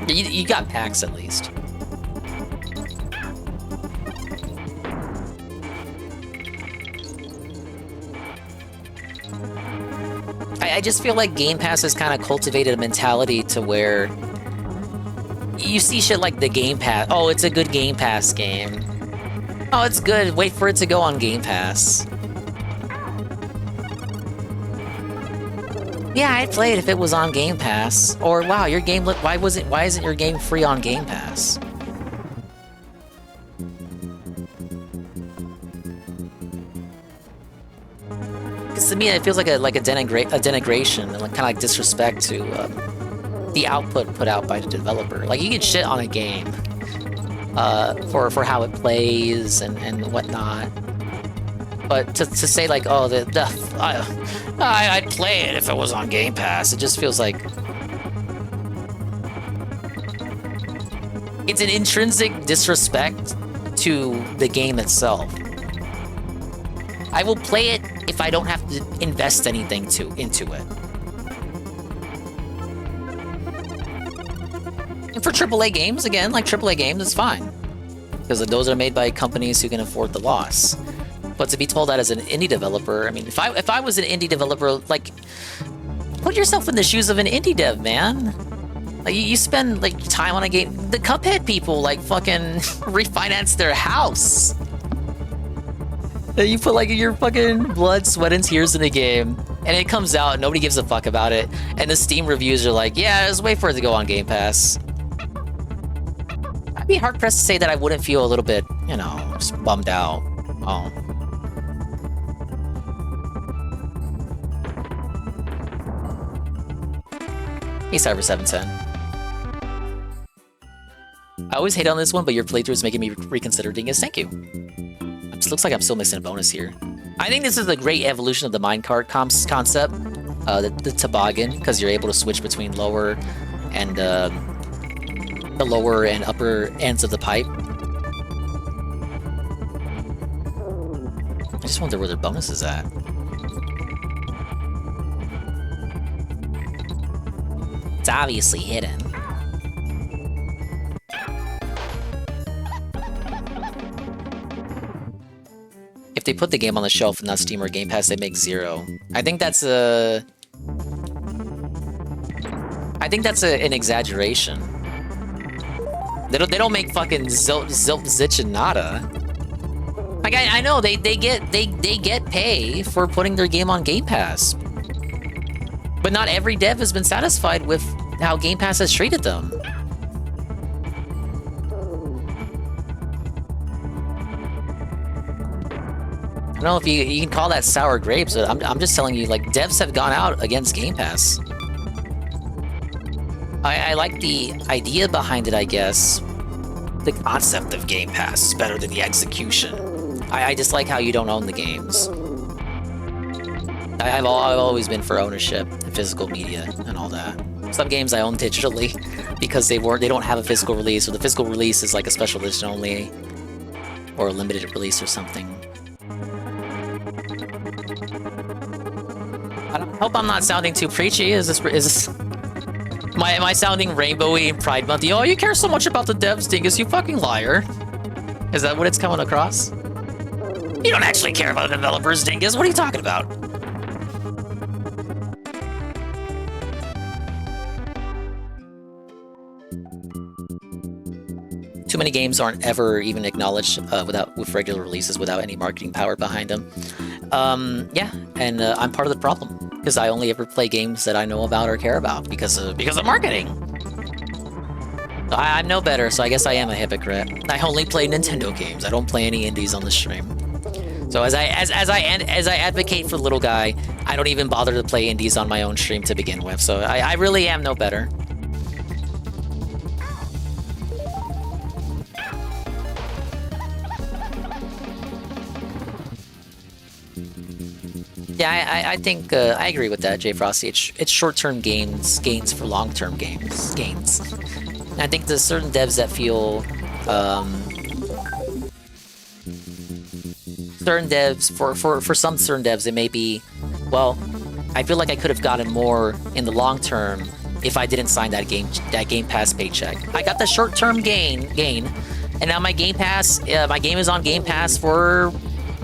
You got PAX at least. I just feel like Game Pass has kind of cultivated a mentality to where you see shit like the Game Pass. Oh, it's a good Game Pass game. Oh, it's good. Wait for it to go on Game Pass. Yeah, I'd play it if it was on Game Pass. Or wow, your game why isn't your game free on Game Pass? Because to me, it feels like a denigration and like kind of like disrespect to the output put out by the developer. Like you can shit on a game for how it plays and whatnot, but to say like, oh, I'd play it if it was on Game Pass, it just feels like it's an intrinsic disrespect to the game itself. I will play it if I don't have to invest anything into it. And for AAA games, again, like AAA games, it's fine. Because those are made by companies who can afford the loss. But to be told that as an indie developer, I mean, if I was an indie developer, like, put yourself in the shoes of an indie dev, man. Like, you spend, like, time on a game. The Cuphead people, like, fucking refinance their house. You put, like, your fucking blood, sweat, and tears in a game. And it comes out, and nobody gives a fuck about it. And the Steam reviews are like, yeah, just wait for it to go on Game Pass. I'd be hard-pressed to say that I wouldn't feel a little bit, you know, just bummed out. Oh. Hey, Cyber710. I always hate on this one, but your playthrough is making me reconsider doing this. Thank you. It looks like I'm still missing a bonus here. I think this is a great evolution of the minecart concept, the toboggan, because you're able to switch between lower and the lower and upper ends of the pipe. I just wonder where the bonus is at. It's obviously hidden. If they put the game on the shelf and not Steam or Game Pass, they make zero. I think that's an exaggeration. They don't make fucking 𝓔𝓁𝓷𝓭. Like I know they get pay for putting their game on Game Pass, but not every dev has been satisfied with how Game Pass has treated them. I don't know if you can call that sour grapes, but I'm just telling you, like, devs have gone out against Game Pass. I like the idea behind it, I guess. The concept of Game Pass is better than the execution. I just like how you don't own the games. I've always been for ownership and physical media and all that. Some games I own digitally because they don't have a physical release, or the physical release is like a special edition only, or a limited release or something. I hope I'm not sounding too preachy. Is this am I sounding rainbowy and Pride Month? Oh, you care so much about the devs, Dingus, you fucking liar. Is that what it's coming across? You don't actually care about the developers, Dingus. What are you talking about? Too many games aren't ever even acknowledged with regular releases without any marketing power behind them. Yeah, and I'm part of the problem because I only ever play games that I know about or care about because of marketing. I'm no better, so I guess I am a hypocrite. I only play Nintendo games. I don't play any indies on the stream. So as I advocate for Little Guy, I don't even bother to play indies on my own stream to begin with. So I really am no better. Yeah, I think I agree with that, Jay Frosty. It's short-term gains for long-term gains. And I think there's certain devs that feel certain devs for some certain devs it may be, well, I feel like I could have gotten more in the long term if I didn't sign that Game Pass paycheck. I got the short-term gain, and now my Game Pass, my game is on Game Pass for,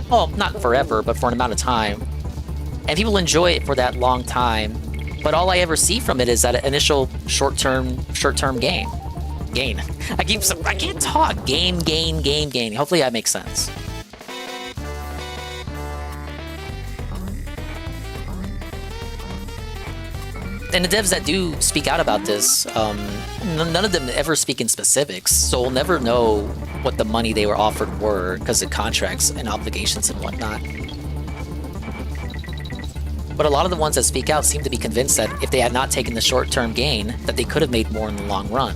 well, not forever, but for an amount of time. And people enjoy it for that long time, but all I ever see from it is that initial short-term gain. I can't talk. Gain. Hopefully that makes sense. And the devs that do speak out about this, none of them ever speak in specifics, so we'll never know what the money they were offered were because of contracts and obligations and whatnot. But a lot of the ones that speak out seem to be convinced that if they had not taken the short-term gain, that they could have made more in the long run.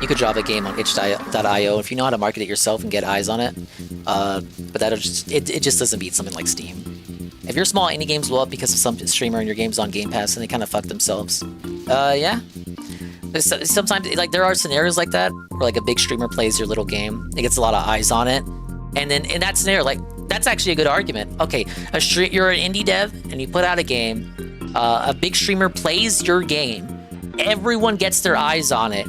You could drop a game on itch.io if you know how to market it yourself and get eyes on it. But that'll it just doesn't beat something like Steam. If your small indie games blow up because of some streamer and your game's on Game Pass, and they kind of fuck themselves. Yeah. Sometimes, like, there are scenarios like that, where, like, a big streamer plays your little game, it gets a lot of eyes on it, and then in that scenario, like, that's actually a good argument. Okay, you're an indie dev, and you put out a game, a big streamer plays your game, everyone gets their eyes on it,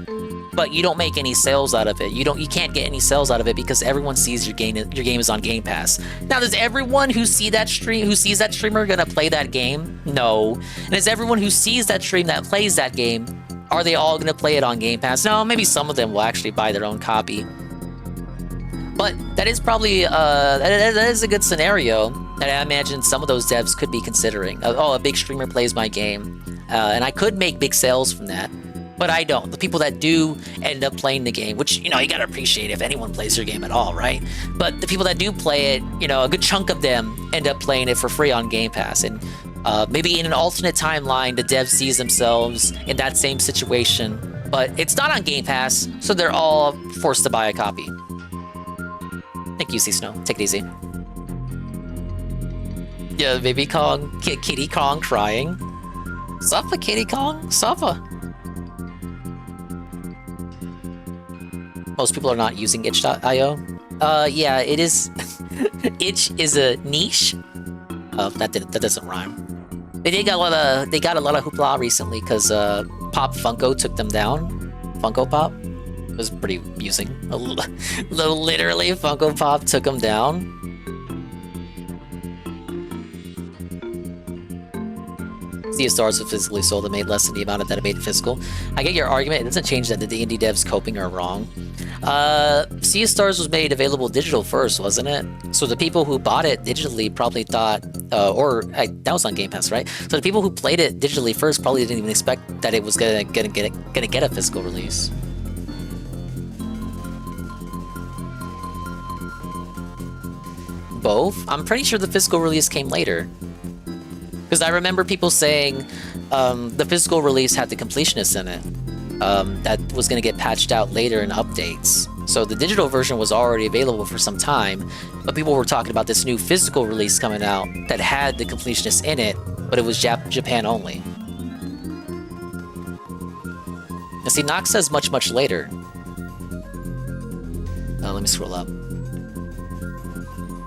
but you don't make any sales out of it. You can't get any sales out of it because everyone sees your game is on Game Pass. Now, does everyone who sees that streamer gonna play that game? No. And is everyone who sees that stream that plays that game, are they all gonna play it on Game Pass? No, maybe some of them will actually buy their own copy. But that is probably that is a good scenario that I imagine some of those devs could be considering. Oh, a big streamer plays my game, and I could make big sales from that. But I don't. The people that do end up playing the game, which, you know, you gotta appreciate if anyone plays your game at all, right? But the people that do play it, you know, a good chunk of them end up playing it for free on Game Pass. And maybe in an alternate timeline, the dev sees themselves in that same situation, but it's not on Game Pass, so they're all forced to buy a copy. Thank you, C-Snow. Take it easy. Yeah, baby Kong, Kitty Kong crying. Suffer, Kitty Kong, suffer. Most people are not using itch.io. Yeah, it is. Itch is a niche. That doesn't rhyme. They got a lot of hoopla recently because Pop Funko took them down. Funko Pop. It was pretty amusing. Literally, Funko Pop took them down. Sea of Stars was physically sold and made less than the amount that it made physical. I get your argument. It doesn't change that the D&D devs coping are wrong. Sea of Stars was made available digital first, wasn't it? So the people who bought it digitally probably thought, that was on Game Pass, right? So the people who played it digitally first probably didn't even expect that it was gonna get a physical release. Both? I'm pretty sure the physical release came later. Because I remember people saying the physical release had the completionist in it. That was going to get patched out later in updates. So the digital version was already available for some time, but people were talking about this new physical release coming out that had the completionist in it, but it was Japan only. Now see, Nox says much, much later. Let me scroll up.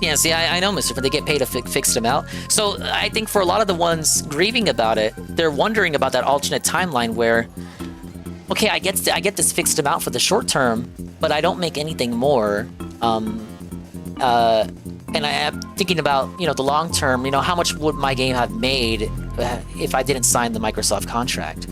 Yeah, see, I know, Mr. But they get paid a fixed amount. So I think for a lot of the ones grieving about it, they're wondering about that alternate timeline where, okay, I get this fixed amount for the short term, but I don't make anything more. And I am thinking about, the long term, how much would my game have made if I didn't sign the Microsoft contract?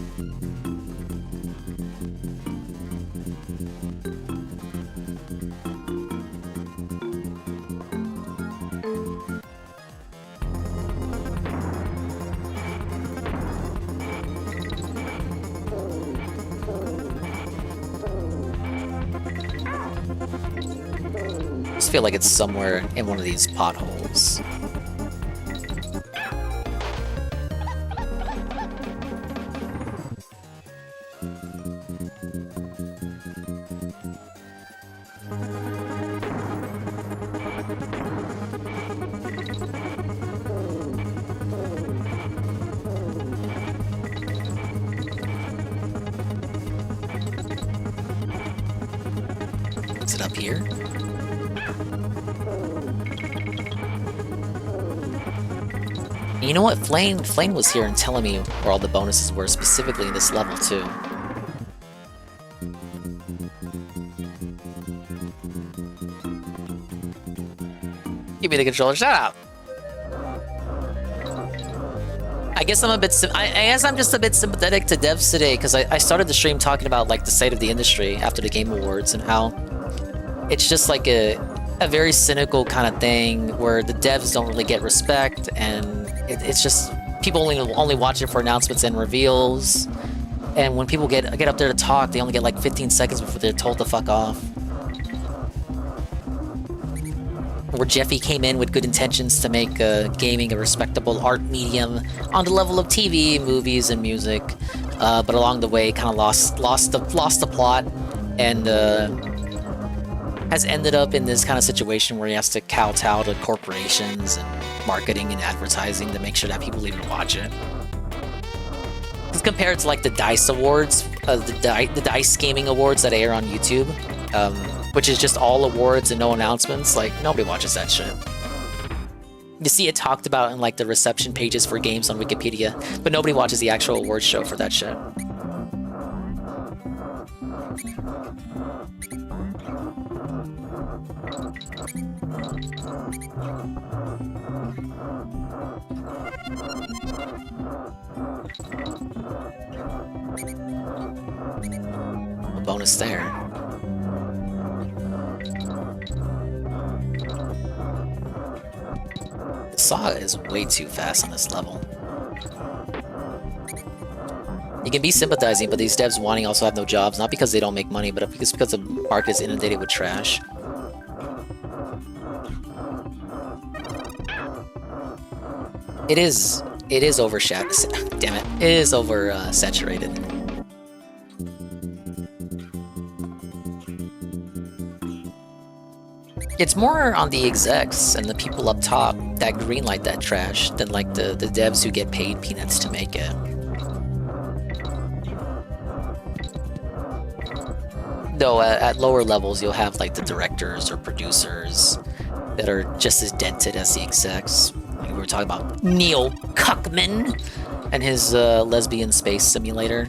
I just feel like it's somewhere in one of these potholes. Is it up here? You know what? Flame was here and telling me where all the bonuses were, specifically in this level, too. Give me the controller, shut up! I guess I'm just a bit sympathetic to devs today, because I started the stream talking about, like, the state of the industry after the Game Awards, and how it's just like a very cynical kind of thing, where the devs don't really get respect, and it's just people only watch it for announcements and reveals, and when people get up there to talk, they only get like 15 seconds before they're told to fuck off. Where Jeffy came in with good intentions to make gaming a respectable art medium on the level of TV, movies, and music, but along the way kind of lost the plot, and has ended up in this kind of situation where he has to kowtow to corporations and marketing and advertising to make sure that people even watch it. Because compared to like the DICE awards, the DICE gaming awards that air on YouTube, which is just all awards and no announcements, like nobody watches that shit. You see it talked about in like the reception pages for games on Wikipedia, but nobody watches the actual awards show for that shit. A bonus there. The saw is way too fast on this level. You can be sympathizing, but these devs wanting also have no jobs, not because they don't make money, but because the market is inundated with trash. It is overshadowed. Damn it. It is saturated. It's more on the execs and the people up top that greenlight that trash than like the devs who get paid peanuts to make it. Though at lower levels you'll have like the directors or producers that are just as dented as the execs. Like we were talking about Neil Cuckman and his lesbian space simulator.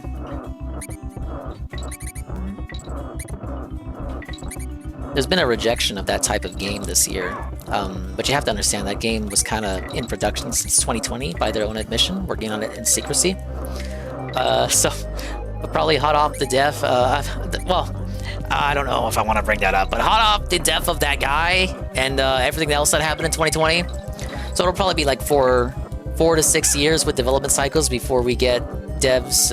there's been a rejection of that type of game this year. But you have to understand that game was kind of in production since 2020 by their own admission, working on it in secrecy. So probably hot off the death. Well, I don't know if I want to bring that up, but hot off the death of that guy and everything else that happened in 2020. So it'll probably be like 4 to 6 years with development cycles before we get devs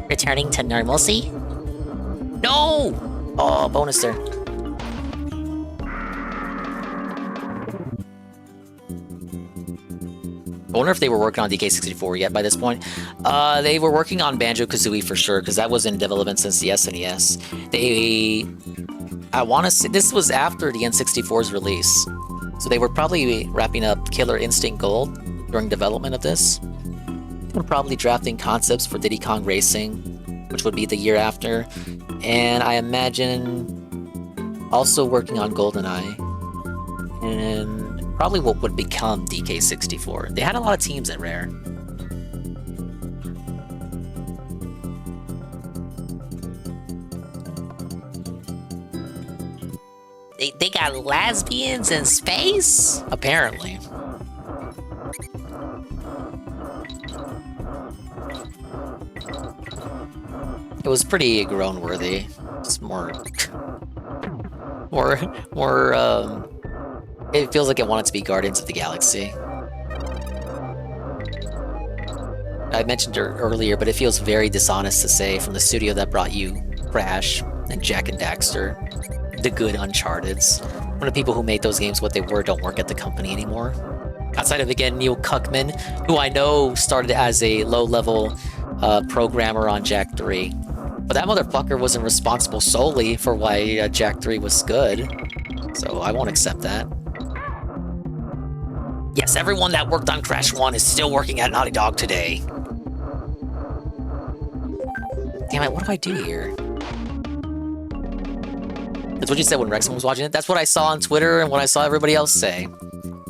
returning to normalcy. No! Oh, bonus there. I wonder if they were working on DK64 yet by this point. They were working on Banjo-Kazooie for sure, because that was in development since the SNES. I want to say, this was after the N64's release. So they were probably wrapping up Killer Instinct Gold during development of this. They were probably drafting concepts for Diddy Kong Racing, which would be the year after. And I imagine also working on GoldenEye. And probably what would become DK64. They had a lot of teams at Rare. They got lesbians in space? Apparently. It was pretty groan-worthy. It's more... It feels like it wanted to be Guardians of the Galaxy. I mentioned it earlier, but it feels very dishonest to say from the studio that brought you Crash and Jak and Daxter, the good Uncharted's. One of the people who made those games what they were don't work at the company anymore. Outside of, again, Neil Cuckman, who I know started as a low-level programmer on Jak 3. But that motherfucker wasn't responsible solely for why Jak 3 was good. So I won't accept that. Yes, everyone that worked on Crash 1 is still working at Naughty Dog today. Damn it, what do I do here? That's what you said when Rexman was watching it. That's what I saw on Twitter and what I saw everybody else say.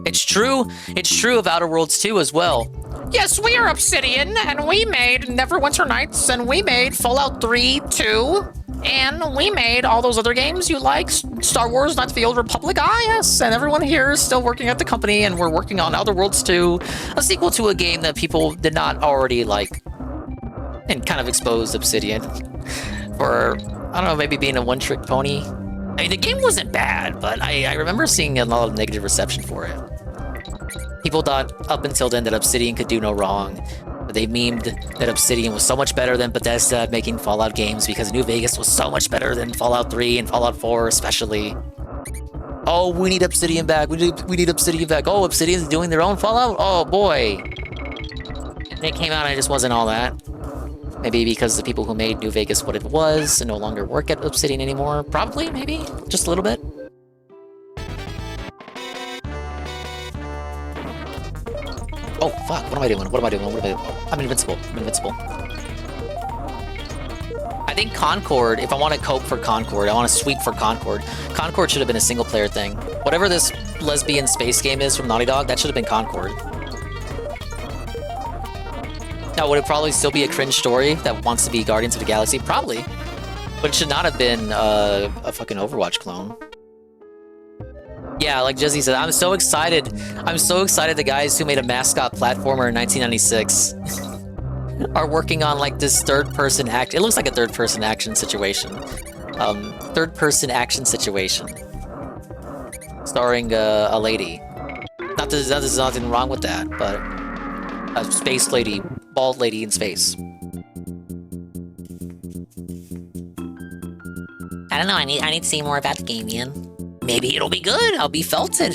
It's true. It's true of Outer Worlds 2 as well. Yes, we are Obsidian, and we made Neverwinter Nights, and we made Fallout 3, 2, and we made all those other games you like, Star Wars, Knights of the Old Republic, yes, and everyone here is still working at the company, and we're working on Outer Worlds 2, a sequel to a game that people did not already like, and kind of exposed Obsidian for, I don't know, maybe being a one-trick pony. I mean, the game wasn't bad, but I remember seeing a lot of negative reception for it. People thought up until then that Obsidian could do no wrong. But they memed that Obsidian was so much better than Bethesda at making Fallout games because New Vegas was so much better than Fallout 3 and Fallout 4 especially. Oh, we need Obsidian back. We need Obsidian back. Oh, Obsidian's doing their own Fallout? Oh, boy. And it came out and it just wasn't all that. Maybe because the people who made New Vegas what it was and no longer work at Obsidian anymore. Probably, maybe. Just a little bit. Oh, fuck. What am I doing? What am I doing? I'm invincible. I'm invincible. I think Concord, if I want to cope for Concord, I want to sweep for Concord. Concord should have been a single-player thing. Whatever this lesbian space game is from Naughty Dog, that should have been Concord. Now, would it probably still be a cringe story that wants to be Guardians of the Galaxy? Probably. But it should not have been a fucking Overwatch clone. Yeah, like Jesse said, I'm so excited. I'm so excited the guys who made a mascot platformer in 1996 are working on like this third-person act. It looks like a third-person action situation. Third-person action situation. Starring a lady. Not that there's nothing wrong with that, but a space lady, bald lady in space. I don't know, I need to see more about the game, Ian. Maybe it'll be good. I'll be felted.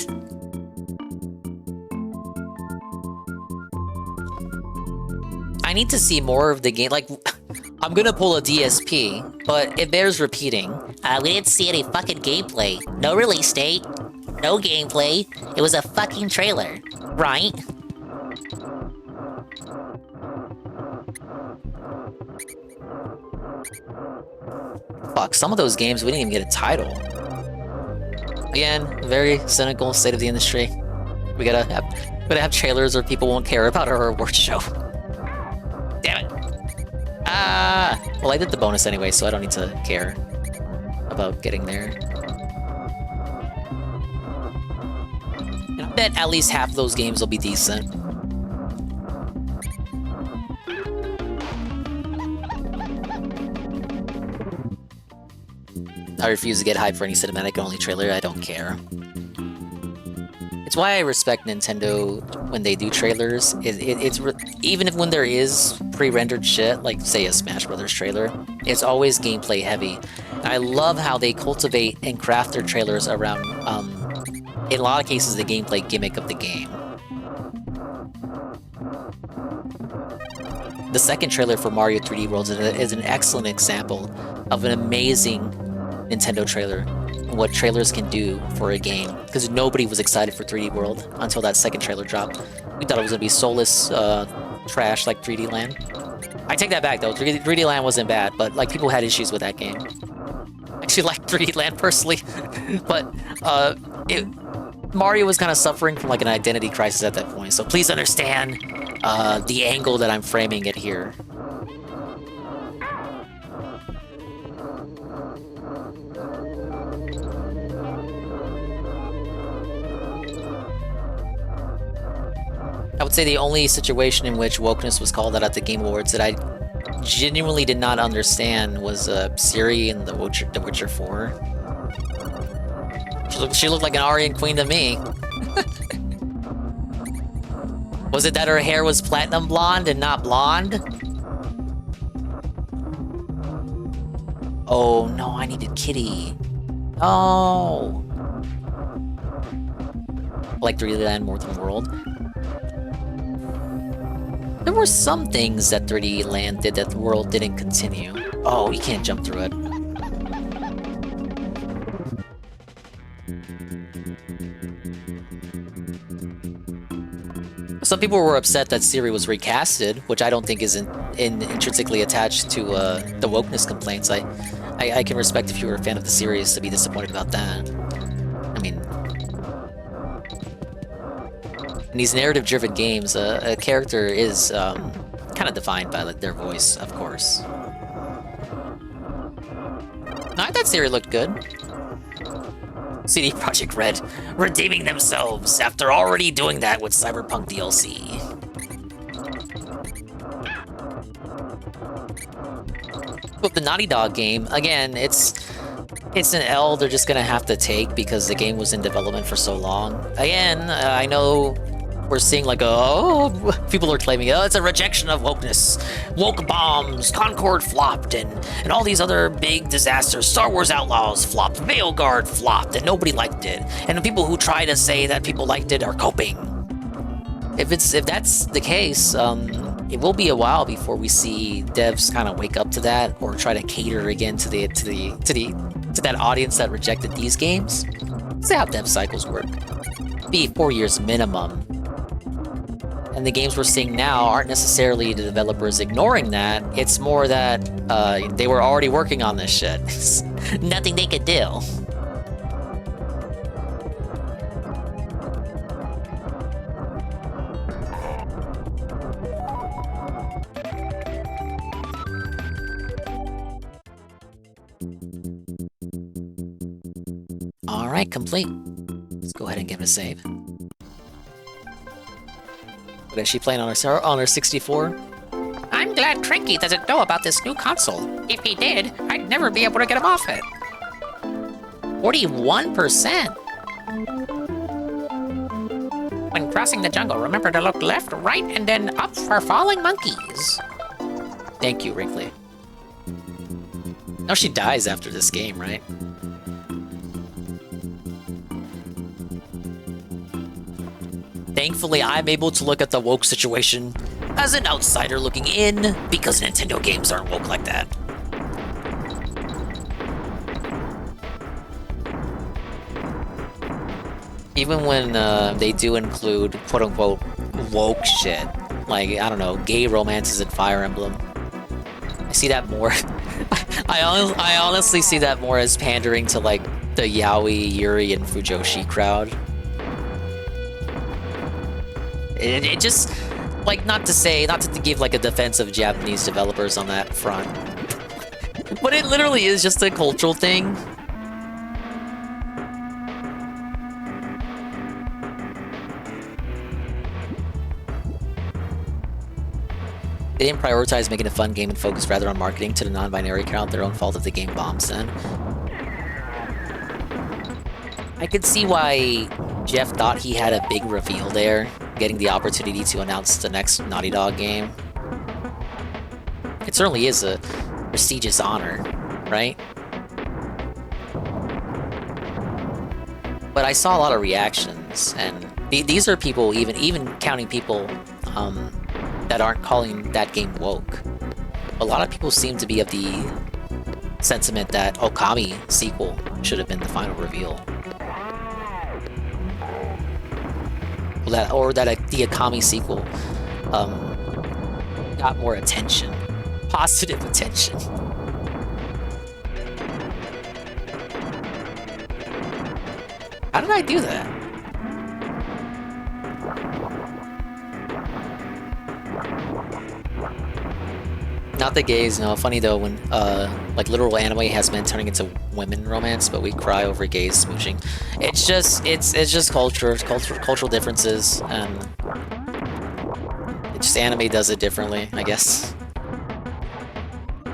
I need to see more of the game. Like, I'm gonna pull a DSP, but it bears repeating. We didn't see any fucking gameplay. No release date. No gameplay. It was a fucking trailer. Right? Fuck, some of those games, we didn't even get a title. Again, very cynical state of the industry. We gotta have trailers or people won't care about our award show. Damn it. Well, I did the bonus anyway, so I don't need to care about getting there. And I bet at least half of those games will be decent. I refuse to get hyped for any cinematic-only trailer. I don't care. It's why I respect Nintendo when they do trailers. Even if when there is pre-rendered shit, like say a Smash Brothers trailer, it's always gameplay heavy. I love how they cultivate and craft their trailers around, in a lot of cases, the gameplay gimmick of the game. The second trailer for Mario 3D World is an excellent example of an amazing Nintendo trailer. What trailers can do for a game, because nobody was excited for 3D World until that second trailer dropped. We thought it was gonna be soulless trash like 3D Land. I take that back though, 3D Land wasn't bad, but like people had issues with that game. I actually like 3D Land personally, but Mario was kind of suffering from like an identity crisis at that point, so please understand the angle that I'm framing it here. I would say the only situation in which wokeness was called out at the Game Awards that I genuinely did not understand was Ciri in The Witcher 4. She looked like an Aryan queen to me. Was it that her hair was platinum blonde and not blonde? Oh no, I needed Kitty. No. I like 3D Land more than World. There were some things that 3D Land did that the World didn't continue. Oh, you can't jump through it. Some people were upset that Ciri was recasted, which I don't think is intrinsically attached to the wokeness complaints. I can respect if you were a fan of the series to be disappointed about that. I mean, in these narrative-driven games, a character is kind of defined by like, their voice, of course. I thought Ciri looked good. CD Projekt Red redeeming themselves after already doing that with Cyberpunk DLC. With the Naughty Dog game, again, it's an L they're just gonna have to take because the game was in development for so long. Again, I know we're seeing like, oh, people are claiming, oh, it's a rejection of wokeness. Woke bombs, Concord flopped, and all these other big disasters. Star Wars Outlaws flopped, Veilguard flopped, and nobody liked it. And the people who try to say that people liked it are coping. If that's the case, it will be a while before we see devs kind of wake up to that or try to cater again to that audience that rejected these games. See how dev cycles work. Be 4 years minimum. And the games we're seeing now aren't necessarily the developers ignoring that. It's more that they were already working on this shit. Nothing they could do. Alright, complete. Let's go ahead and give it a save. What is she playing on her 64? I'm glad Trinky doesn't know about this new console. If he did, I'd never be able to get him off it. 41%? When crossing the jungle, remember to look left, right, and then up for falling monkeys. Thank you, Wrinkly. Now she dies after this game, right? Thankfully, I'm able to look at the woke situation as an outsider looking in, because Nintendo games aren't woke like that. Even when they do include quote-unquote woke shit, like, I don't know, gay romances in Fire Emblem, I see that more. I honestly see that more as pandering to, like, the Yaoi, Yuri, and Fujoshi crowd. It just, like, not to give, like, a defense of Japanese developers on that front. But it literally is just a cultural thing. They didn't prioritize making a fun game and focus rather on marketing to the non-binary crowd. Their own fault if the game bombs then. I could see why Jeff thought he had a big reveal there, getting the opportunity to announce the next Naughty Dog game. It certainly is a prestigious honor, right? But I saw a lot of reactions, and these are people, even counting people that aren't calling that game woke. A lot of people seem to be of the sentiment that Okami sequel should have been the final reveal. Or that the Okami sequel got more attention. Positive attention. How did I do that? Not the gays, no. Funny though, when like literal anime has been turning into women romance, but we cry over gays smooching. It's just cultural differences, and it's just anime does it differently, I guess.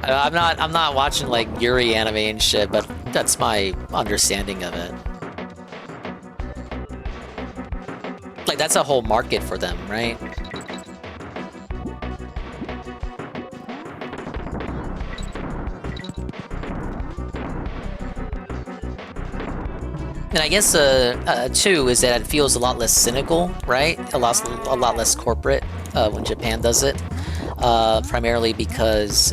I'm not watching like Yuri anime and shit, but that's my understanding of it. Like that's a whole market for them, right? And I guess too is that it feels a lot less cynical, right? A lot less corporate when Japan does it, primarily because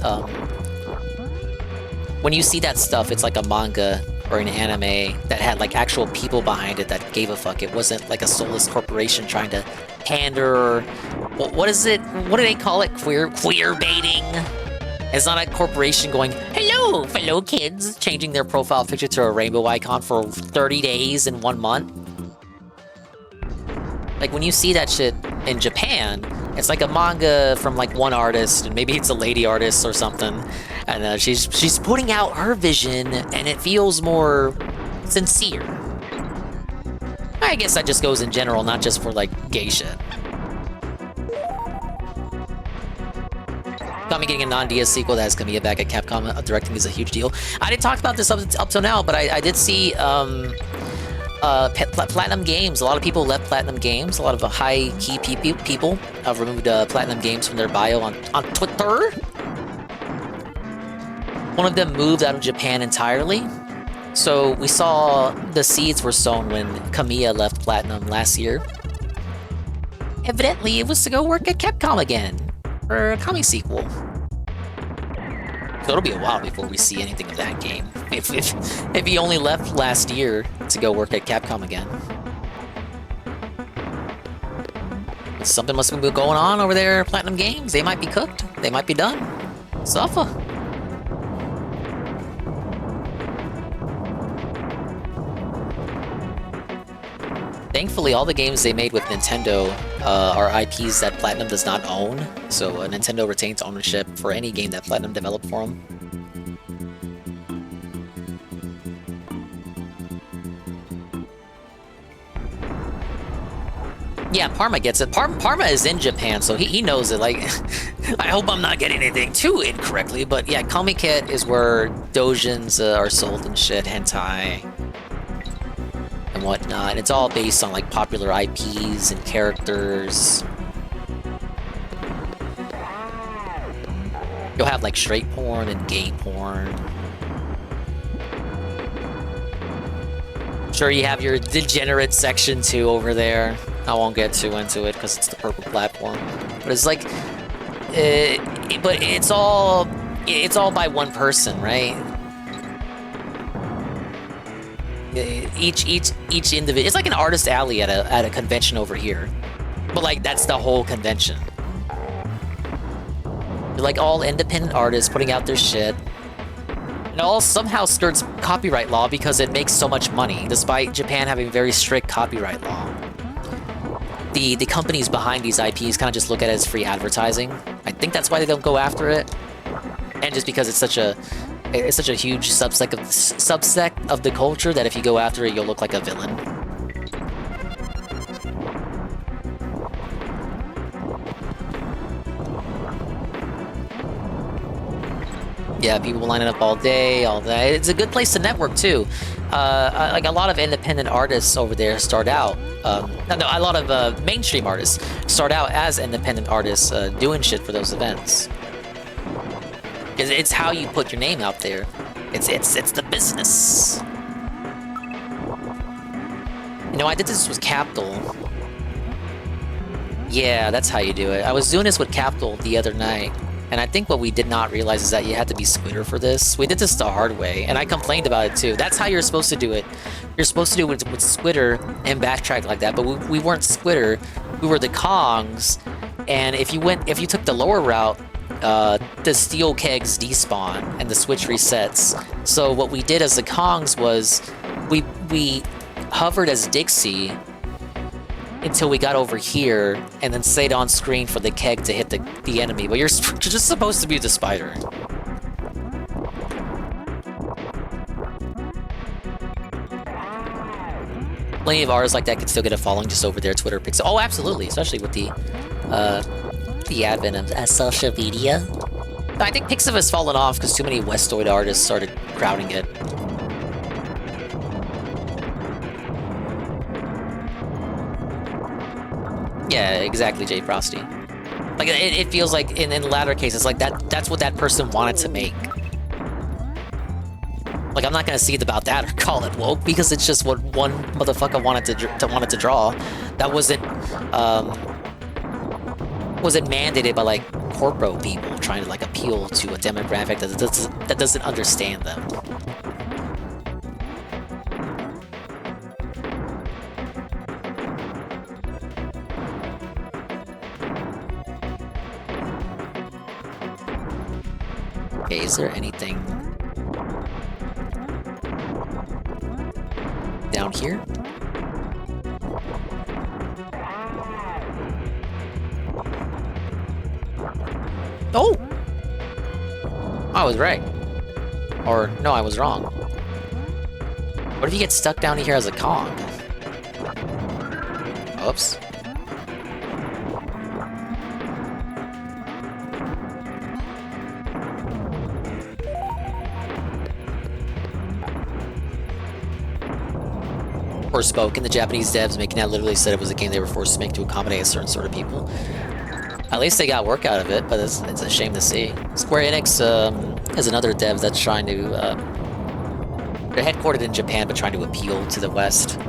when you see that stuff, it's like a manga or an anime that had like actual people behind it that gave a fuck. It wasn't like a soulless corporation trying to pander or what is it? What do they call it? Queer baiting. It's not a corporation going, hello, fellow kids, changing their profile picture to a rainbow icon for 30 days in 1 month. Like, when you see that shit in Japan, it's like a manga from, like, one artist, and maybe it's a lady artist or something, and she's putting out her vision, and it feels more sincere. I guess that just goes in general, not just for, like, gay shit. Kami getting a non-DS sequel that has Kamiya back at Capcom directing is a huge deal. I didn't talk about this up till now, but I did see Platinum Games. A lot of people left Platinum Games. A lot of high-key people have removed Platinum Games from their bio on Twitter. One of them moved out of Japan entirely. So we saw the seeds were sown when Kamiya left Platinum last year. Evidently, it was to go work at Capcom again. For a Kami sequel. So it'll be a while before we see anything of that game. If he only left last year to go work at Capcom again. Something must be going on over there at Platinum Games. They might be cooked. They might be done. Suffer. Thankfully, all the games they made with Nintendo are IPs that Platinum does not own, so Nintendo retains ownership for any game that Platinum developed for them. Yeah, Parma gets it. Parma is in Japan, so he knows it. Like, I hope I'm not getting anything too incorrectly, but yeah, Comiket is where doujins are sold and shit, hentai. And whatnot. It's all based on like popular IPs and characters. You'll have like straight porn and gay porn. Sure, you have your degenerate section too over there. I won't get too into it because it's the purple platform. But it's like, but it's all by one person, right? Each individual. It's like an artist alley at a convention over here, but like that's the whole convention. They're like all independent artists putting out their shit. It all somehow skirts copyright law because it makes so much money, despite Japan having very strict copyright law. The companies behind these IPs kind of just look at it as free advertising. I think that's why they don't go after it, and just because it's such a huge subsect of the culture that if you go after it, you'll look like a villain. Yeah, people lining up all day, all day. It's a good place to network too. Like a lot of independent artists over there start out. A lot of mainstream artists start out as independent artists doing shit for those events. Because it's how you put your name out there. It's the business. You know, I did this with Capital. Yeah, that's how you do it. I was doing this with Capital the other night, and I think what we did not realize is that you had to be Squitter for this. We did this the hard way, and I complained about it too. That's how you're supposed to do it. You're supposed to do it with Squitter and backtrack like that, but we weren't Squitter. We were the Kongs, and if you took the lower route, the steel kegs despawn and the switch resets. So what we did as the Kongs was we hovered as Dixie until we got over here, and then stayed on screen for the keg to hit the enemy. But you're just supposed to be the spider. Plenty of artists like that can still get a following just over their Twitter pics. Oh, absolutely, especially with the advent of social media. I think Pixiv has fallen off because too many Westoid artists started crowding it. Yeah, exactly, Jay Frosty. Like, it feels like, in the latter cases, like, that's what that person wanted to make. Like, I'm not gonna see it about that or call it woke, because it's just what one motherfucker wanted to draw. That wasn't mandated by, like, corpo people trying to, like, appeal to a demographic that doesn't understand them. Okay, is there anything down here? Oh! I was right. Or, no, I was wrong. What if you get stuck down here as a Kong? Oops. Forspoken, the Japanese devs making that literally said it was a game they were forced to make to accommodate a certain sort of people. At least they got work out of it, but it's a shame to see. Square Enix is another dev that's trying to... they're headquartered in Japan, but trying to appeal to the West.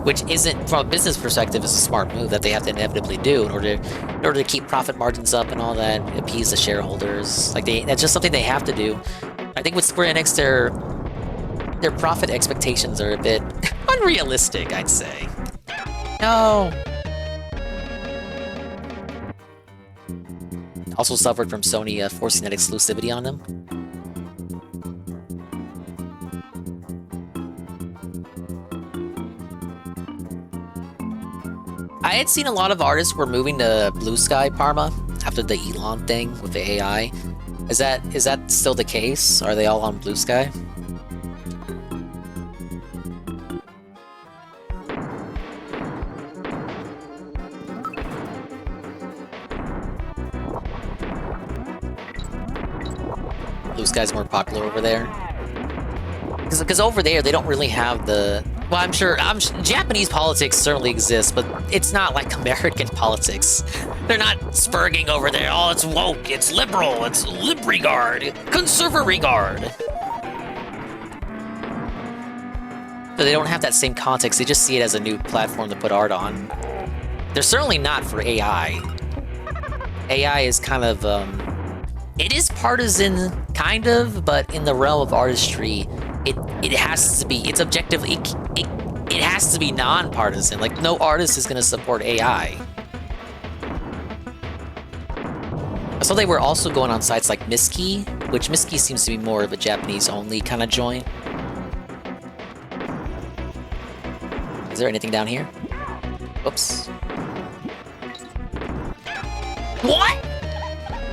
Which isn't, from a business perspective, is a smart move that they have to inevitably do in order to keep profit margins up and all that, appease the shareholders. Like, that's just something they have to do. I think with Square Enix, their profit expectations are a bit unrealistic, I'd say. No. Also suffered from Sony forcing that exclusivity on them. I had seen a lot of artists were moving to Blue Sky Parma after the Elon thing with the AI. Is that still the case? Are they all on Blue Sky? Blue Sky's more popular over there. Because over there, they don't really have the... Well, I'm sure Japanese politics certainly exists, but it's not like American politics. They're not spurging over there, oh, it's woke, it's liberal, it's lib-regard, conserva-regard. So they don't have that same context, they just see it as a new platform to put art on. They're certainly not for AI. AI is kind of, it is partisan, kind of, but in the realm of artistry, it has to be, it's objectively, it has to be non-partisan. Like, no artist is gonna support AI. I saw they were also going on sites like Miski, which Miski seems to be more of a Japanese-only kind of joint. Is there anything down here? Oops. What?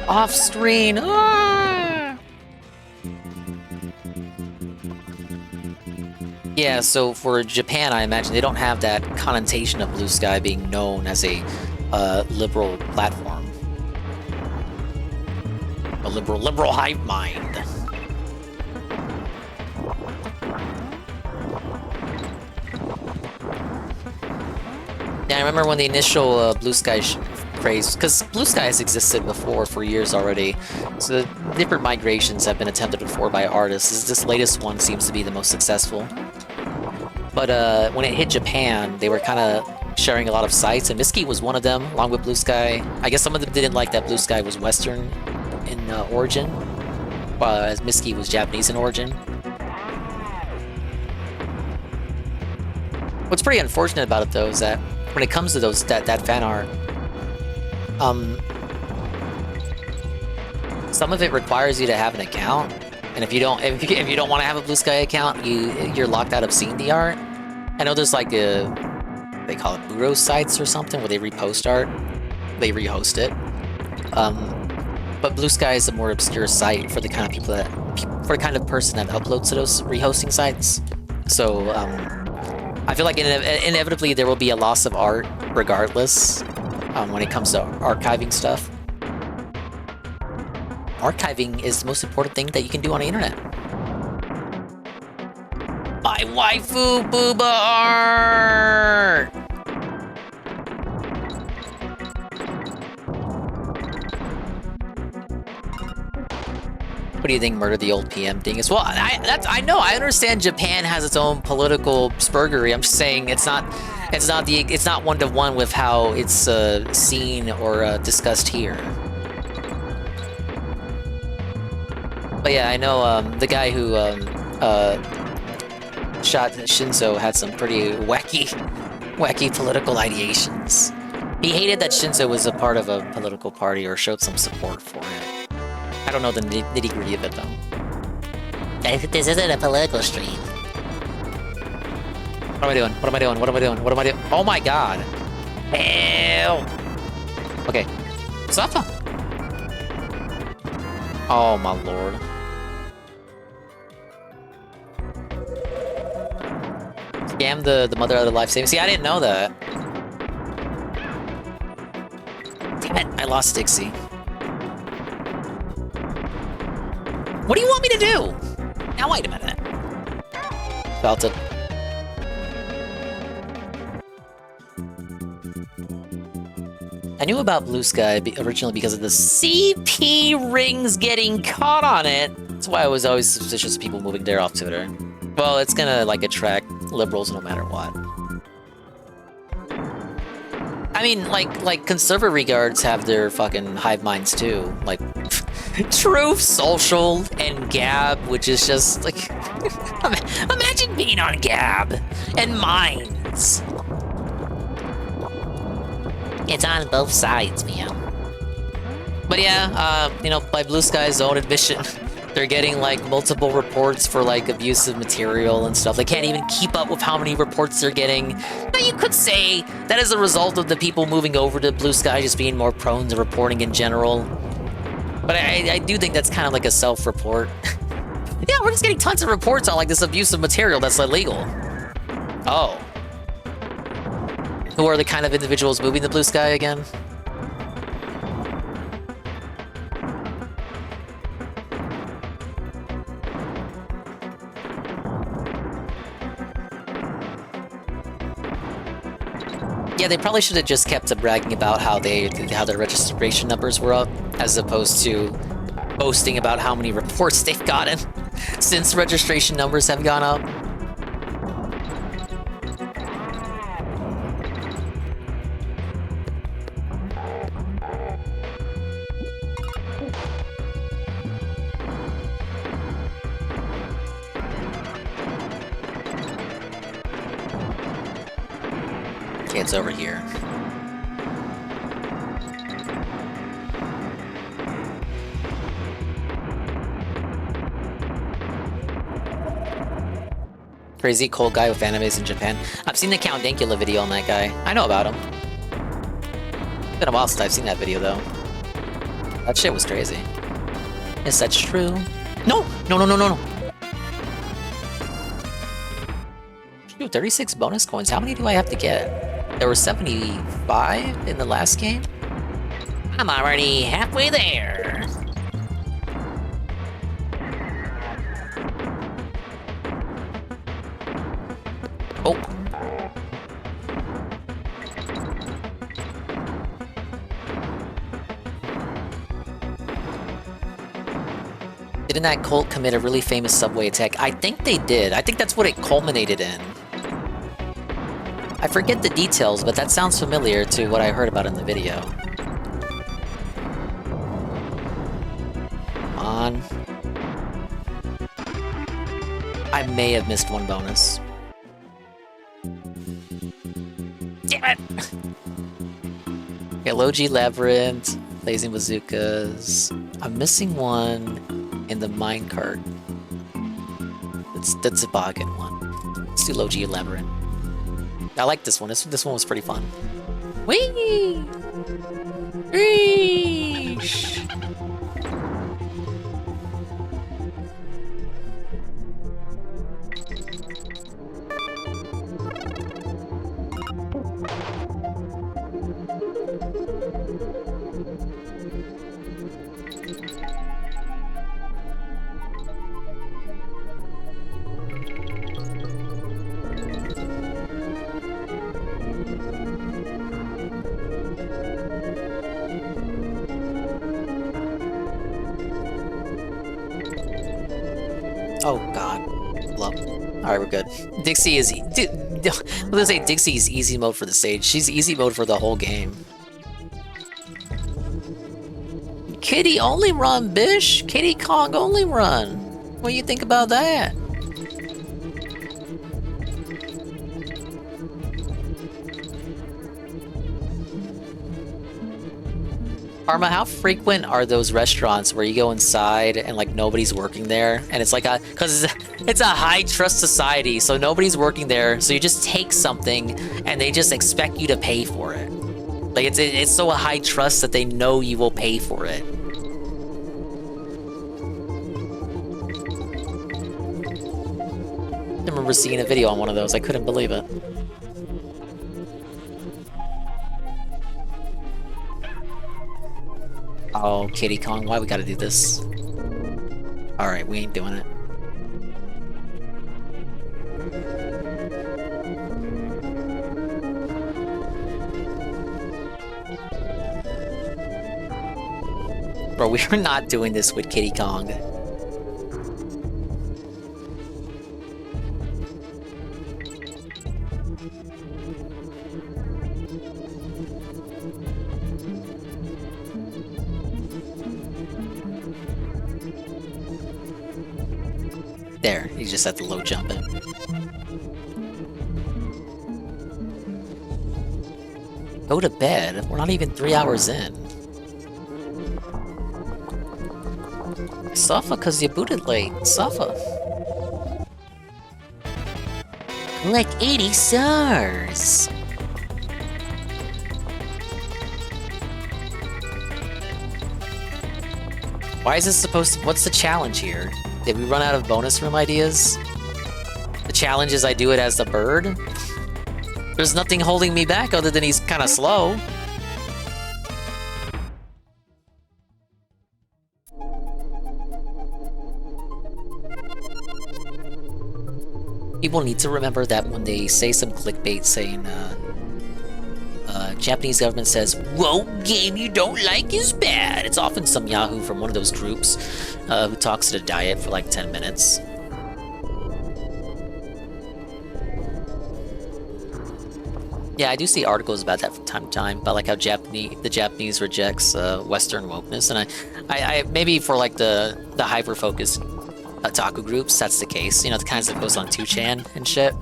Off screen. Ah! Yeah, so for Japan, I imagine they don't have that connotation of Blue Sky being known as a liberal platform. A liberal hive mind. Yeah, I remember when the initial Blue Sky craze, because Blue Sky has existed before for years already, so different migrations have been attempted before by artists. This latest one seems to be the most successful. But when it hit Japan, they were kind of sharing a lot of sites, and Miski was one of them, along with Blue Sky. I guess some of them didn't like that Blue Sky was Western in origin, whereas Miski was Japanese in origin. What's pretty unfortunate about it, though, is that when it comes to that fan art, some of it requires you to have an account, and if you don't want to have a Blue Sky account, you're locked out of seeing the art. I know there's like they call it Uro sites or something where they repost art, they rehost it. But Blue Sky is a more obscure site for the kind of people for the kind of person that uploads to those rehosting sites. So I feel like inevitably there will be a loss of art regardless when it comes to archiving stuff. Archiving is the most important thing that you can do on the internet. My waifu booba art! What do you think Murder the Old PM thing is? Well, I know, I understand Japan has its own political spurgery. I'm just saying it's not one-to-one with how it's seen or discussed here. But yeah, I know the guy who shot Shinzo had some pretty wacky political ideations. He hated that Shinzo was a part of a political party or showed some support for it. I don't know the nitty-gritty of it, though. This isn't a political stream. What am I doing? What am I doing? What am I doing? What am I doing? Oh my god! Hell! Okay. Safa! Oh my lord. Scam the mother of the life saving. See, I didn't know that. Damn it, I lost Dixie. What do you want me to do? Now wait a minute. Felt it. I knew about Blue Sky originally because of the CP rings getting caught on it. That's why I was always suspicious of people moving there off Twitter. Well, it's gonna like attract liberals no matter what. I mean, like conservative regards have their fucking hive minds too. Like Truth Social and Gab, which is just like imagine being on Gab and Minds. It's on both sides, man. But yeah, you know, by Blue Sky's own admission, they're getting like multiple reports for like abusive material and stuff. They can't even keep up with how many reports they're getting. Now you could say that is a result of the people moving over to Blue Sky just being more prone to reporting in general. But I do think that's kind of like a self-report. Yeah, we're just getting tons of reports on like this abusive material that's illegal. Oh. Who are the kind of individuals moving to Blue Sky again? Yeah, they probably should have just kept bragging about how their registration numbers were up, as opposed to boasting about how many reports they've gotten since registration numbers have gone up. Okay, it's over here. Crazy cold guy with animes in Japan. I've seen the 𝓓𝓸𝓷𝓭 video on that guy. I know about him. It's been a while since I've seen that video, though. That shit was crazy. Yes, that's true. No! No, no, no, no, no! Dude, 36 bonus coins. How many do I have to get? There were 75 in the last game? I'm already halfway there. Didn't that cult commit a really famous subway attack? I think they did. I think that's what it culminated in. I forget the details, but that sounds familiar to what I heard about in the video. Come on. I may have missed one bonus. Damn it! Okay, 𝓓𝓸𝓷𝓭, blazing bazookas. I'm missing one in the minecart. It's the toboggan one. Let's do 𝓓𝓸𝓷𝓭. I like this one. This one was pretty fun. Whee! Eesh! Oh god. Love. Alright, we're good. Dixie is... I'm gonna say Dixie is easy mode for the stage. She's easy mode for the whole game. Kitty only run, bish! Kitty Kong only run! What do you think about that? Arma, how frequent are those restaurants where you go inside and like nobody's working there, and it's like because it's a high trust society, so nobody's working there, so you just take something and they just expect you to pay for it. Like it's so high trust that they know you will pay for it. I remember seeing a video on one of those. I couldn't believe it. Oh, Kitty Kong, why we gotta do this? Alright, we ain't doing it. Bro, we are not doing this with Kitty Kong. There, he just had to low jump it. Go to bed? We're not even 3 hours in. Suffer because you booted late. Suffer. Like 80 stars. Why is this supposed to... What's the challenge here? Did we run out of bonus room ideas? The challenge is I do it as the bird? There's nothing holding me back other than he's kind of slow. People need to remember that when they say some clickbait saying, Japanese government says, "Whoa, game you don't like is bad." It's often some Yahoo from one of those groups who talks at a diet for like 10 minutes. Yeah, I do see articles about that from time to time, about like how the Japanese rejects Western wokeness, and I maybe for like the hyper-focused otaku groups, that's the case. You know, the kinds that goes on 2chan and shit.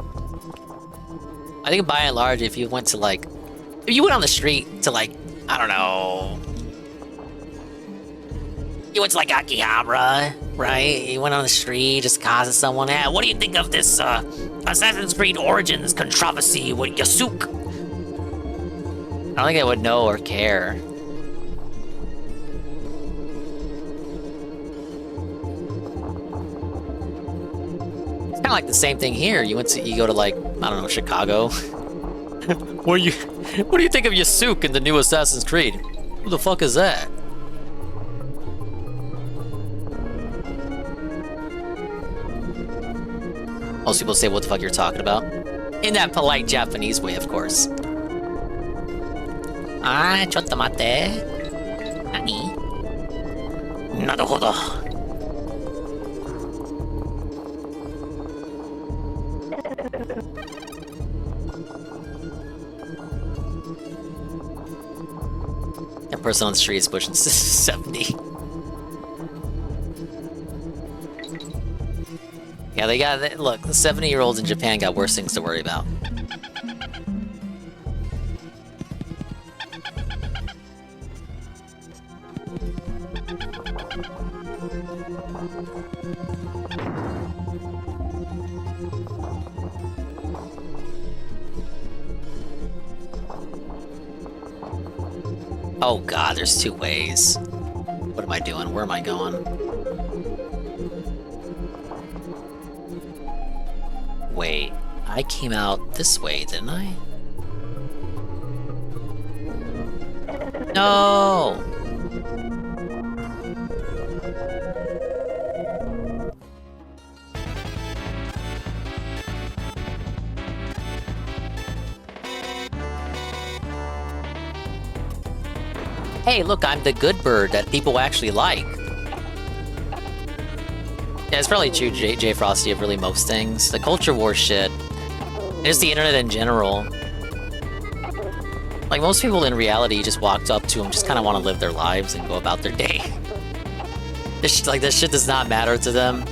I think by and large, if you went to like, if you went on the street to like, I don't know, you went to like Akihabara, right? You went on the street, just causing someone, "Hey, what do you think of this Assassin's Creed Origins controversy with Yasuke?" I don't think I would know or care. It's kind of like the same thing here. You go to like, I don't know, Chicago. What do you think of Yasuke in the new Assassin's Creed? Who the fuck is that? Most people say what the fuck you're talking about. In that polite Japanese way, of course. Ah, chotto mate. Nani? Naruhodo. person on the street is pushing 70. Yeah, they got... Look, the 70-year-olds in Japan got worse things to worry about. Oh god, there's two ways. What am I doing? Where am I going? Wait, I came out this way, didn't I? No! Hey, look, I'm the good bird that people actually like. Yeah, it's probably true, J Frosty, of really most things. The culture war shit, just the internet in general. Like, most people in reality just walked up to them, just kind of want to live their lives and go about their day. This shit does not matter to them.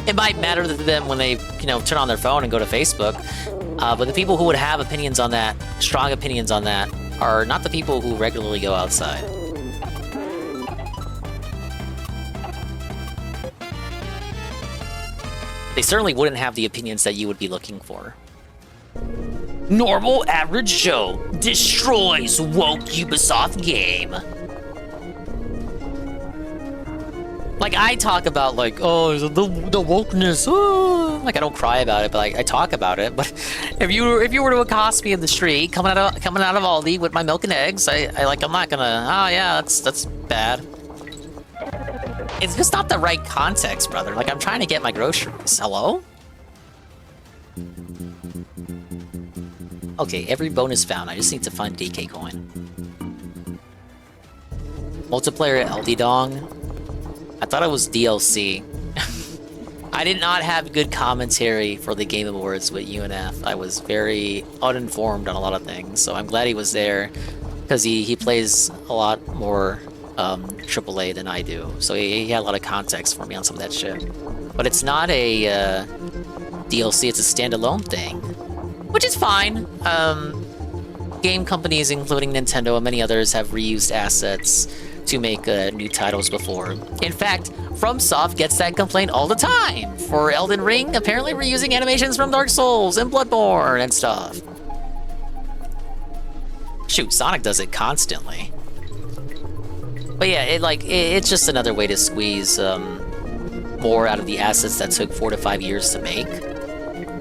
It might matter to them when they, you know, turn on their phone and go to Facebook. But the people who would have opinions on that, strong opinions on that, are not the people who regularly go outside. They certainly wouldn't have the opinions that you would be looking for. Normal average Joe destroys woke Ubisoft game. Like, I talk about, like, oh, the wokeness, oh. Like, I don't cry about it, but like, I talk about it. But if you were to accost me in the street, coming out of Aldi with my milk and eggs, I'm not gonna, oh yeah, that's bad. It's just not the right context, brother. Like, I'm trying to get my groceries. Hello? Okay, every bonus found. I just need to find DK coin. Multiplayer LD Dong. I thought it was DLC. I did not have good commentary for the Game Awards with UNF. I was very uninformed on a lot of things, so I'm glad he was there, because he plays a lot more AAA than I do, so he had a lot of context for me on some of that shit. But it's not a DLC, it's a standalone thing, which is fine. Game companies, including Nintendo and many others, have reused assets to make new titles before. In fact, FromSoft gets that complaint all the time. For Elden Ring, apparently reusing animations from Dark Souls and Bloodborne and stuff. Shoot, Sonic does it constantly. But yeah, it's just another way to squeeze more out of the assets that took 4 to 5 years to make.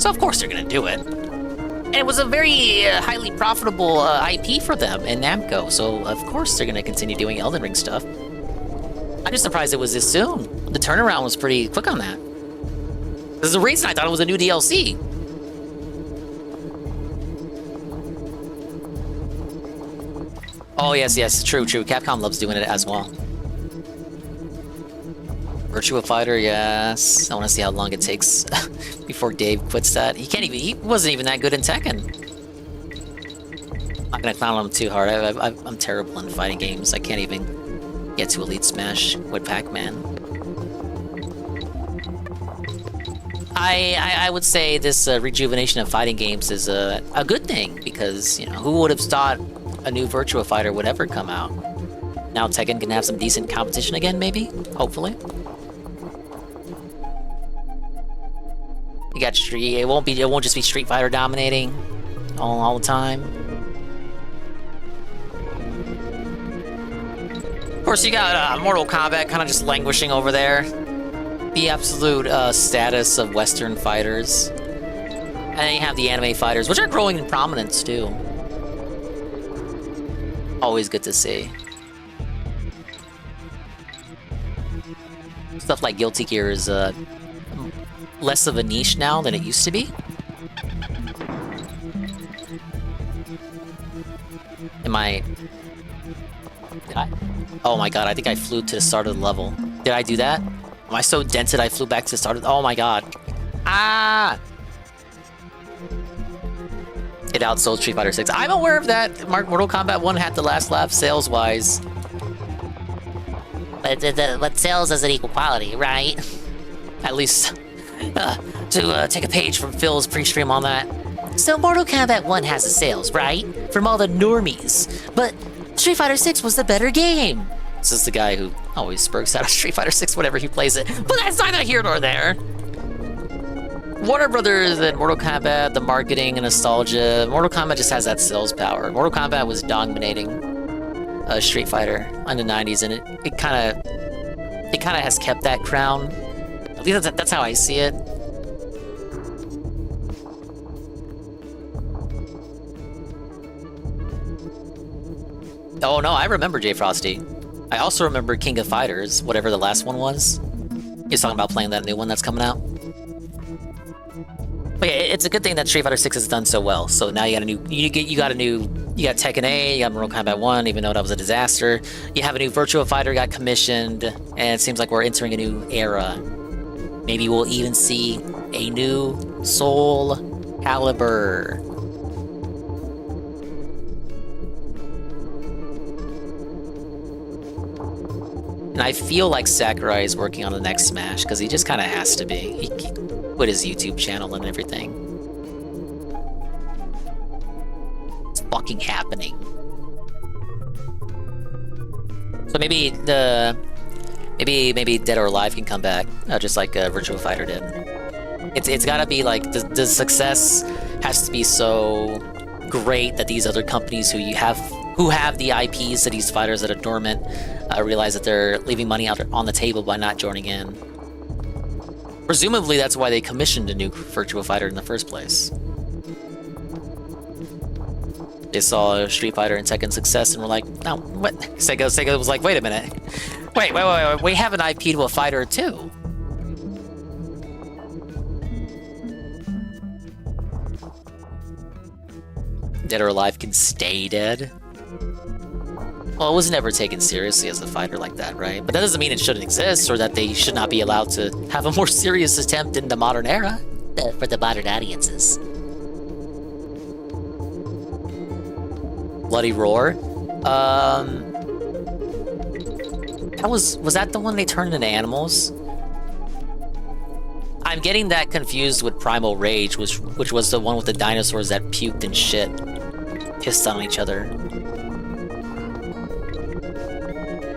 So of course they're gonna do it. And it was a very highly profitable IP for them in Namco, so of course they're gonna continue doing Elden Ring stuff. I'm just surprised it was this soon. The turnaround was pretty quick on that. There's a reason I thought it was a new DLC. Oh, yes, true. Capcom loves doing it as well. Virtua Fighter, yes. I want to see how long it takes before Dave quits that. He wasn't even that good in Tekken. I'm not gonna clown him too hard. I'm terrible in fighting games. I can't even get to Elite Smash with Pac-Man. I would say this rejuvenation of fighting games is a good thing, because, you know, who would have thought a new Virtua Fighter would ever come out? Now Tekken can have some decent competition again, maybe? Hopefully. You got Street. It won't just be Street Fighter dominating all the time. Of course, you got Mortal Kombat kind of just languishing over there. The absolute status of Western fighters. And then you have the anime fighters, which are growing in prominence too. Always good to see. Stuff like Guilty Gear is less of a niche now than it used to be. Oh my god, I think I flew to the start of the level. Did I do that? Am I so dented I flew back to the start of oh my god. Ah! It outsold Street Fighter 6. I'm aware of that. Mortal Kombat 1 had the last laugh sales-wise. but sales doesn't equal quality, right? At least to take a page from Phil's pre-stream on that. So Mortal Kombat 1 has the sales, right? From all the normies. But Street Fighter 6 was the better game. This is the guy who always spurts out of Street Fighter 6 whenever he plays it. But that's neither here nor there. Warner Brothers and Mortal Kombat, the marketing and nostalgia. Mortal Kombat just has that sales power. Mortal Kombat was dominating Street Fighter in the 90s, and it kind of has kept that crown. At least that's how I see it. Oh no, I remember J Frosty. I also remember King of Fighters, whatever the last one was. He's talking about playing that new one that's coming out. But yeah, it's a good thing that Street Fighter 6 has done so well. So now you got Tekken 8, you got Mortal Kombat 1, even though that was a disaster. You have a new Virtua Fighter got commissioned, and it seems like we're entering a new era. Maybe we'll even see a new Soul Calibur. And I feel like Sakurai is working on the next Smash, because he just kind of has to be. With his YouTube channel and everything. It's fucking happening. So maybe maybe Dead or Alive can come back, just like Virtua Fighter did. It's gotta be like the success has to be so great that these other companies who have the IPs to these fighters that are dormant realize that they're leaving money out on the table by not joining in. Presumably, that's why they commissioned a new Virtua Fighter in the first place. They saw Street Fighter and Tekken's success and were like, no, what? Sega was like, wait a minute. Wait, we have an IP to a fighter too. Dead or Alive can stay dead. Well, it was never taken seriously as a fighter like that, right? But that doesn't mean it shouldn't exist, or that they should not be allowed to have a more serious attempt in the modern era for the modern audiences. Bloody Roar? Was that the one they turned into animals? I'm getting that confused with Primal Rage, which was the one with the dinosaurs that puked and shit. Pissed on each other.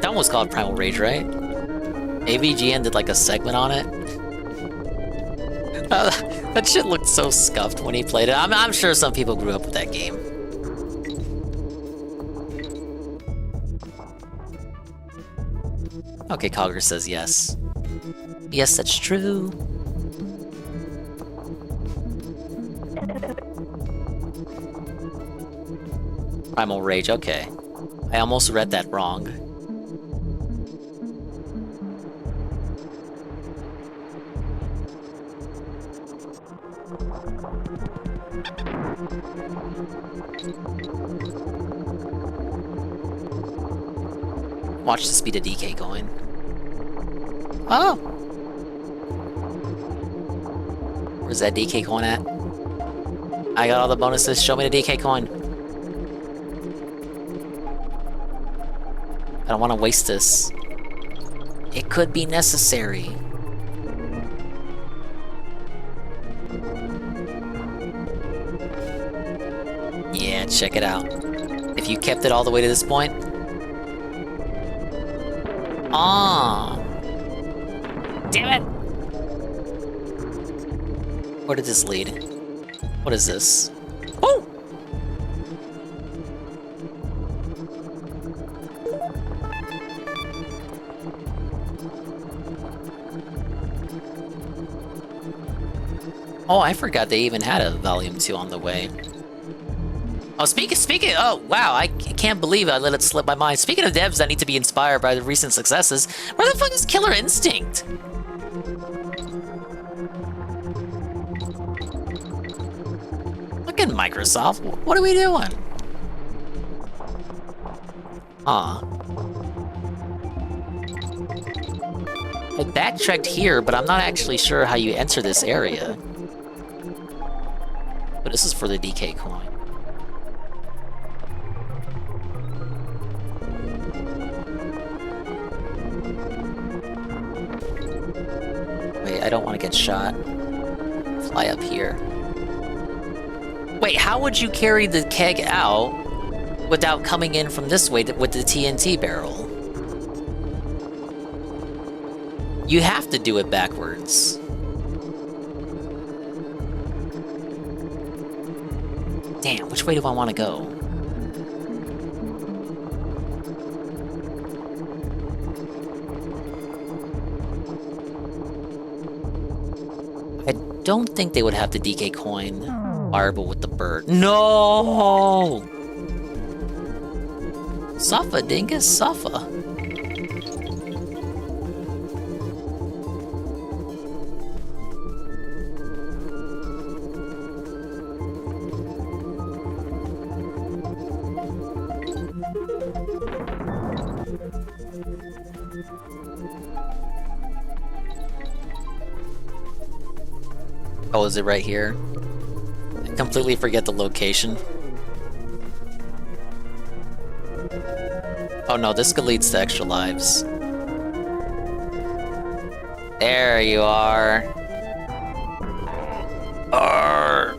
That one was called Primal Rage, right? AVGN did like a segment on it. That shit looked so scuffed when he played it. I'm sure some people grew up with that game. Okay, Cogger says yes. Yes, that's true. Primal Rage, okay. I almost read that wrong. Watch the speed of DK going. Oh! Where's that DK coin at? I got all the bonuses. Show me the DK coin. I don't want to waste this. It could be necessary. Yeah, check it out. If you kept it all the way to this point. Ah! Damn it! Where did this lead? What is this? Oh! Oh, I forgot they even had a Volume 2 on the way. Oh, speaking. Oh, wow! I can't believe I let it slip my mind. Speaking of devs that need to be inspired by the recent successes, where the fuck is Killer Instinct? Fucking Microsoft, what are we doing? I backtracked here, but I'm not actually sure how you enter this area. But this is for the DK coin. get shot. Fly up here. Wait, how would you carry the keg out without coming in from this way with the TNT barrel? You have to do it backwards. Damn, which way do I want to go? I don't think they would have the DK coin fireable with the bird. No! Suffer, dingus, suffer. Oh, is it right here? I completely forget the location. Oh no, this leads to extra lives. There you are. Arr.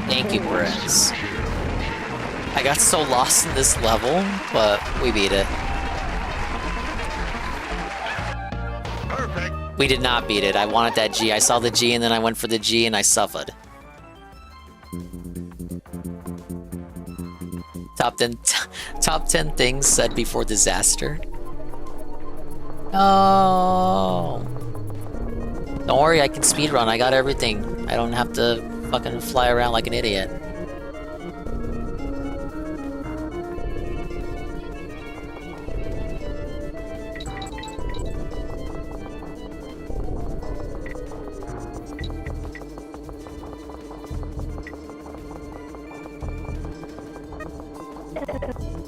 Thank you, Perez. I got so lost in this level, but we beat it. Perfect. We did not beat it. I wanted that G. I saw the G and then I went for the G and I suffered. Top 10 things said before disaster. No. Don't worry, I can speedrun. I got everything. I don't have to fucking fly around like an idiot.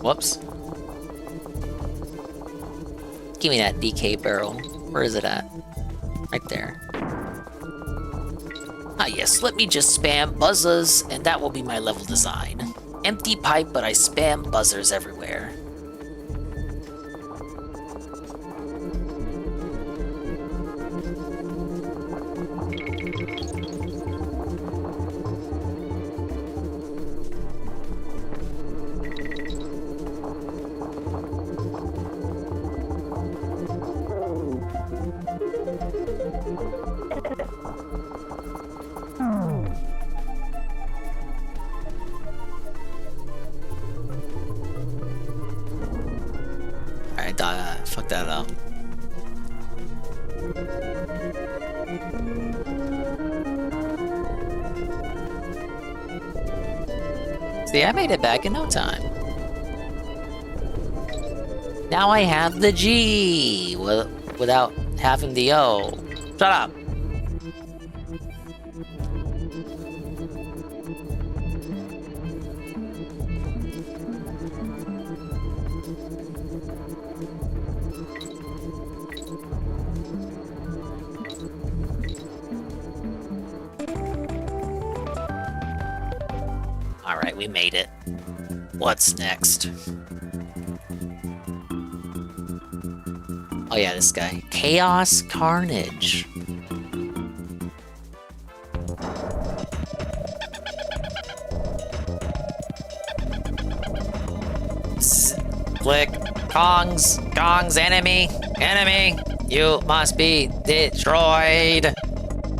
Whoops. Give me that DK barrel. Where is it at? Right there. Ah yes, let me just spam buzzers, and that will be my level design. Empty pipe, but I spam buzzers everywhere. Fuck that up. See, I made it back in no time. Now I have the G without having the O. Shut up. Alright, we made it. What's next? Oh yeah, this guy. KAOS Carnage. Click. Kongs, enemy, you must be destroyed.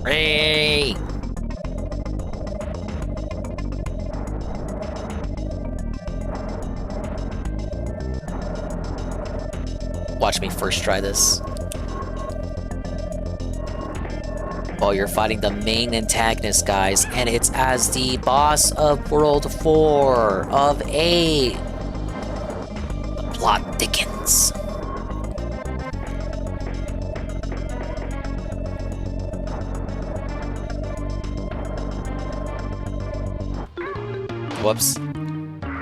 Free. Watch me first try this. Oh, you're fighting the main antagonist, guys, and it's as the boss of World 4 of A. The plot thickens. Whoops.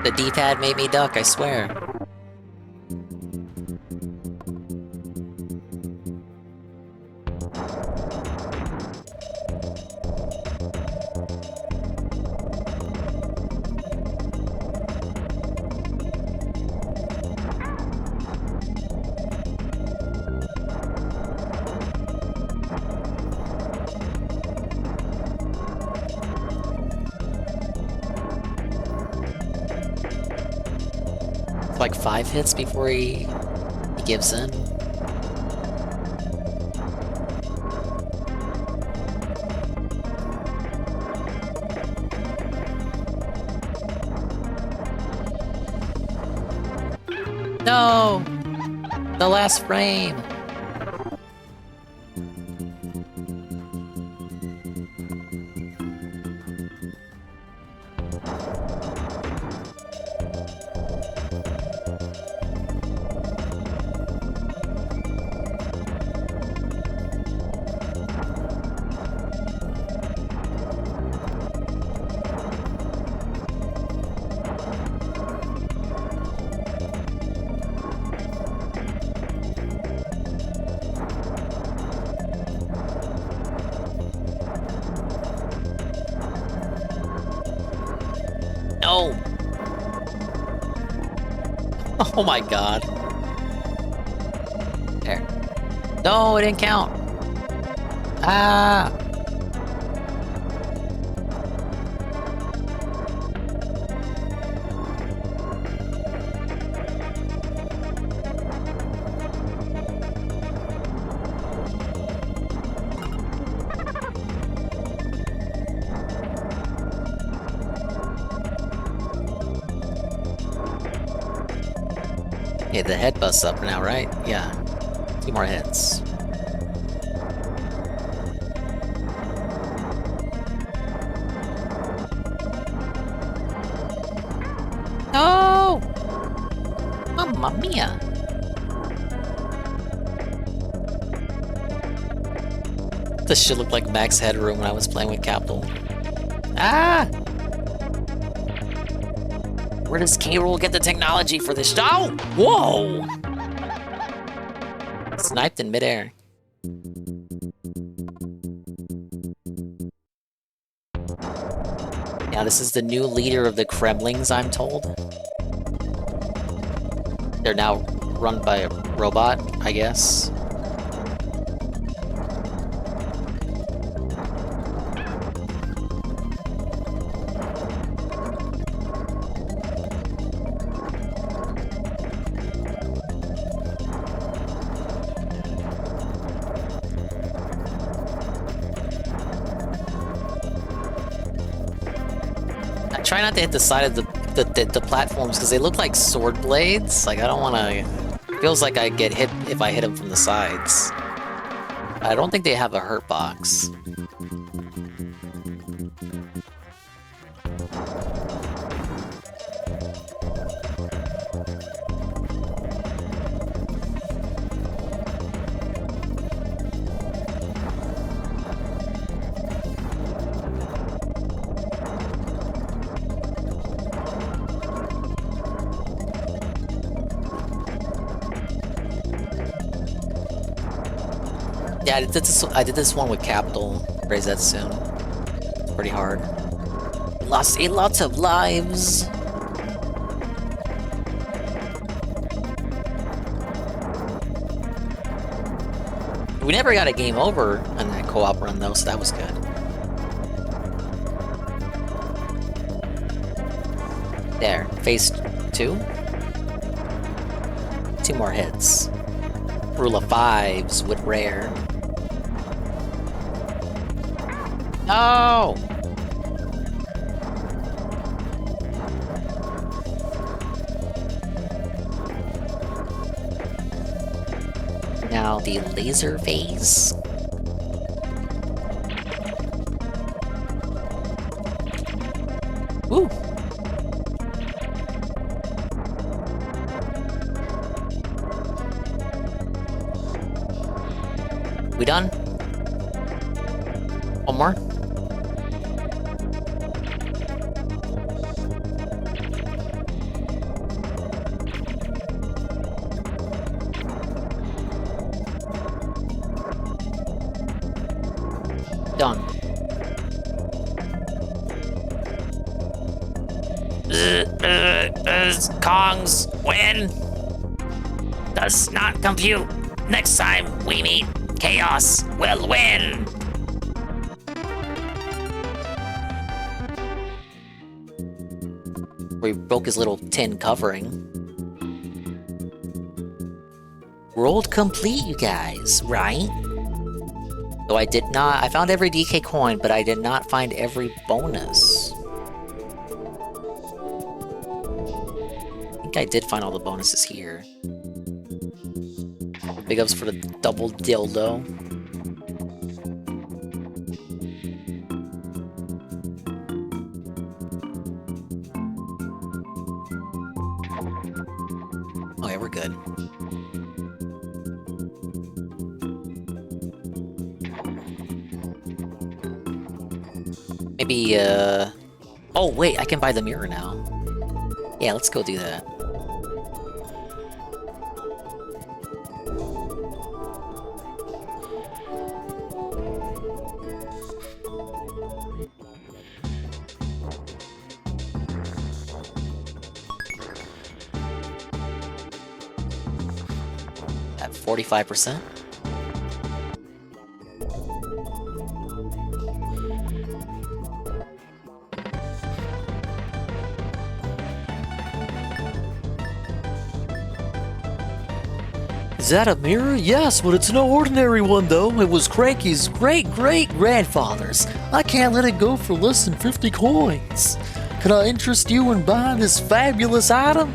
The D-pad made me duck, I swear. like 5 hits before he gives in. No! The last frame! No! Oh my god. There. No, it didn't count. Ah! Okay, the head busts up now, right? Yeah. 2 more hits. No! Mamma mia! This shit looked like max headroom when I was playing with Capital. Ah! Where does KAOS get the technology for this? Oh! Whoa! Sniped in midair. Yeah, this is the new leader of the Kremlings, I'm told. They're now run by a robot, I guess. Try not to hit the side of the platforms because they look like sword blades. Like I don't want to. Feels like I get hit if I hit them from the sides. I don't think they have a hurt box. Yeah, I did this one with Capital. Raise that soon. It's pretty hard. Lost a lot of lives. We never got a game over on that co-op run though, so that was good. There, phase 2. 2 more hits. Rule of 5s with rare. No! Now the laser phase. Woo! We done? One more? Done. Kongs win. Does not compute. Next time we meet, KAOS will win. We broke his little tin covering. World complete, you guys, right? So I did not... I found every DK coin, but I did not find every bonus. I think I did find all the bonuses here. Big ups for the double dildo. Okay, we're good. Maybe, oh, wait, I can buy the mirror now. Yeah, let's go do that. At 45%. Is that a mirror? Yes, but it's no ordinary one though. It was Cranky's great-great-grandfather's. I can't let it go for less than 50 coins. Could I interest you in buying this fabulous item?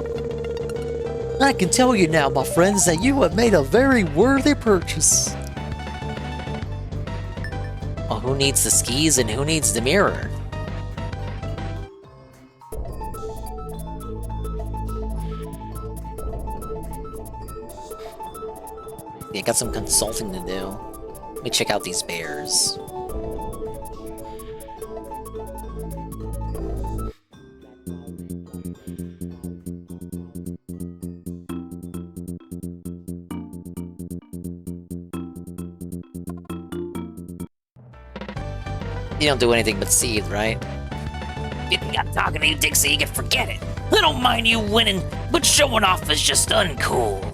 I can tell you now, my friends, that you have made a very worthy purchase. Well, who needs the skis and who needs the mirror? Yeah, got some consulting to do. Let me check out these bears. You don't do anything but seethe, right? I'm talking to you, Dixie. You can forget it. I don't mind you winning, but showing off is just uncool.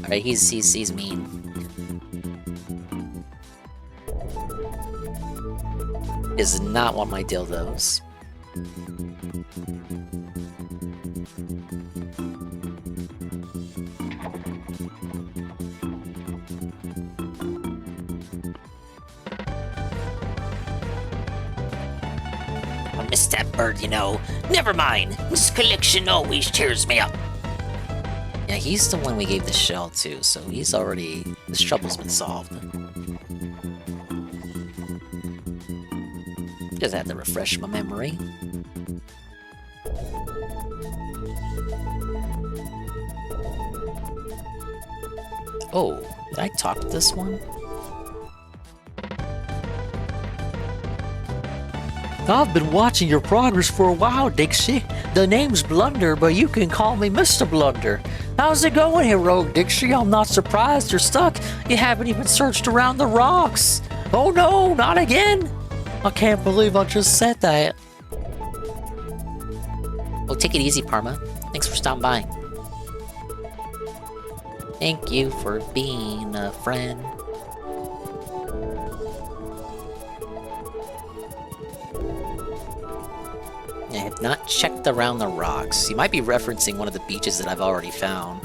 Alright, he's mean. Is not one of my dildos. I miss that bird, you know. Never mind. This collection always cheers me up. Yeah, he's the one we gave the shell to, so he's already... This trouble's been solved. Just had to refresh my memory. Oh, did I talk to this one? I've been watching your progress for a while, Dixie. The name's Blunder, but you can call me Mr. Blunder. How's it going, Heroic Dixie? I'm not surprised you're stuck. You haven't even searched around the rocks. Oh no, not again! I can't believe I just said that. Oh, take it easy, Parma. Thanks for stopping by. Thank you for being a friend. I have not checked around the rocks. You might be referencing one of the beaches that I've already found.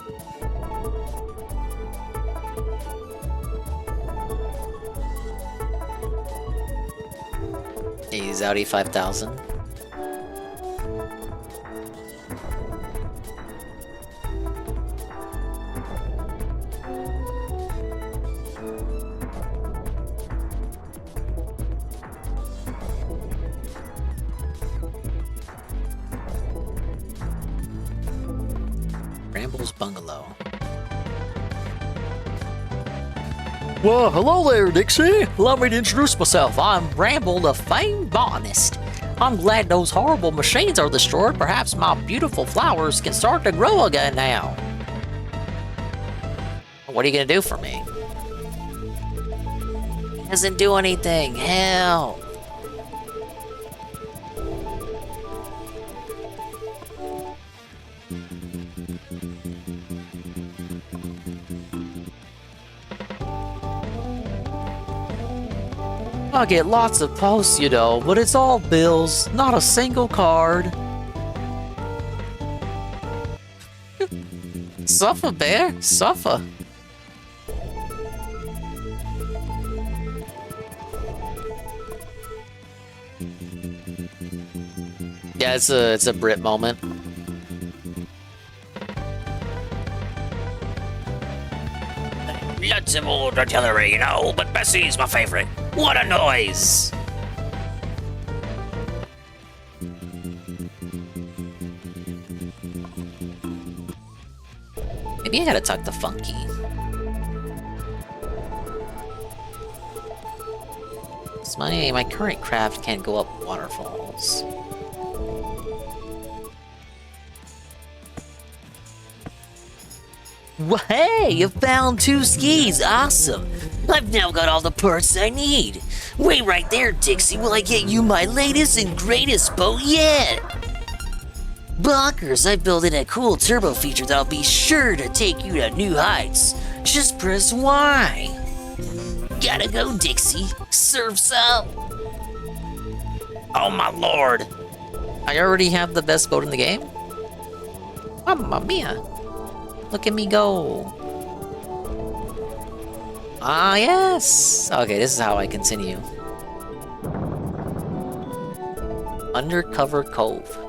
Hey, Zowdy 5000. Bramble's Bungalow. Well, hello there, Dixie. Allow me to introduce myself. I'm Bramble, the famed botanist. I'm glad those horrible machines are destroyed. Perhaps my beautiful flowers can start to grow again now. What are you gonna do for me? He doesn't do anything. Hell. I get lots of posts, you know, but it's all bills, not a single card. Suffer, bear. Suffer. Yeah, it's a Brit moment. Lots of old artillery, you know, but Bessie's my favorite. What a noise! Maybe I gotta talk to Funky. So my current craft can't go up waterfalls. Well, hey, you found 2 skis. Awesome. I've now got all the parts I need. Wait right there, Dixie, while I get you my latest and greatest boat yet. Bonkers, I built in a cool turbo feature that'll be sure to take you to new heights. Just press Y. Gotta go, Dixie. Surf's up. Oh my lord. I already have the best boat in the game? Mamma mia. Look at me go. Ah, yes. Okay, this is how I continue. Undercover Cove.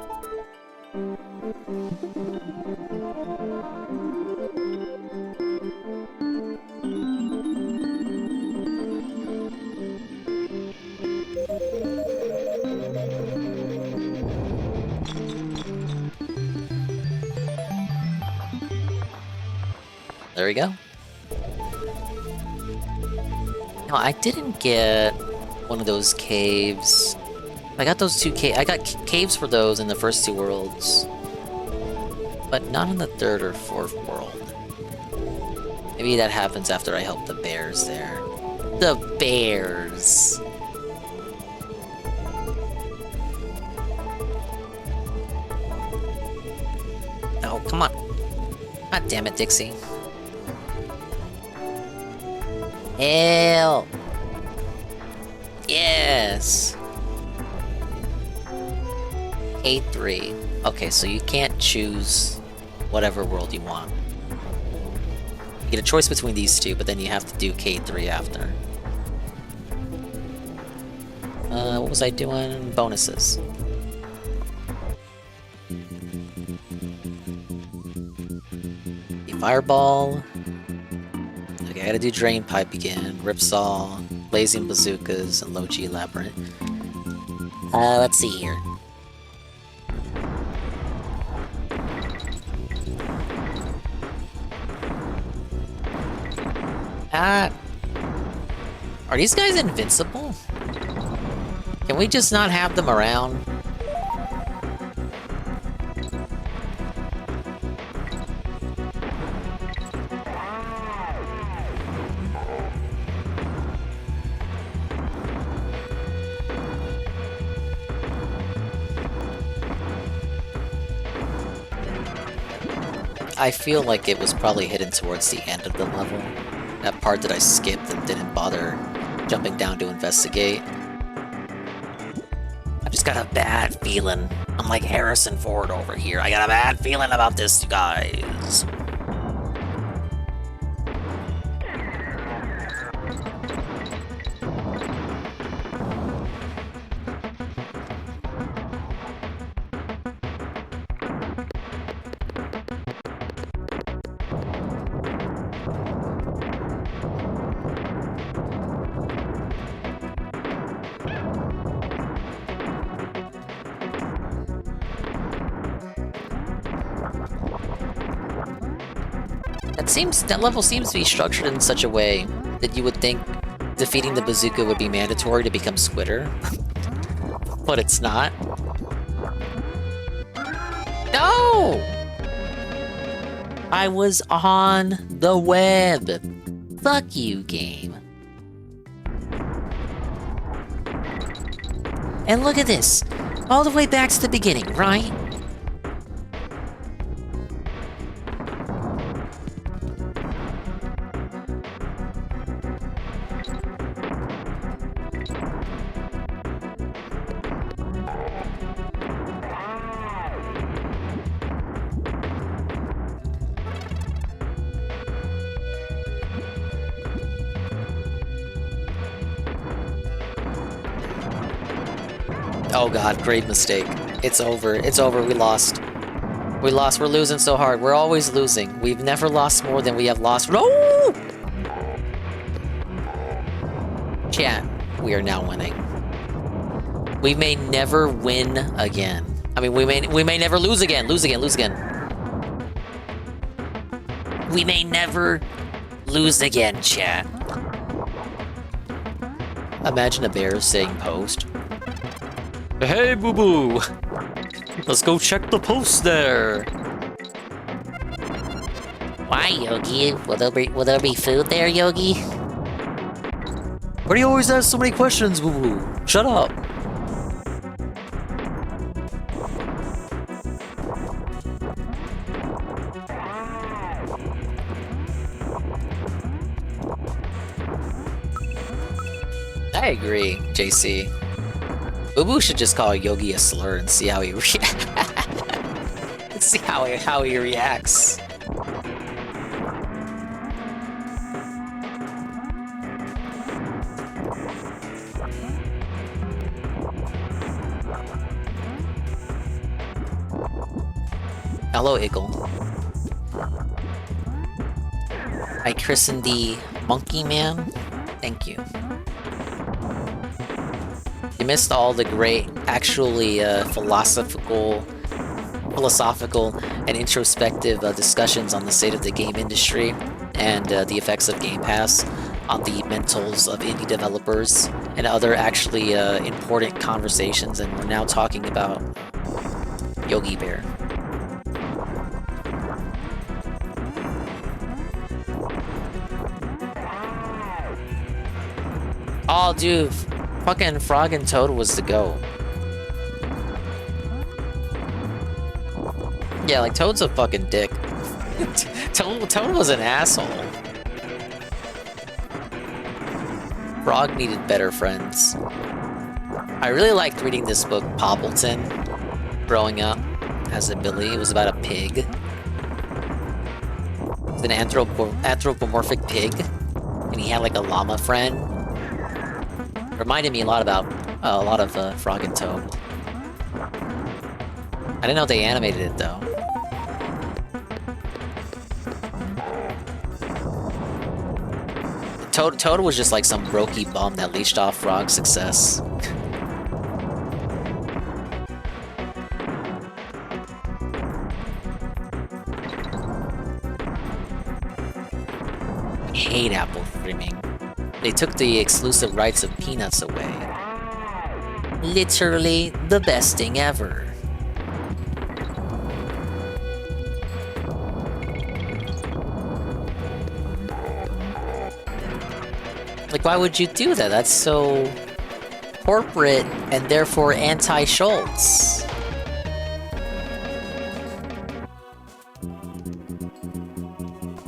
There we go. No, I didn't get one of those caves. I got those 2 caves. I got caves for those in the first 2 worlds, but not in the 3rd or 4th world. Maybe that happens after I help the bears there. The bears. Oh, come on. God damn it, Dixie. Help! Yes! K3. Okay, so you can't choose whatever world you want. You get a choice between these 2, but then you have to do K3 after. What was I doing? Bonuses. The Fireball. Okay, I gotta do Drain Pipe again, Ripsaw, Blazing Bazookas, and Low-G Labyrinth. Let's see here. Are these guys invincible? Can we just not have them around? I feel like it was probably hidden towards the end of the level. That part that I skipped and didn't bother jumping down to investigate. I just got a bad feeling. I'm like Harrison Ford over here. I got a bad feeling about this, you guys. That level seems to be structured in such a way that you would think defeating the bazooka would be mandatory to become Squitter. But it's not. No! I was on the web. Fuck you, game. And look at this. All the way back to the beginning, right? Oh god, grave mistake. It's over. It's over. We lost. We lost. We're losing so hard. We're always losing. We've never lost more than we have lost. No! Chat, we are now winning. We may never win again. I mean, we may never lose again. Lose again. Lose again. We may never lose again, chat. Imagine a bear saying post. Hey, boo-boo! Let's go check the post there! Why, Yogi? Will there be food there, Yogi? Why do you always ask so many questions, boo-boo? Shut up! I agree, JC. Boo-boo should just call Yogi a slur and see how he see how he reacts. Hello, Eagle. I christened the Monkey Man. Thank you. You missed all the great, actually philosophical and introspective discussions on the state of the game industry and the effects of Game Pass on the mentals of indie developers and other actually important conversations, and we're now talking about Yogi Bear. Oh, dude. Fucking 𝓓𝓸𝓷𝓭 was the go. Yeah, like, Toad's a fucking dick. Toad was an asshole. Frog needed better friends. I really liked reading this book, Poppleton, growing up as a Billy. It was about a pig. It's an anthropomorphic pig, and he had like a llama friend. Reminded me a lot about 𝓓𝓸𝓭. I didn't know they animated it though. Toad was just like some brokey bum that leached off Frog's success. I hate Apple streaming. They took the exclusive rights of Peanuts away. Literally the best thing ever. Like, why would you do that? That's so corporate and therefore anti-Schultz.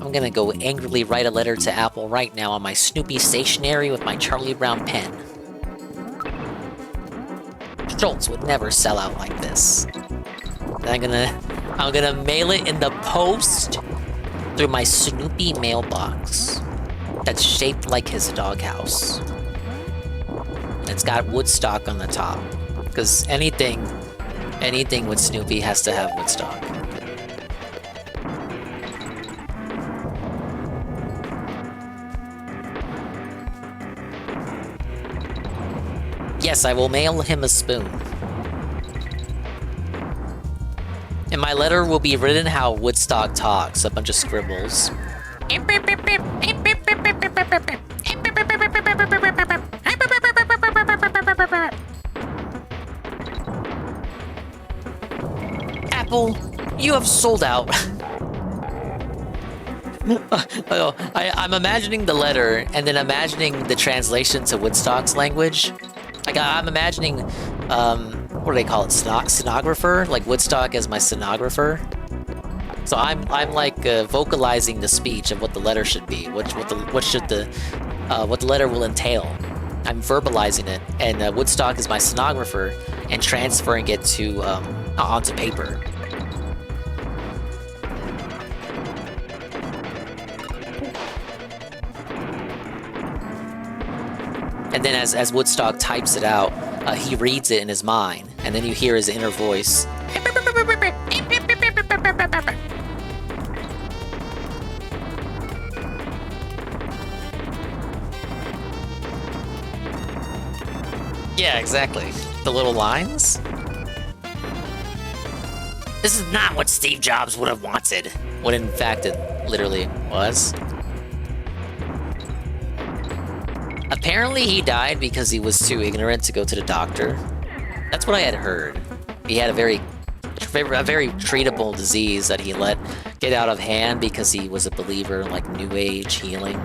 I'm gonna go angrily write a letter to Apple right now on my Snoopy stationery with my Charlie Brown pen. Schultz would never sell out like this. I'm gonna mail it in the post through my Snoopy mailbox that's shaped like his doghouse. And it's got Woodstock on the top, because anything with Snoopy has to have Woodstock. Yes, I will mail him a spoon. In my letter will be written how Woodstock talks, a bunch of scribbles. Apple, you have sold out. I'm imagining the letter and then imagining the translation to Woodstock's language. Like, I'm imagining, what do they call it? Stenographer? Like Woodstock as my stenographer. So I'm like vocalizing the speech of what the letter should be, what the letter will entail. I'm verbalizing it, and Woodstock is my stenographer, and transferring it to onto paper. And then as Woodstock types it out, he reads it in his mind, and then you hear his inner voice. Yeah, exactly. The little lines. This is not what Steve Jobs would have wanted, when in fact it literally was. Apparently he died because he was too ignorant to go to the doctor. That's what I had heard. He had a very treatable disease that he let get out of hand because he was a believer in like New Age healing.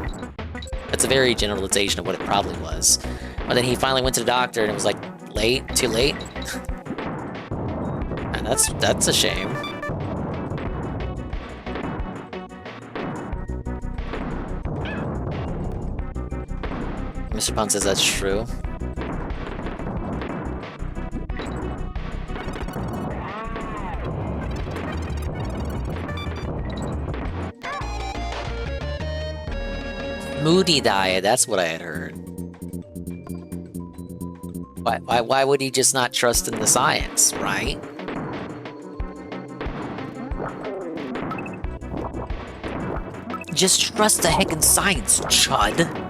That's a very generalization of what it probably was. But then he finally went to the doctor and it was like, too late. And that's a shame. Mr. Pun says that's true. Moody diet, that's what I had heard. Why would he just not trust in the science, right? Just trust the heckin' science, chud.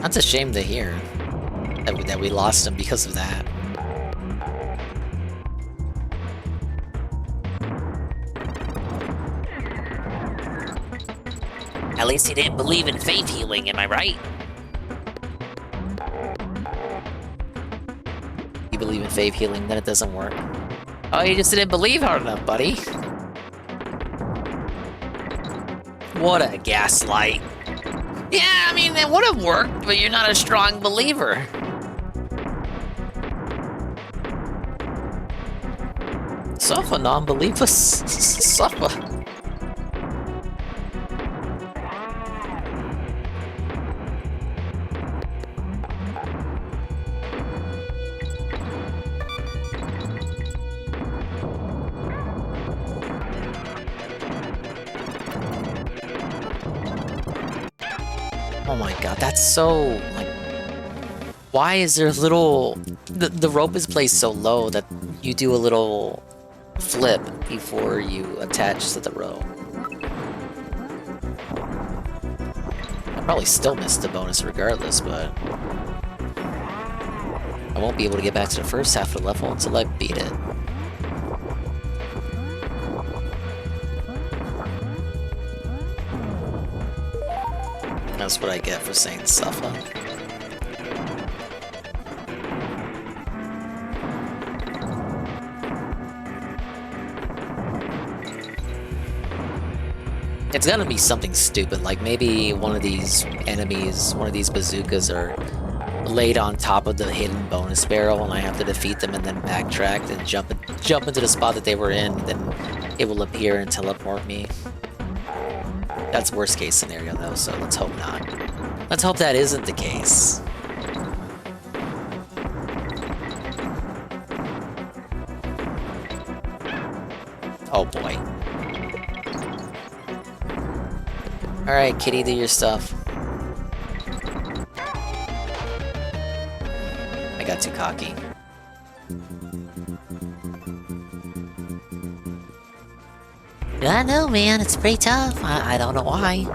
That's a shame to hear that we lost him because of that. At least he didn't believe in faith healing, am I right? You believe in faith healing, then it doesn't work. Oh, you just didn't believe hard enough, buddy. What a gaslight. Yeah, I mean, it would have worked, but you're not a strong believer. Suffer, non-believers. Suffer. Oh my god, that's so, like, why is there little, the rope is placed so low that you do a little flip before you attach to the rope. I probably still missed the bonus regardless, but I won't be able to get back to the first half of the level until I beat it. That's what I get for saying suffer. It's gonna be something stupid, like maybe one of these enemies, one of these bazookas are laid on top of the hidden bonus barrel and I have to defeat them and then backtrack and jump into the spot that they were in, then it will appear and teleport me. That's worst case scenario though, so let's hope not. Let's hope that isn't the case. Oh boy. Alright, kitty, do your stuff. I got too cocky. I know, man, it's pretty tough. I don't know why.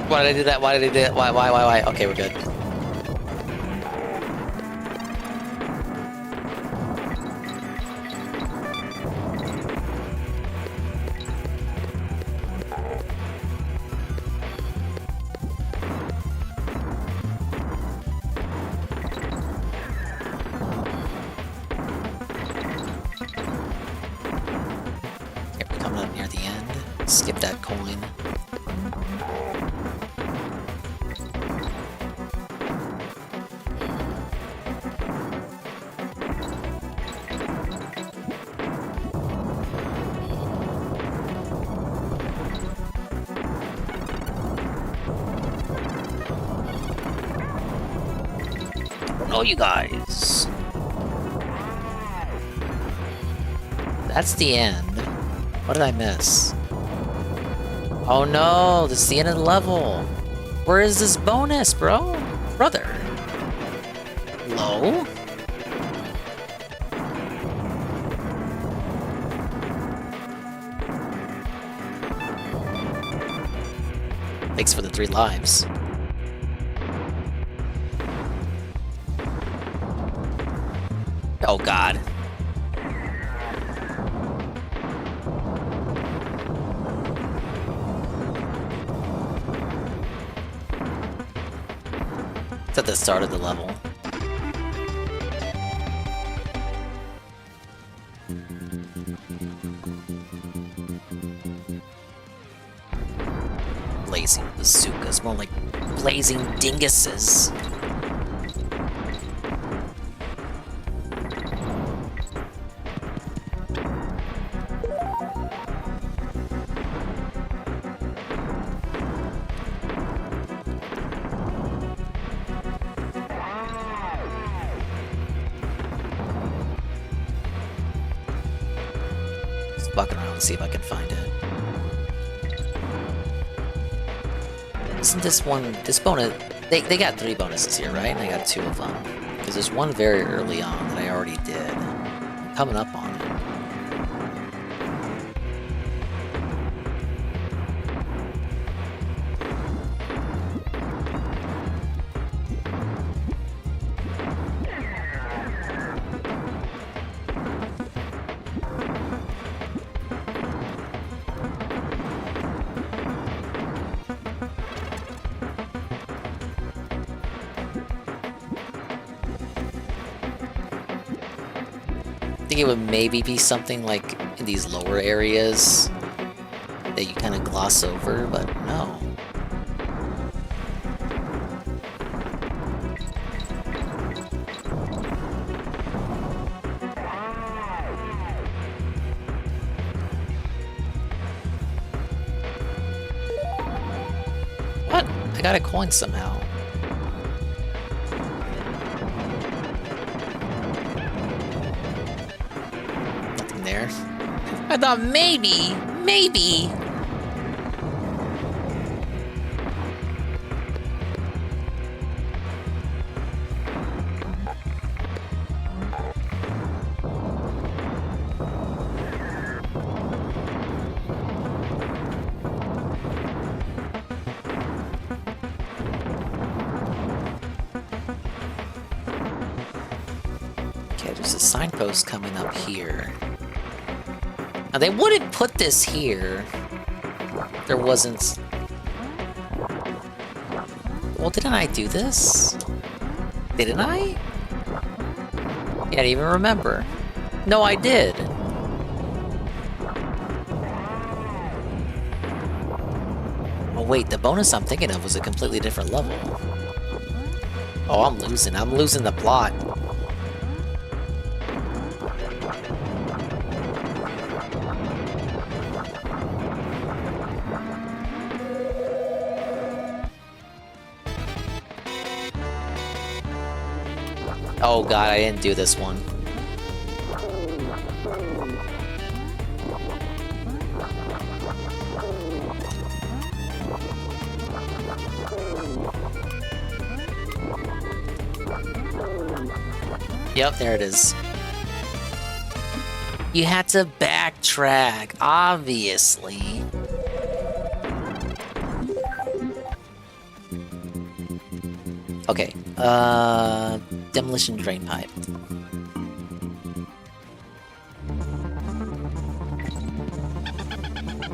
Why did I do that? Why did I do that? Why? Okay, we're good. Okay, we're coming up near the end. Skip that coin. Oh, you guys. That's the end. What did I miss? Oh no, this is the end of the level. Where is this bonus, bro? Brother. Low? Thanks for the 3 lives. Oh god. It's at the start of the level. Blazing bazookas, more like blazing dinguses. Walking around and see if I can find it. Isn't this one, this bonus, they got 3 bonuses here, right? And I got 2 of them. Because there's one very early on that I already did. I'm coming up on it. I think it would maybe be something like in these lower areas that you kind of gloss over, but no. What? I got a coin somehow. There. I thought maybe. Okay, there's a signpost coming up here. Now, they wouldn't put this here. There wasn't... Well, didn't I do this? Didn't I? Can't even remember. No, I did. Oh, wait, the bonus I'm thinking of was a completely different level. Oh, I'm losing the plot. Oh god, I didn't do this one. Yep, there it is. You had to backtrack, obviously. Okay, demolition drain pipe.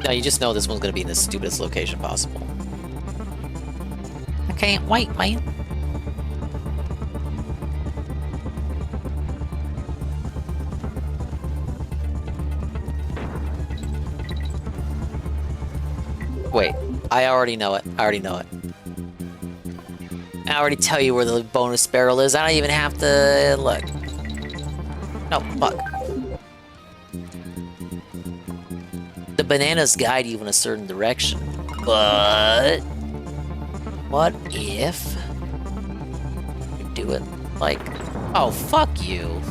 No, you just know this one's gonna be in the stupidest location possible. I can't wait, man. Wait, I already know it. I already know it. I already tell you where the bonus barrel is. I don't even have to look. No, fuck. The bananas guide you in a certain direction, but what if you do it like, oh, fuck you.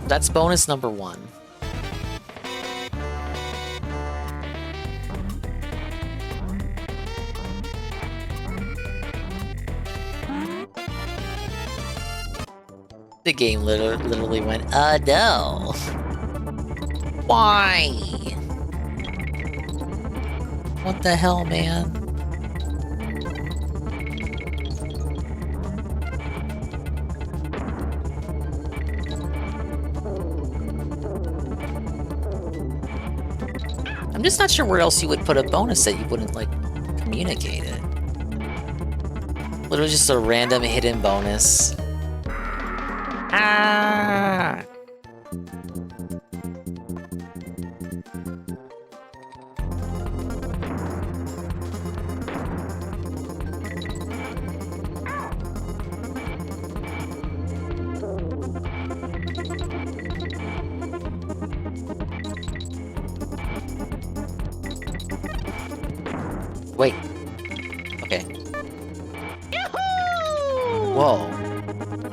That's bonus number 1. The game literally went, no. Why? What the hell, man? I'm just not sure where else you would put a bonus that you wouldn't, like, communicate it. Literally just a random hidden bonus. Ah! Wait. Okay. Whoa.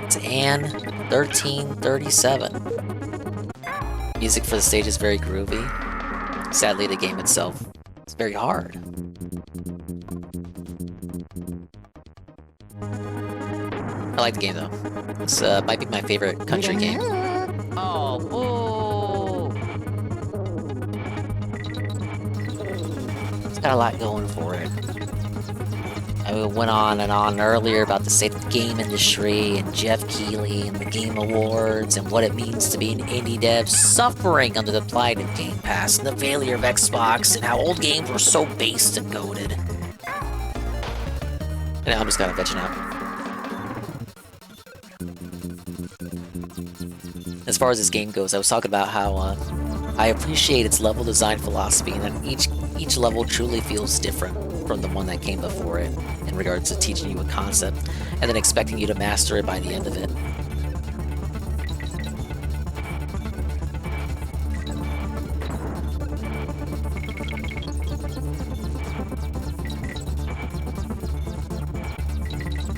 It's 𝓓𝓸𝓷𝓭. Music for the stage is very groovy. Sadly, the game itself is very hard. I like the game though. This might be my favorite country game. Oh, whoa. It's got a lot going for it. I went on and on earlier about the state of the game industry and Jeff Keighley and the Game Awards and what it means to be an indie dev suffering under the plight of Game Pass and the failure of Xbox and how old games were so based and goated. And now I'm just kind of bitching out. As far as this game goes, I was talking about how I appreciate its level design philosophy and that each level truly feels different from the one that came before it in regards to teaching you a concept and then expecting you to master it by the end of it.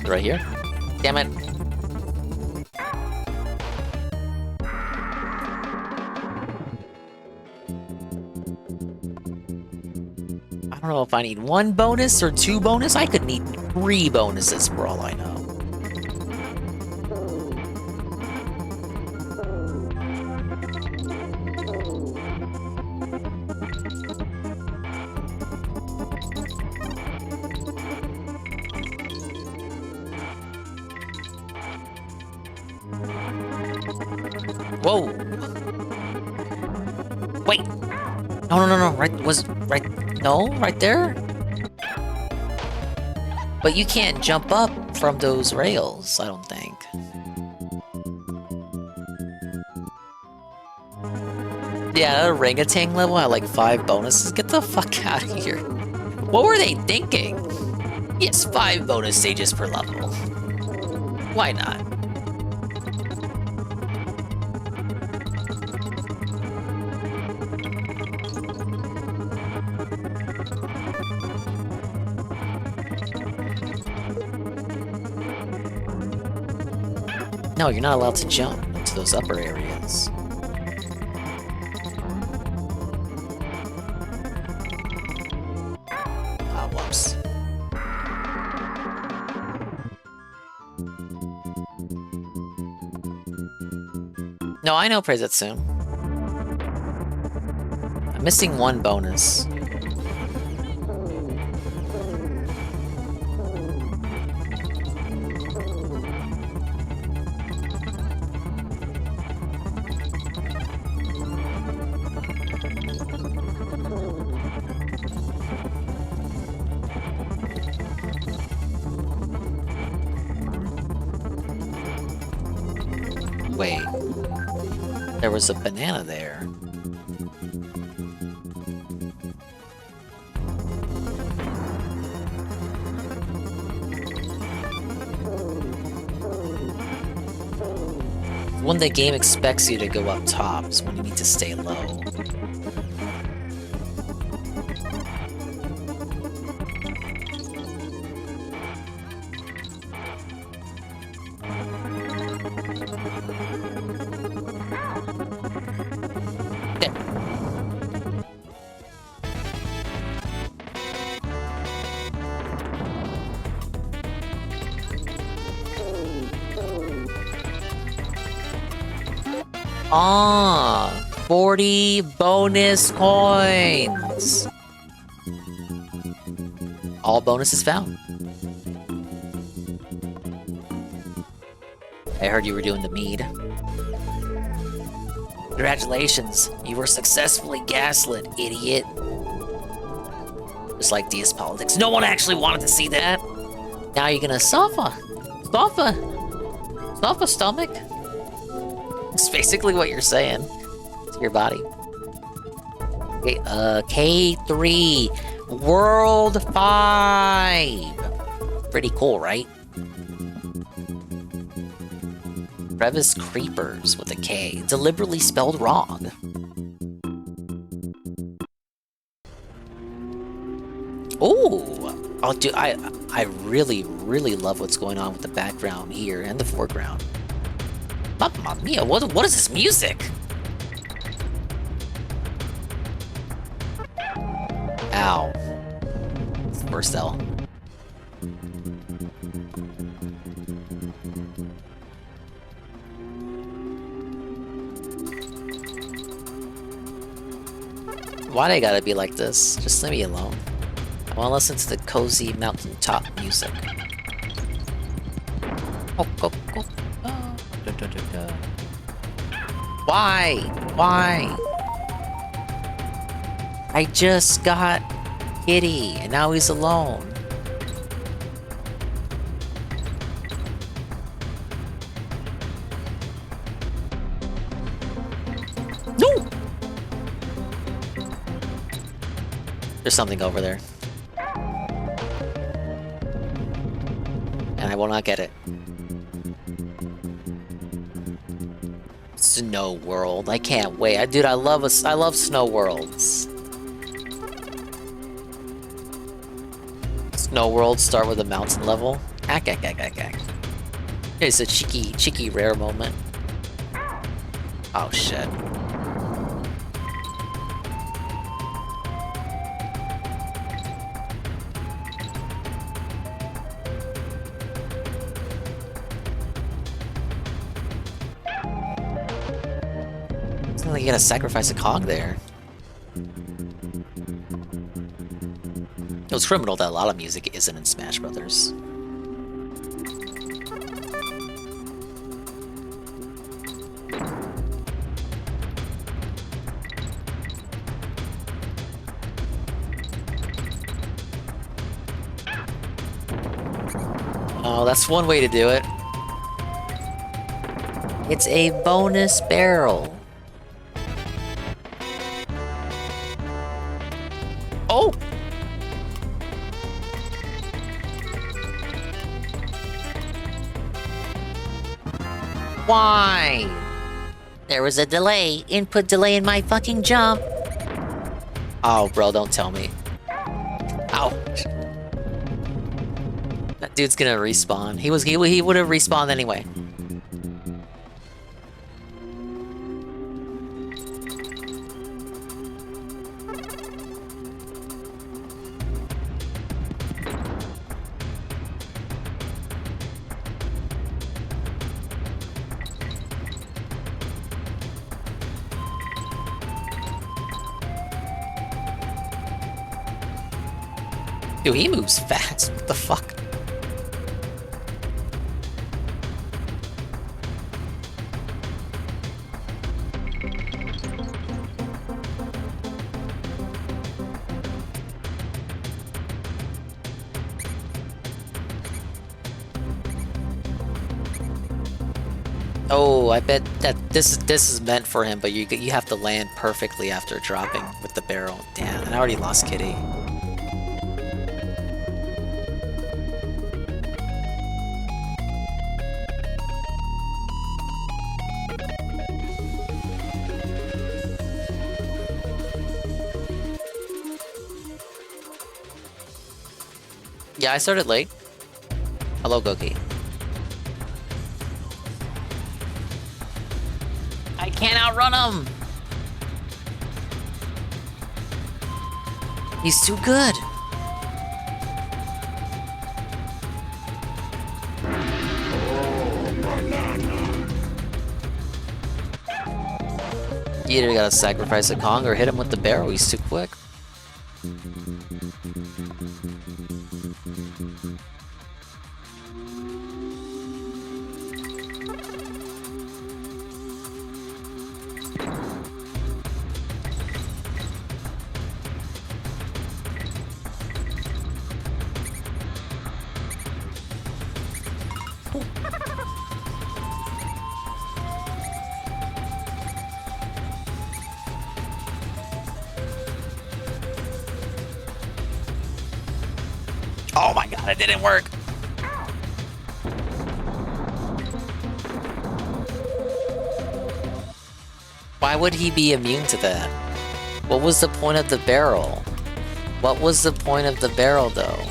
Right here? Damn it. I don't know if I need 1 bonus or 2 bonus. I could need 3 bonuses for all I know. Whoa! Wait! No, right, right, no, right there? But you can't jump up from those rails, I don't think. Yeah, that orangutan level had like 5 bonuses. Get the fuck out of here. What were they thinking? Yes, 5 bonus stages per level. Why not? No, you're not allowed to jump into those upper areas. Ah, whoops. No, I know praise it soon. I'm missing one bonus. Wait. There was a banana there. When the game expects you to go up top is when you need to stay low. Ah, 40 bonus coins. All bonuses found. I heard you were doing the mead. Congratulations, you were successfully gaslit, idiot. Just like DS politics. No one actually wanted to see that. Now you're gonna suffer. Suffer, stomach. It's basically what you're saying to your body. Okay, K3 World 5. Pretty cool, right? Crevice Creepers with a K, deliberately spelled wrong. Ooh! Oh, dude, I really love what's going on with the background here and the foreground. Mamma mia, what is this music? Ow. It's the first L. Why they gotta be like this? Just leave me alone. I wanna listen to the cozy mountaintop music. Oh, go. Why? I just got Kitty, and now he's alone. No! There's something over there. And I will not get it. Snow World. I can't wait. Dude, I love Snow Worlds. Snow Worlds start with a mountain level. Ack. It's a cheeky rare moment. Oh shit. It's not like you gotta sacrifice a cog there. It was criminal that a lot of music isn't in Smash Brothers. Oh, that's one way to do it. It's a bonus barrel. Oh! Why? There was a delay. Input delay in my fucking jump. Oh, bro, don't tell me. Ow. That dude's gonna respawn. He would have respawned anyway. Dude, he moves fast. What the fuck? Oh, I bet that this is meant for him, but you have to land perfectly after dropping with the barrel. Damn, and I already lost Kitty. Yeah, I started late. Hello, Goki. I can't outrun him! He's too good! You either gotta sacrifice a Kong or hit him with the barrel, he's too quick. Oh my god, it didn't work! Why would he be immune to that? What was the point of the barrel? What was the point of the barrel, though?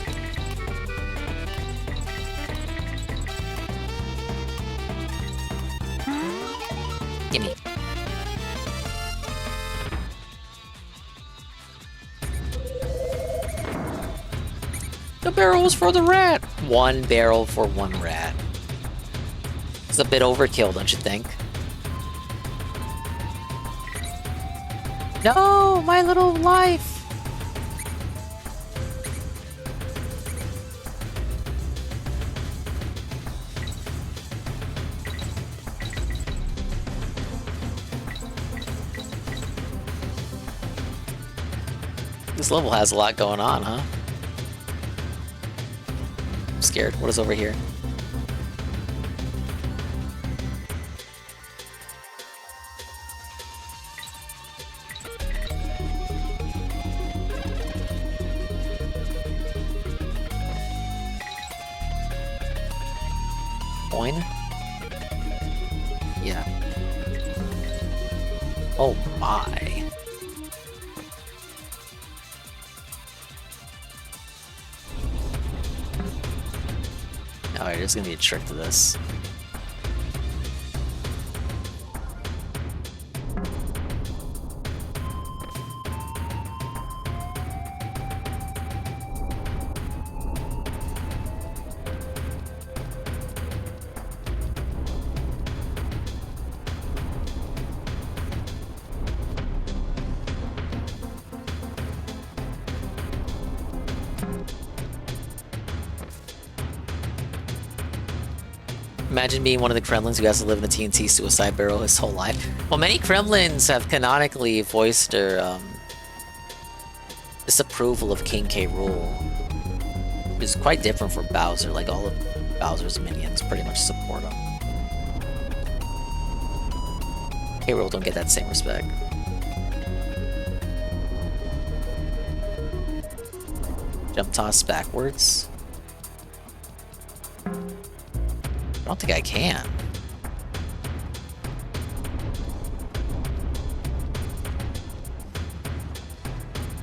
Gimme. The barrel was for the rat! One barrel for one rat. It's a bit overkill, don't you think? No, my little life! This level has a lot going on, huh? I'm scared. What is over here? Coin? Yeah. Oh my. Alright, there's gonna be a trick to this. Imagine being one of the Kremlins who has to live in a TNT suicide barrel his whole life. Well, many Kremlins have canonically voiced their disapproval of King K. Rool. It's quite different for Bowser. Like, all of Bowser's minions pretty much support him. K. Rool don't get that same respect. Jump toss backwards. I don't think I can.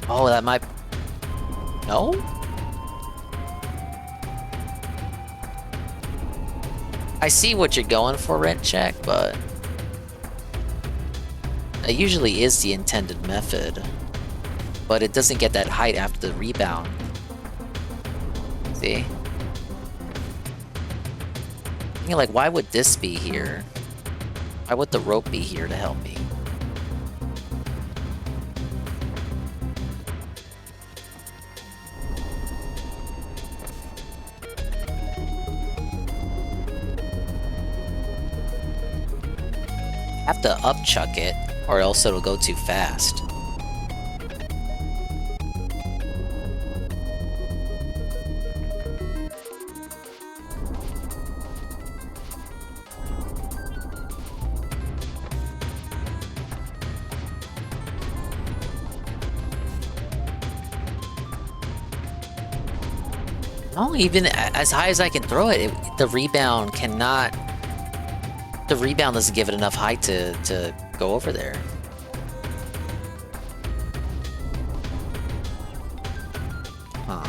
Oh, that might... No? I see what you're going for, Rent Check, but... It usually is the intended method. But it doesn't get that height after the rebound. See? Like, why would this be here? Why would the rope be here to help me? have to up chuck it, or else it'll go too fast. No, even as high as I can throw it, the rebound cannot... The rebound doesn't give it enough height to go over there. Huh.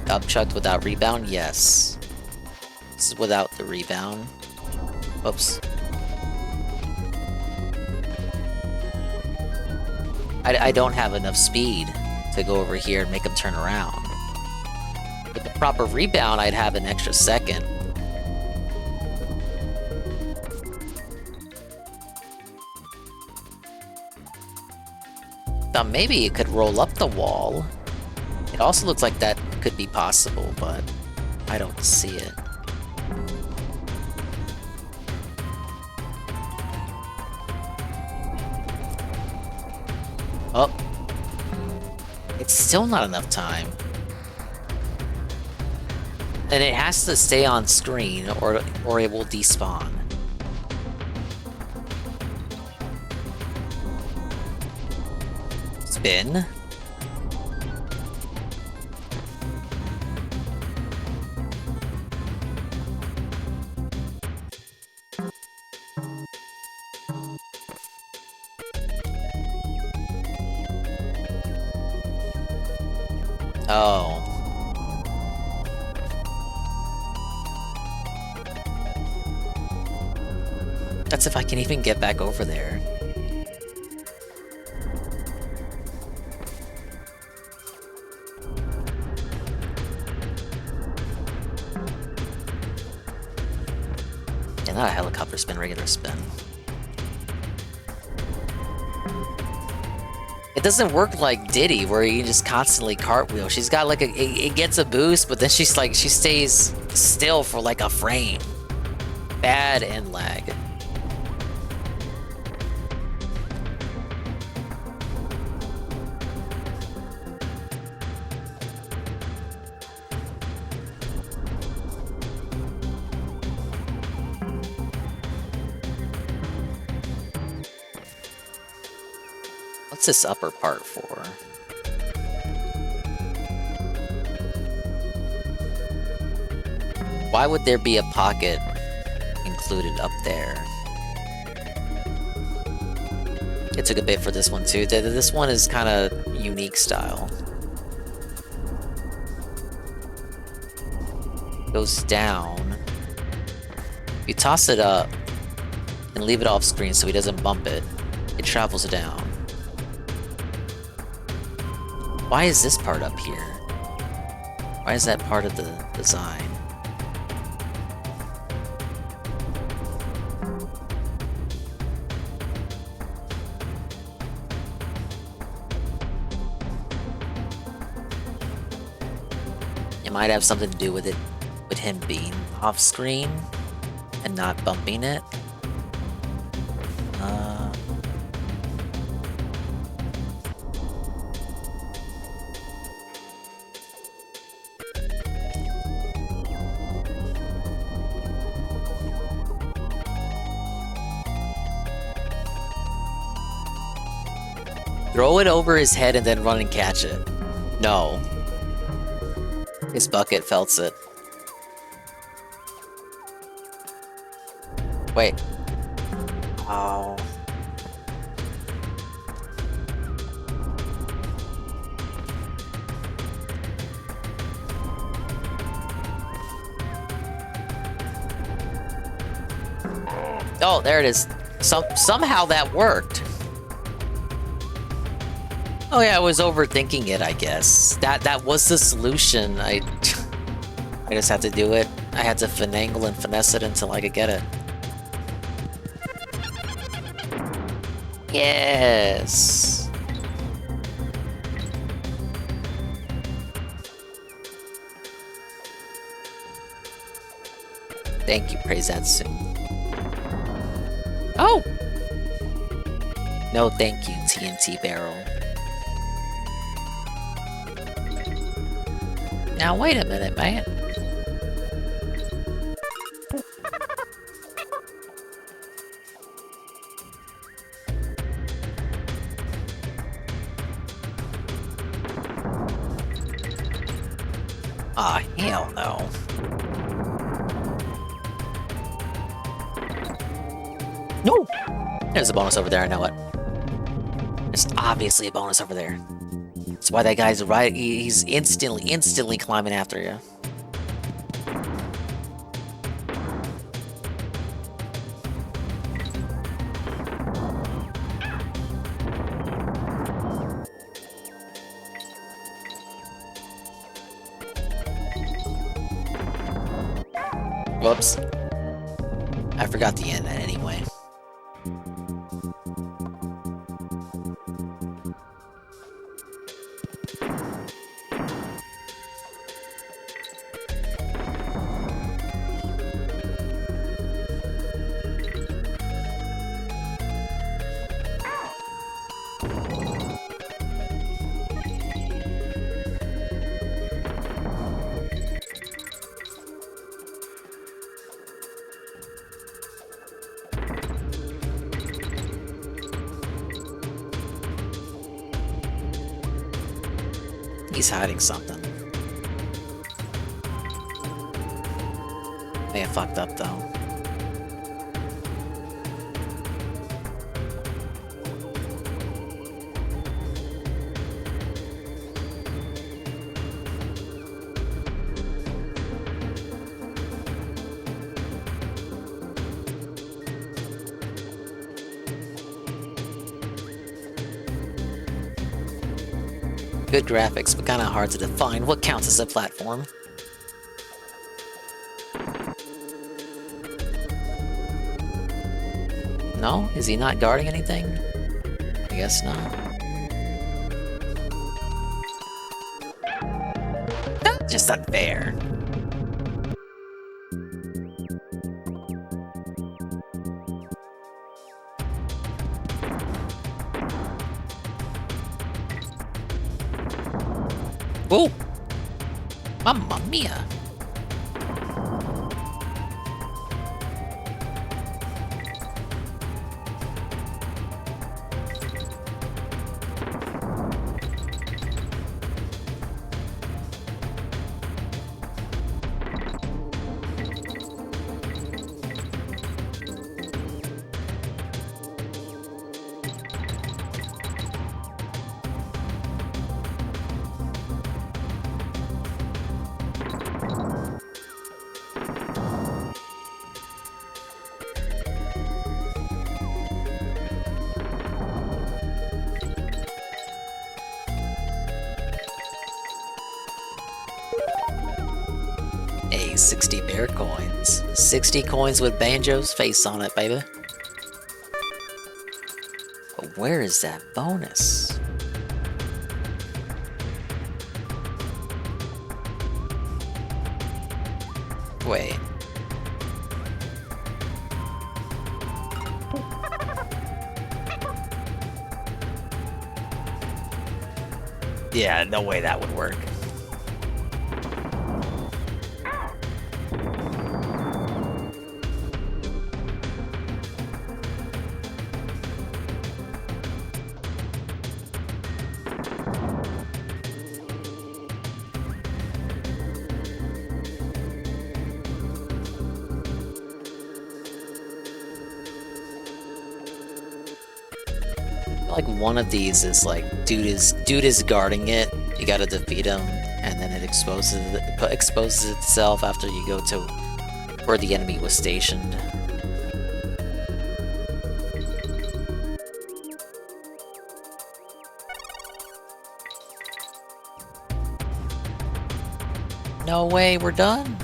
Upchucked without rebound? Yes. This is without the rebound. Oops. I don't have enough speed to go over here and make him turn around. With the proper rebound, I'd have an extra second. Thought maybe it could roll up the wall. It also looks like that could be possible, but I don't see it. Oh. It's still not enough time. And it has to stay on screen or it will despawn. Spin. Oh. That's if I can even get back over there. Yeah, not a helicopter spin, regular spin. It doesn't work like Diddy, where you can just constantly cartwheel. She's got like it gets a boost, but then she stays still for like a frame. Bad end lag. What's this upper part for? Why would there be a pocket included up there? It took a bit for this one too. This one is kind of unique style. Goes down. You toss it up and leave it off screen so he doesn't bump it. It travels down. Why is this part up here? Why is that part of the design? It might have something to do with it, with him being off screen and not bumping it. Throw it over his head and then run and catch it. No. His bucket felts it. Wait. Oh. Oh, there it is. Somehow that worked. Oh yeah, I was overthinking it, I guess. That was the solution. I just had to do it. I had to finagle and finesse it until I could get it. Yes. Thank you, Praisatsu. Oh! No thank you, TNT Barrel. Now wait a minute, man. Aw, hell no. No! There's a bonus over there, I know it. There's obviously a bonus over there. That's why that guy's right. He's instantly climbing after you. Whoops. I forgot the end anyway. He's hiding something. May have fucked up though. Good graphics, but kinda hard to define what counts as a platform. No? Is he not guarding anything? I guess not. That's just unfair. Whoa! Mamma mia! Hey, 60 bear coins. 60 coins with Banjo's face on it, baby. But where is that bonus? Wait. Yeah, no way that would work. Like one of these is like dude is guarding it. You gotta defeat him, and then it exposes itself after you go to where the enemy was stationed. No way, we're done.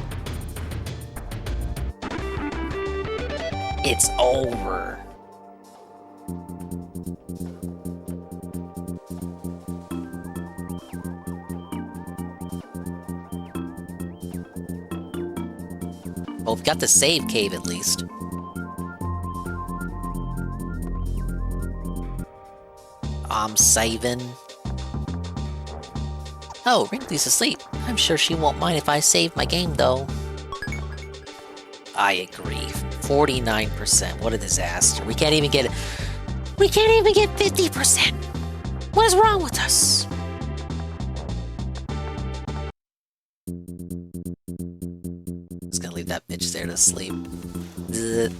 It's over. Well, we've got the save cave at least. I'm saving. Oh, Wrinkly's asleep. I'm sure she won't mind if I save my game, though. I agree. 49%. What a disaster. We can't even get 50%. What is wrong with us? Just gonna leave that bitch there to sleep. Ugh.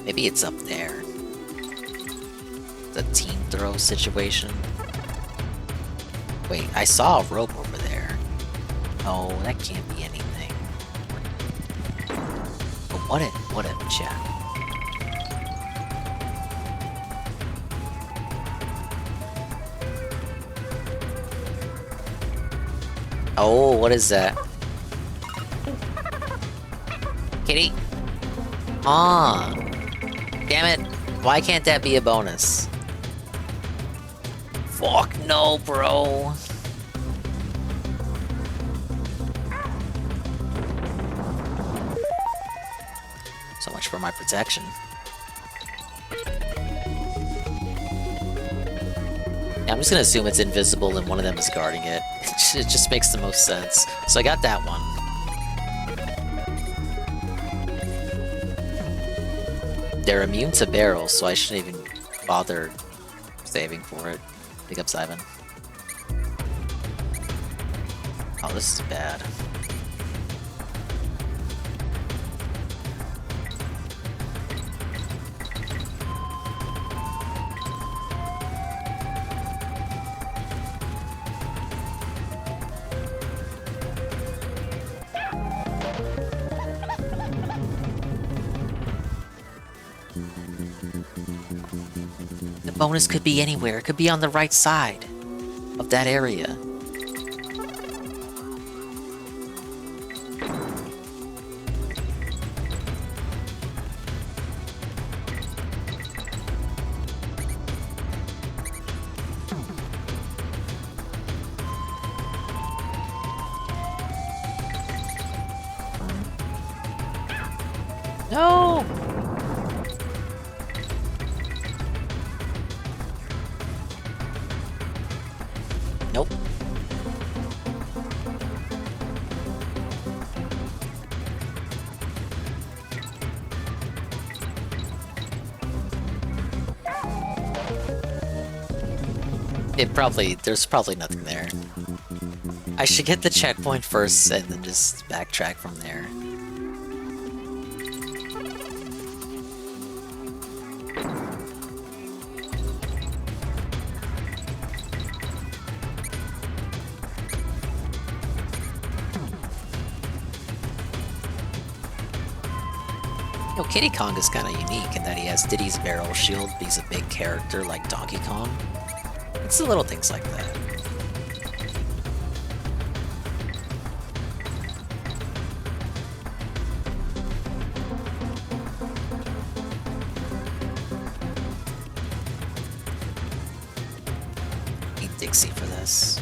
Maybe it's up there. The team throw situation. Wait, I saw a rope over there. Oh, that can't be anything. But what if, chat? Oh, what is that? Kitty? Ah. Damn it. Why can't that be a bonus? Fuck no, bro. So much for my protection. Yeah, I'm just gonna assume it's invisible and one of them is guarding it. It just makes the most sense. So I got that one. They're immune to barrels, so I shouldn't even bother saving for it. Pick up Simon. Oh, this is bad. The bonus could be anywhere. It could be on the right side of that area. No! Nope. There's probably nothing there. I should get the checkpoint first and then just backtrack from there. Yo, Kiddy Kong is kind of unique in that he has Diddy's barrel shield, but he's a big character like Donkey Kong. It's the little things like that. Need Dixie for this.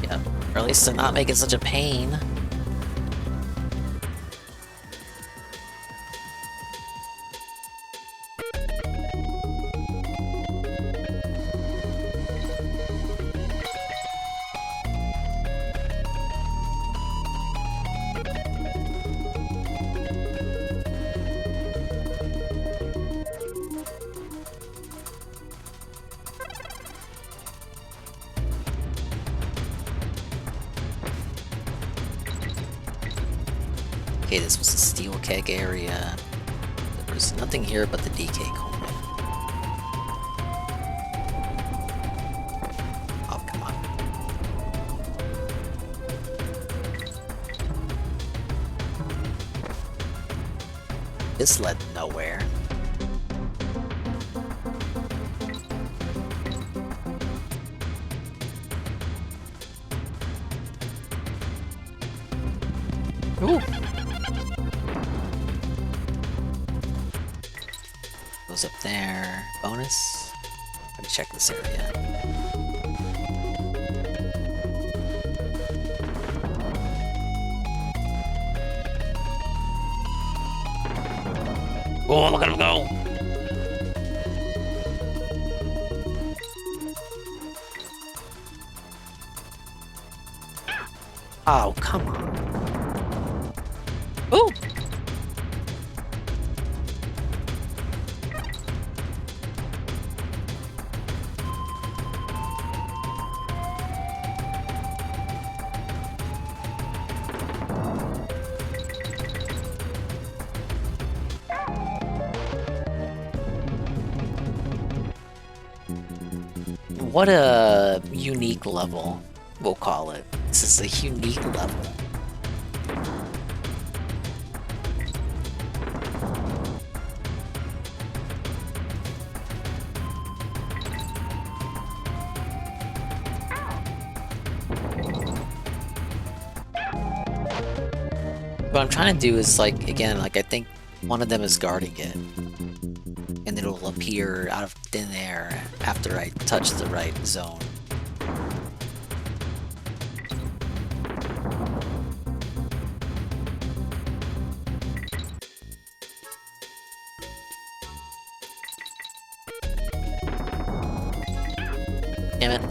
Yeah, or at least to not make it such a pain. Okay, this was a steel keg area. There was nothing here but the DK coin. Oh, come on. This led nowhere. Ooh. Goes up there. Bonus. Let me check this area. Oh, look at him go! Oh, come on. Ooh! What a unique level, we'll call it. This is a unique level. What I'm trying to do is, like, again, like, I think one of them is guarding it. And it'll appear out of thin air after I touch the right zone. Damn it.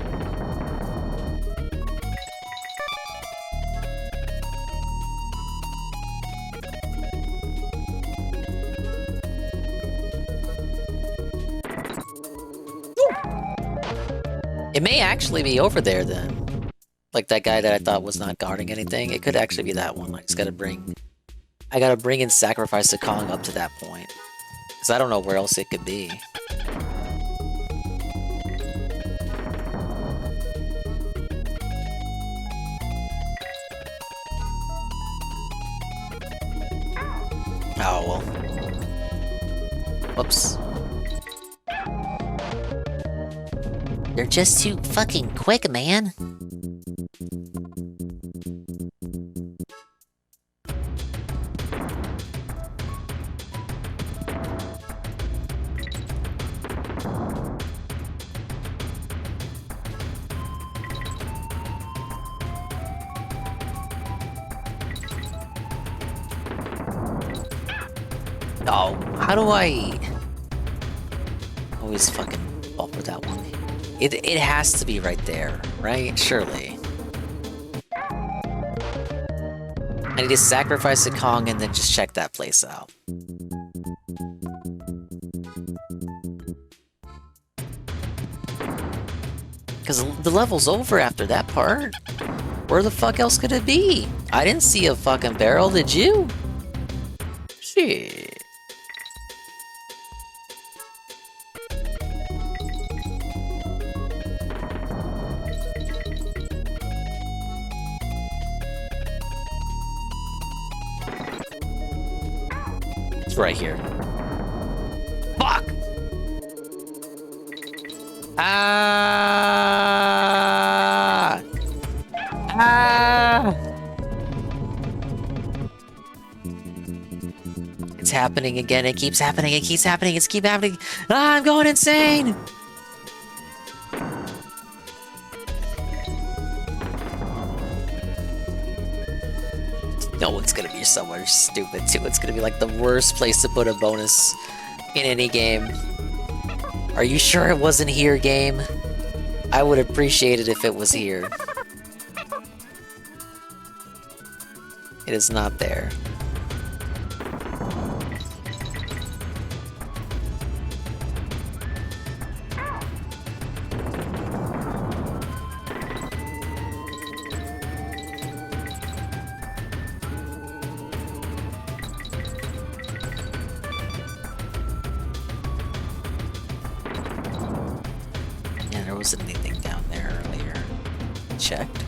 It may actually be over there then. Like that guy that I thought was not guarding anything. It could actually be that one. I just gotta bring... I gotta bring and sacrifice the Kong up to that point. Because I don't know where else it could be. Oh, well. Whoops. They're just too fucking quick, man. Oh, how do I... always fucking bump with that one. It has to be right there, right? Surely. I need to sacrifice the Kong and then just check that place out. Because the level's over after that part. Where the fuck else could it be? I didn't see a fucking barrel, did you? Shit. It's right here. Fuck! Ah! Ah! It's happening again. It keeps happening. It keeps happening. It's keep happening. Ah, I'm going insane! No, it's gonna be somewhere stupid too. It's gonna be like the worst place to put a bonus in any game. Are you sure it wasn't here, game? I would appreciate it if it was here. It is not there. Yeah, there wasn't anything down there earlier. Checked.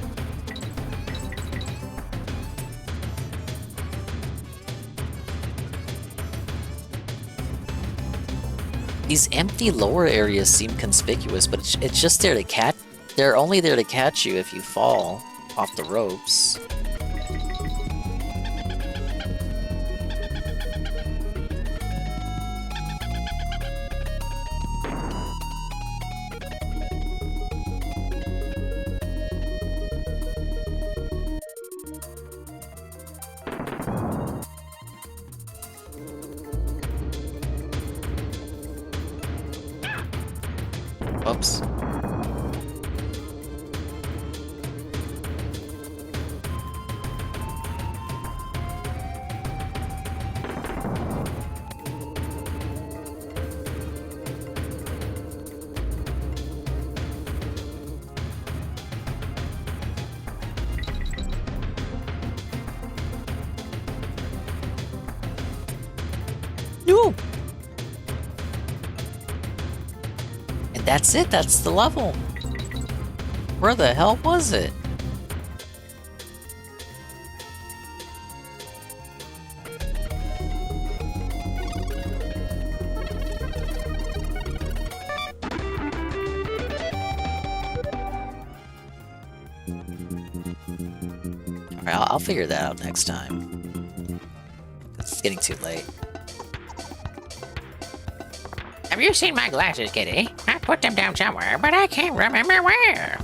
These empty lower areas seem conspicuous, but it's just there to catch. They're only there to catch you if you fall off the ropes. Oops. No. And that's it. That's the level. Where the hell was it? Alright, I'll figure that out next time. It's getting too late. Have you seen my glasses, kitty? I put them down somewhere, but I can't remember where.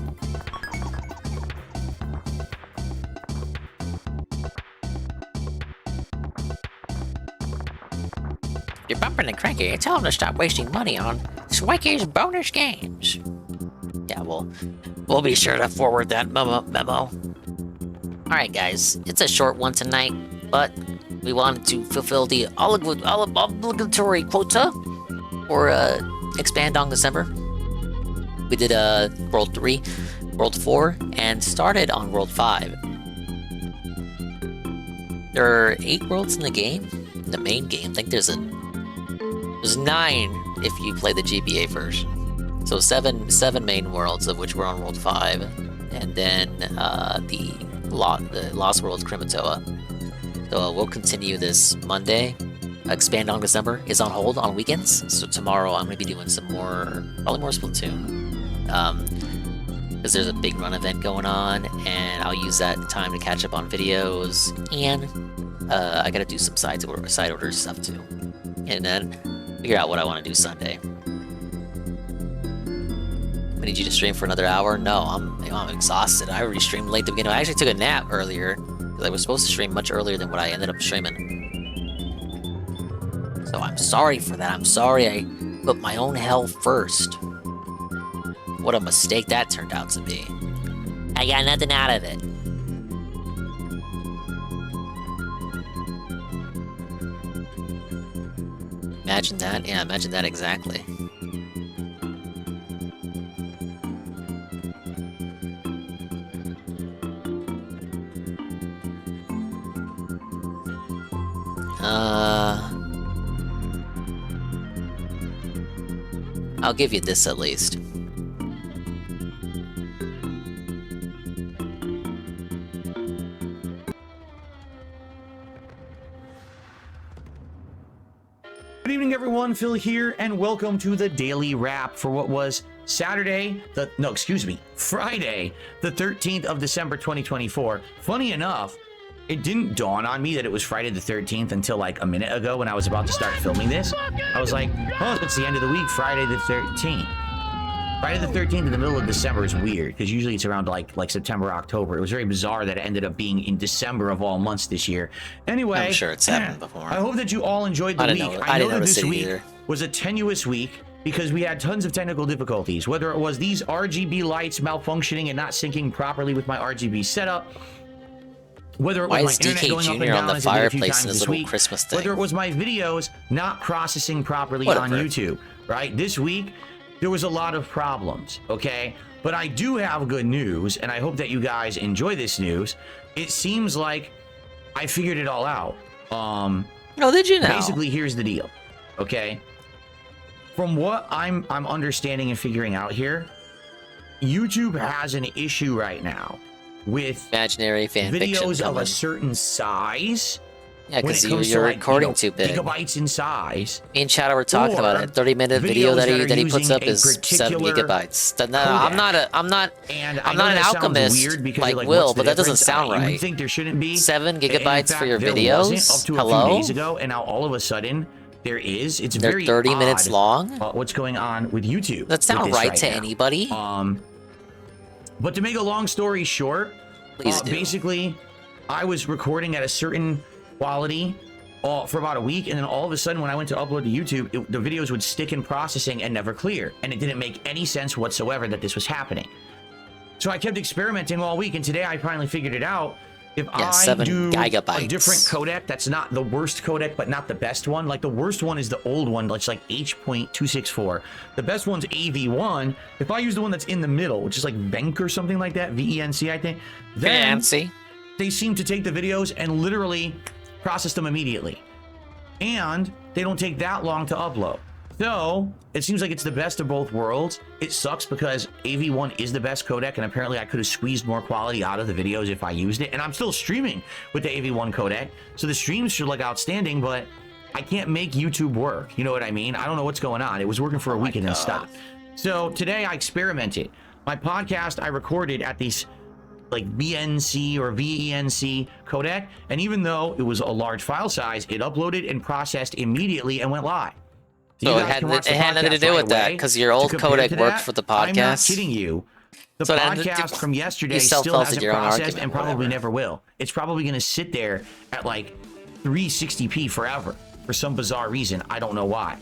If you're bumping and cranky, tell them to stop wasting money on 𝓓𝓁𝓁𝓪𝓷𝓭's bonus games. Yeah, we'll be sure to forward that memo. Alright guys, it's a short one tonight, but we wanted to fulfill the obligatory quota for Expand on December. We did World 3, World 4, and started on World 5. There are 8 worlds in the game, in the main game. I think there's 9 if you play the GBA version. So 7 main worlds, of which we're on World 5, and then the Lost World 𝓓𝓸𝓷𝓭. So we'll continue this Monday. Expand on December is on hold on weekends, so tomorrow I'm going to be doing some more, probably more Splatoon, because there's a big run event going on, and I'll use that time to catch up on videos, and I got to do some side order stuff too, and then figure out what I want to do Sunday. I need you to stream for another hour? No, I'm exhausted. I already streamed late at the beginning. I actually took a nap earlier, because I was supposed to stream much earlier than what I ended up streaming. So I'm sorry for that. I'm sorry I put my own health first. What a mistake that turned out to be. I got nothing out of it. Imagine that. Yeah, imagine that exactly. I'll give you this at least. Good evening, everyone. Phil here, and welcome to the Daily Wrap for what was Friday, the 13th of December, 2024. Funny enough, it didn't dawn on me that it was Friday the 13th until like a minute ago when I was about to start filming this. I was like, oh, it's the end of the week, Friday the 13th. Friday the 13th in the middle of December is weird, because usually it's around like September, October. It was very bizarre that it ended up being in December of all months this year. Anyway, I'm sure it's happened before. I hope that you all enjoyed the week. I know that this week was a tenuous week because we had tons of technical difficulties, whether it was these RGB lights malfunctioning and not syncing properly with my RGB setup, whether it was my internet going up and down as it did a few times this week, whether it was my videos not processing properly on YouTube, right? This week, there was a lot of problems, okay? But I do have good news, and I hope that you guys enjoy this news. It seems like I figured it all out. Oh, did you now? Basically, here's the deal, okay? From what I'm understanding and figuring out here, YouTube has an issue right now with imaginary fan videos of a certain size. Yeah, because you're recording too big. Gigabytes in size. Me and Chatter were talking about it. 30-minute video that he puts up is 7 gigabytes. I'm not an alchemist like Will, but that doesn't sound right. You think there shouldn't be 7 gigabytes for your videos? Up to a few days ago, and now all of a sudden there is. It's very 30 minutes long. What's going on with YouTube? That sounds right to anybody. But to make a long story short, please do. Basically, I was recording at a certain quality, for about a week, and then all of a sudden when I went to upload to YouTube, the videos would stick in processing and never clear, and it didn't make any sense whatsoever that this was happening. So I kept experimenting all week, and today I finally figured it out. If I do a different codec that's not the worst codec but not the best one, like the worst one is the old one that's like H.264, the best one's AV1. If I use the one that's in the middle, which is like VENC or something like that, VENC I think, then they seem to take the videos and literally process them immediately, and they don't take that long to upload. So it seems like it's the best of both worlds. It sucks because AV1 is the best codec, and apparently I could have squeezed more quality out of the videos if I used it, and I'm still streaming with the AV1 codec, so the streams should look outstanding, but I can't make YouTube work. You know what I mean? I don't know what's going on. It was working for a week and then stopped. So today I experimented. My podcast I recorded at these like VNC or VENC codec, and even though it was a large file size, it uploaded and processed immediately and went live. So it had nothing to do with that, because your old codec worked for the podcast. I'm not kidding you. The podcast from yesterday still hasn't processed and probably never will. It's probably going to sit there at like 360p forever for some bizarre reason. I don't know why.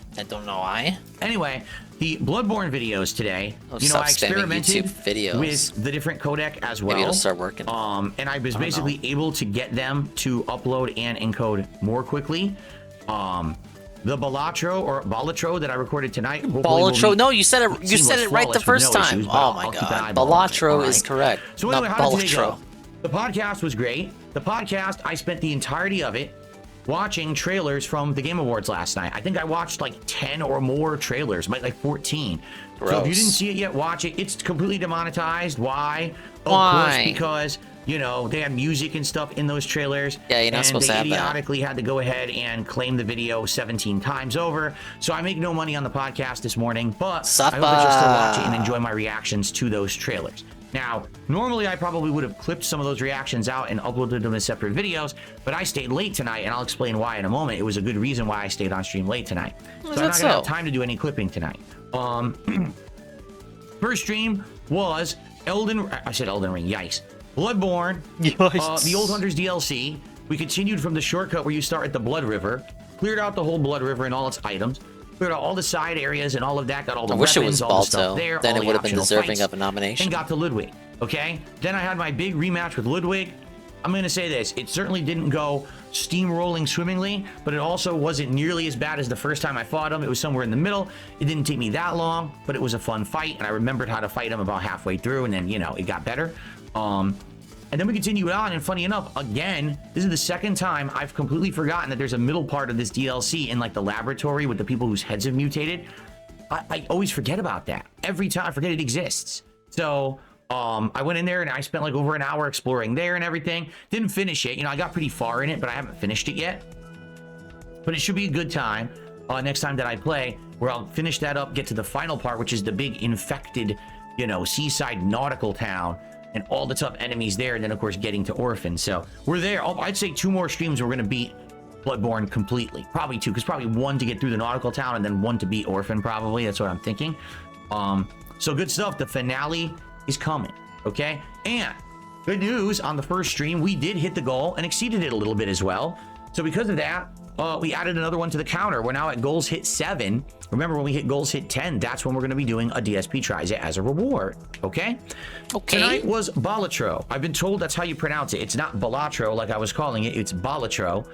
Anyway, the Bloodborne videos today, you know, I experimented with the different codec as well. Maybe it'll start working. And I was basically able to get them to upload and encode more quickly. The 𝓓𝓸𝓷𝓭 that I recorded tonight. 𝓓𝓸𝓷𝓭. No, you said it. You said it right the first time. Oh my god. 𝓓𝓸𝓷𝓭 is correct. So anyway, how did today go? The podcast was great. The podcast, I spent the entirety of it watching trailers from the Game Awards last night. I think I watched like 10 or more trailers, like 14. Gross. So if you didn't see it yet, watch it. It's completely demonetized. Why? Of course, because you know, they had music and stuff in those trailers. Yeah, you're not supposed to have that. And they idiotically had to go ahead and claim the video 17 times over. So I make no money on the podcast this morning, but I hope that you'll still watch it and enjoy my reactions to those trailers. Now, normally I probably would have clipped some of those reactions out and uploaded them as separate videos, but I stayed late tonight, and I'll explain why in a moment. It was a good reason why I stayed on stream late tonight. So I'm not gonna have time to do any clipping tonight. First stream was Elden Ring, yikes. Bloodborne, the Old Hunters DLC. We continued from the shortcut where you start at the Blood River, cleared out the whole Blood River and all its items, cleared out all the side areas and all of that, got all the weapons, all the stuff there, then all it would have been deserving of a nomination. And got to Ludwig, okay? Then I had my big rematch with Ludwig. I'm going to say this, it certainly didn't go steamrolling swimmingly, but it also wasn't nearly as bad as the first time I fought him. It was somewhere in the middle. It didn't take me that long, but it was a fun fight, and I remembered how to fight him about halfway through, and then, you know, it got better. And then we continued on, and funny enough, again, this is the second time I've completely forgotten that there's a middle part of this DLC in like the laboratory with the people whose heads have mutated. I always forget about that. Every time I forget it exists. So I went in there and I spent like over an hour exploring there and everything. Didn't finish it. You know, I got pretty far in it, but I haven't finished it yet. But it should be a good time next time that I play, where I'll finish that up, get to the final part, which is the big infected, you know, seaside nautical town and all the tough enemies there, and then of course getting to Orphan. So we're there. I'd say 2 more streams we're gonna beat Bloodborne completely. Probably 2, because probably 1 to get through the nautical town and then 1 to beat Orphan, probably. That's what I'm thinking. So good stuff. The finale is coming, okay? And good news, on the first stream we did hit the goal and exceeded it a little bit as well. So because of that, we added another one to the counter. We're now at goals hit 7. Remember, when we hit goals hit 10, that's when we're going to be doing a DSP Tries It as a reward. Okay? Tonight was 𝓓𝓸𝓷𝓭. I've been told that's how you pronounce it. It's not 𝓓𝓸𝓷𝓭 like I was calling it. It's 𝓓𝓷𝓭.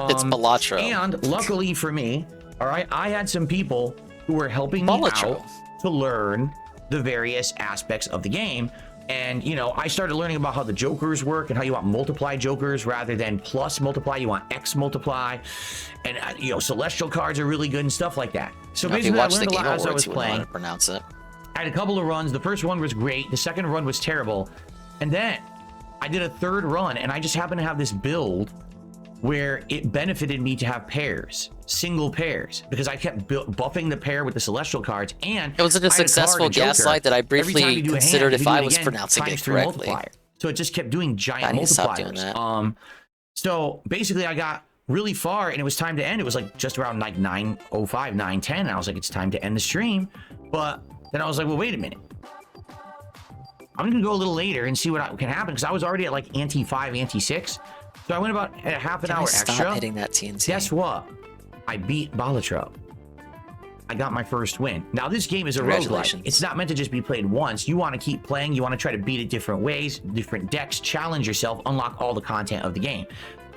It's 𝓓𝓷𝓭. And luckily for me, all right, I had some people who were helping me out to learn the various aspects of the game. And, you know, I started learning about how the jokers work and how you want multiply jokers rather than plus multiply. You want X multiply. And, you know, celestial cards are really good and stuff like that. So basically, I learned a lot as I was playing. Pronounce it. I had a couple of runs. The first one was great. The second run was terrible. And then I did a third run, and I just happened to have this build where it benefited me to have pairs, single pairs, because I kept buffing the pair with the celestial cards, and it was a successful gaslight that I briefly considered if I was pronouncing it correctly. So it just kept doing giant multipliers. So basically, I got really far, and it was time to end. It was like just around like 9:05, 9:10. And I was like, it's time to end the stream. But then I was like, well, wait a minute. I'm gonna go a little later and see what can happen, because I was already at like ante 5, ante 6. So I went about a half an Can hour I stop extra. hitting that TNT? Guess what? I beat 𝓓𝓸𝓷𝓭. I got my first win. Now this game is a roguelike. Congratulations. It's not meant to just be played once. You want to keep playing. You want to try to beat it different ways, different decks, challenge yourself, unlock all the content of the game.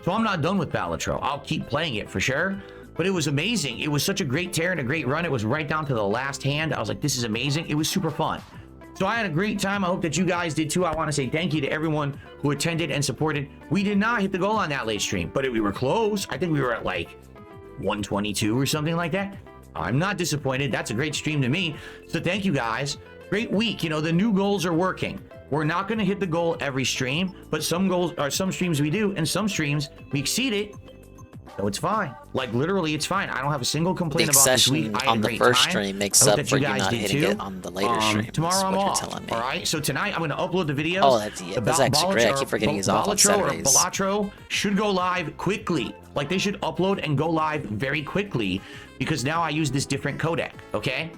So I'm not done with 𝓓𝓸𝓷𝓭. I'll keep playing it for sure. But it was amazing. It was such a great tear and a great run. It was right down to the last hand. I was like, this is amazing. It was super fun. So I had a great time. I hope that you guys did too. I want to say thank you to everyone who attended and supported. We did not hit the goal on that late stream, but we were close. I think we were at like 122 or something like that. I'm not disappointed. That's a great stream to me. So thank you guys. Great week. You know, the new goals are working. We're not going to hit the goal every stream, but some goals or some streams we do, and some streams we exceed it. So it's fine. Like literally, it's fine. I don't have a single complaint about this week. I had on a the great first time. stream makes I hope up that for you you guys not did hitting too. it on the later stream. Tomorrow I'm what you're off. telling me. All right. So tonight I'm going to upload the videos. Oh, that's actually great. I keep forgetting he's off on Saturdays. 𝓓𝓸𝓷𝓭 should go live quickly. Like they should upload and go live very quickly because now I use this different codec. Okay.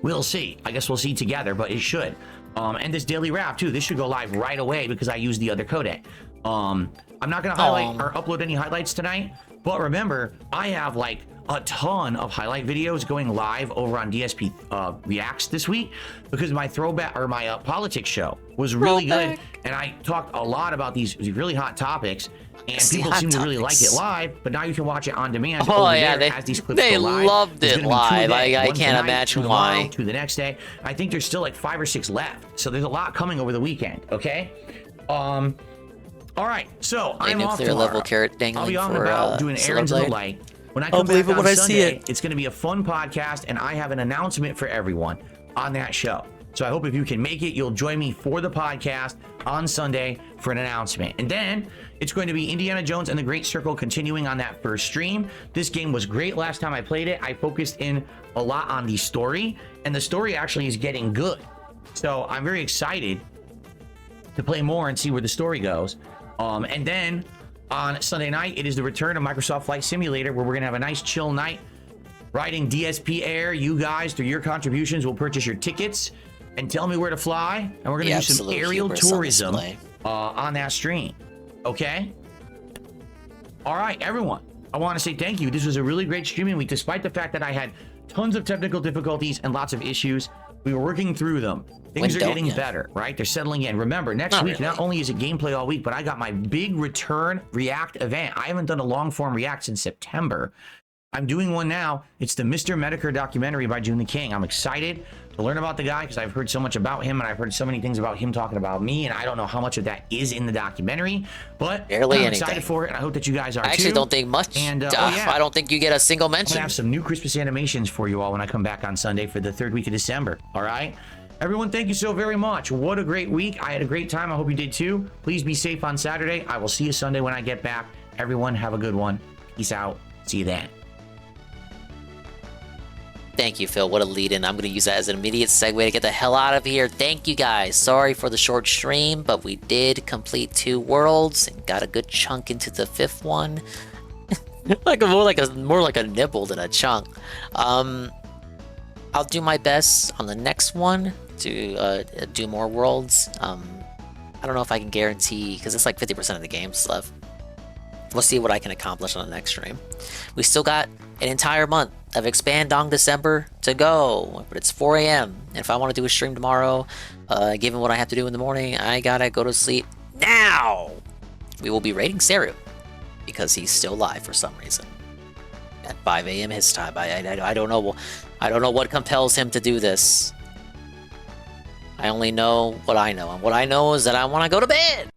We'll see. I guess we'll see together, but it should. And this daily wrap too. This should go live right away because I use the other codec. I'm not going to highlight or upload any highlights tonight. But remember, I have like a ton of highlight videos going live over on DSP Reacts this week because my throwback or my politics show was really good. And I talked a lot about these really hot topics. And people seem to really like it live, but now you can watch it on demand. Oh over yeah, there as these clips they go live. loved There's it gonna be 2 a live. day. I One can't tonight, imagine 2 why. tomorrow, 2 the next day. I think there's still like 5 or 6 left. So there's a lot coming over the weekend. Okay. All right. So I'm off nuclear tomorrow. level carrot dangling I'll be on for about doing errands in the 𝓓𝓸𝓷𝓭. light. When I I'll come believe back it when on I see Sunday, it. it's going to be a fun podcast, and I have an announcement for everyone on that show. So I hope if you can make it, you'll join me for the podcast on Sunday for an announcement. And then it's going to be Indiana Jones and the Great Circle continuing on that first stream. This game was great last time I played it. I focused in a lot on the story, and the story actually is getting good. So I'm very excited to play more and see where the story goes. And then on Sunday night, it is the return of Microsoft Flight Simulator, where we're going to have a nice chill night riding DSP Air. You guys, through your contributions, will purchase your tickets and tell me where to fly. And we're going to do some aerial tourism on that stream. Okay? All right, everyone. I want to say thank you. This was a really great streaming week, despite the fact that I had tons of technical difficulties and lots of issues. We were working through them. Things are getting better, right? They're settling in. Remember, next week, not only is it gameplay all week, but I got my big return React event. I haven't done a long-form React since September. I'm doing one now. It's the Mr. Medicare documentary by June the King. I'm excited to learn about the guy because I've heard so much about him, and I've heard so many things about him talking about me, and I don't know how much of that is in the documentary, but I'm excited for it, and I hope that you guys are too. I actually don't think much. And I don't think you get a single I'm mention. gonna have some new Christmas animations for you all when I come back on Sunday for the 3rd week of December. All right, everyone, thank you so very much. What a great week. I had a great time. I hope you did too. Please be safe on Saturday. I will see you Sunday when I get back. Everyone have a good one. Peace out. See you then. Thank you, Phil. What a lead-in. I'm going to use that as an immediate segue to get the hell out of here. Thank you, guys. Sorry for the short stream, but we did complete 2 worlds and got a good chunk into the 5th one. more like a nibble than a chunk. I'll do my best on the next one to do more worlds. I don't know if I can guarantee, because it's like 50% of the games left. We'll see what I can accomplish on the next stream. We still got an entire month of Expand on December to go, but it's 4 a.m. And if I want to do a stream tomorrow, given what I have to do in the morning, I gotta go to sleep now. We will be raiding 𝓓𝓸𝓷𝓭 because he's still live for some reason at 5 a.m. his time. I don't know. I don't know what compels him to do this. I only know what I know, and what I know is that I want to go to bed.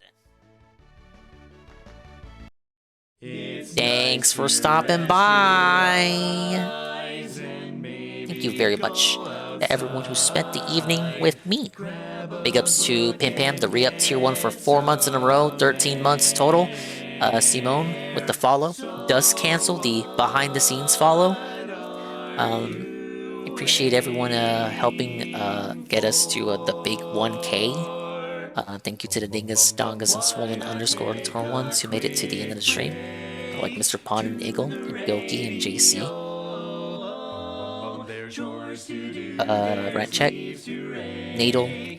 Thanks for stopping by. Thank you very much to everyone who spent the evening with me. Big ups to Pim Pam, the re-up tier 1 for 4 months in a row, 13 months total. Simone with the follow. Does cancel the behind the scenes follow. Appreciate everyone helping get us to the big 1K. Thank you to the Dingas, Dongas, and Swollen__ ones who made it to the end of the stream. Like Mr. Pond and Eagle, and Gilky and JC. Rent check. Needle_cog.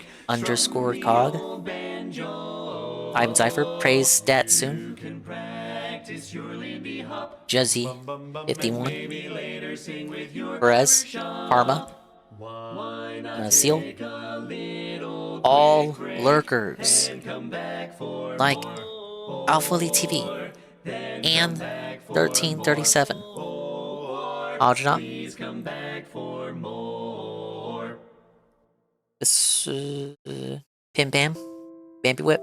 I'm Cypher. Praise that soon. Juzzy51. Perez. Parma. Seal. All lurkers. Like Alpha Elite TV. And 1337. Audra. Pim Pam. Bambi Whip.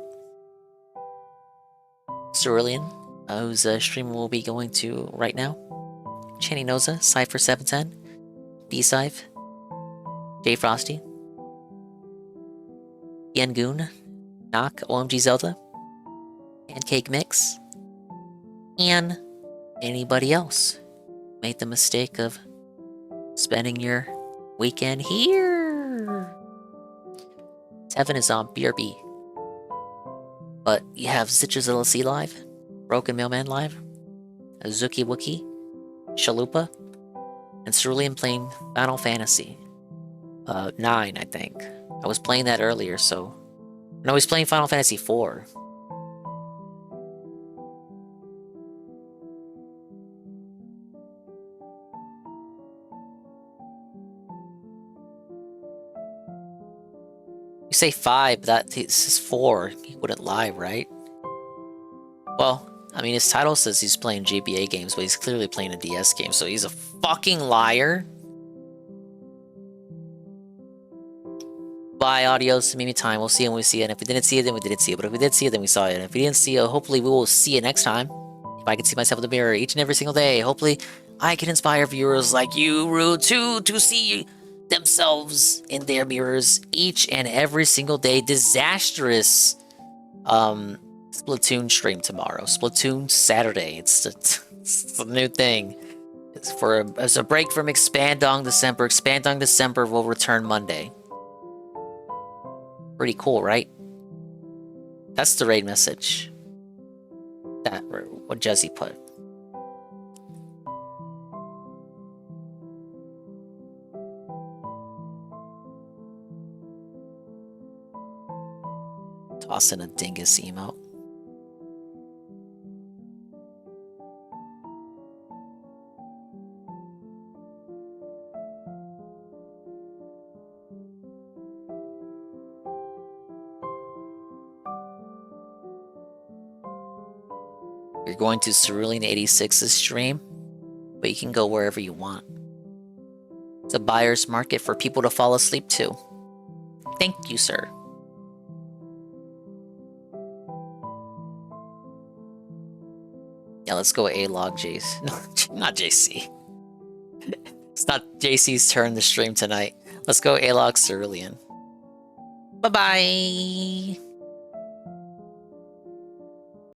Cerulean, whose stream we'll be going to right now. Channy Noza, Cypher710, B-Cyph, J Frosty, Yangoon, Knock, OMG Zelda, Pancake Mix, and anybody else made the mistake of spending your weekend here. Tevin is on BRB. But you have 𝓔𝓁𝓷𝓭 live, Broken Mailman live, 𝓓𝓭𝓁𝓷𝓭, Chalupa, and Cerulean playing Final Fantasy 9, I think. I was playing that earlier, so... No, he's playing Final Fantasy 4. You say 5, but this is 4. He wouldn't lie, right? Well, I mean, his title says he's playing GBA games, but he's clearly playing a DS game, so he's a fucking liar. Bye, audios. Mimi time. We'll see it when we see it. And if we didn't see it, then we didn't see it. But if we did see it, then we saw it. And if we didn't see it, hopefully we will see it next time. If I can see myself in the mirror each and every single day, hopefully I can inspire viewers like you, Rude, to see themselves in their mirrors each and every single day. Disastrous Splatoon stream tomorrow. Splatoon Saturday. It's the new thing. It's as a break from Expandong December. Expandong December will return Monday. Pretty cool, right? That's the raid message. That what Jesse put. Tossing a dingus emote. You're going to 𝓓𝓸𝓷𝓭's stream, but you can go wherever you want. It's a buyer's market for people to fall asleep to. Thank you, sir. Yeah, let's go A-Log JC. No, not JC. It's not JC's turn to stream tonight. Let's go A-Log Cerulean. Bye-bye.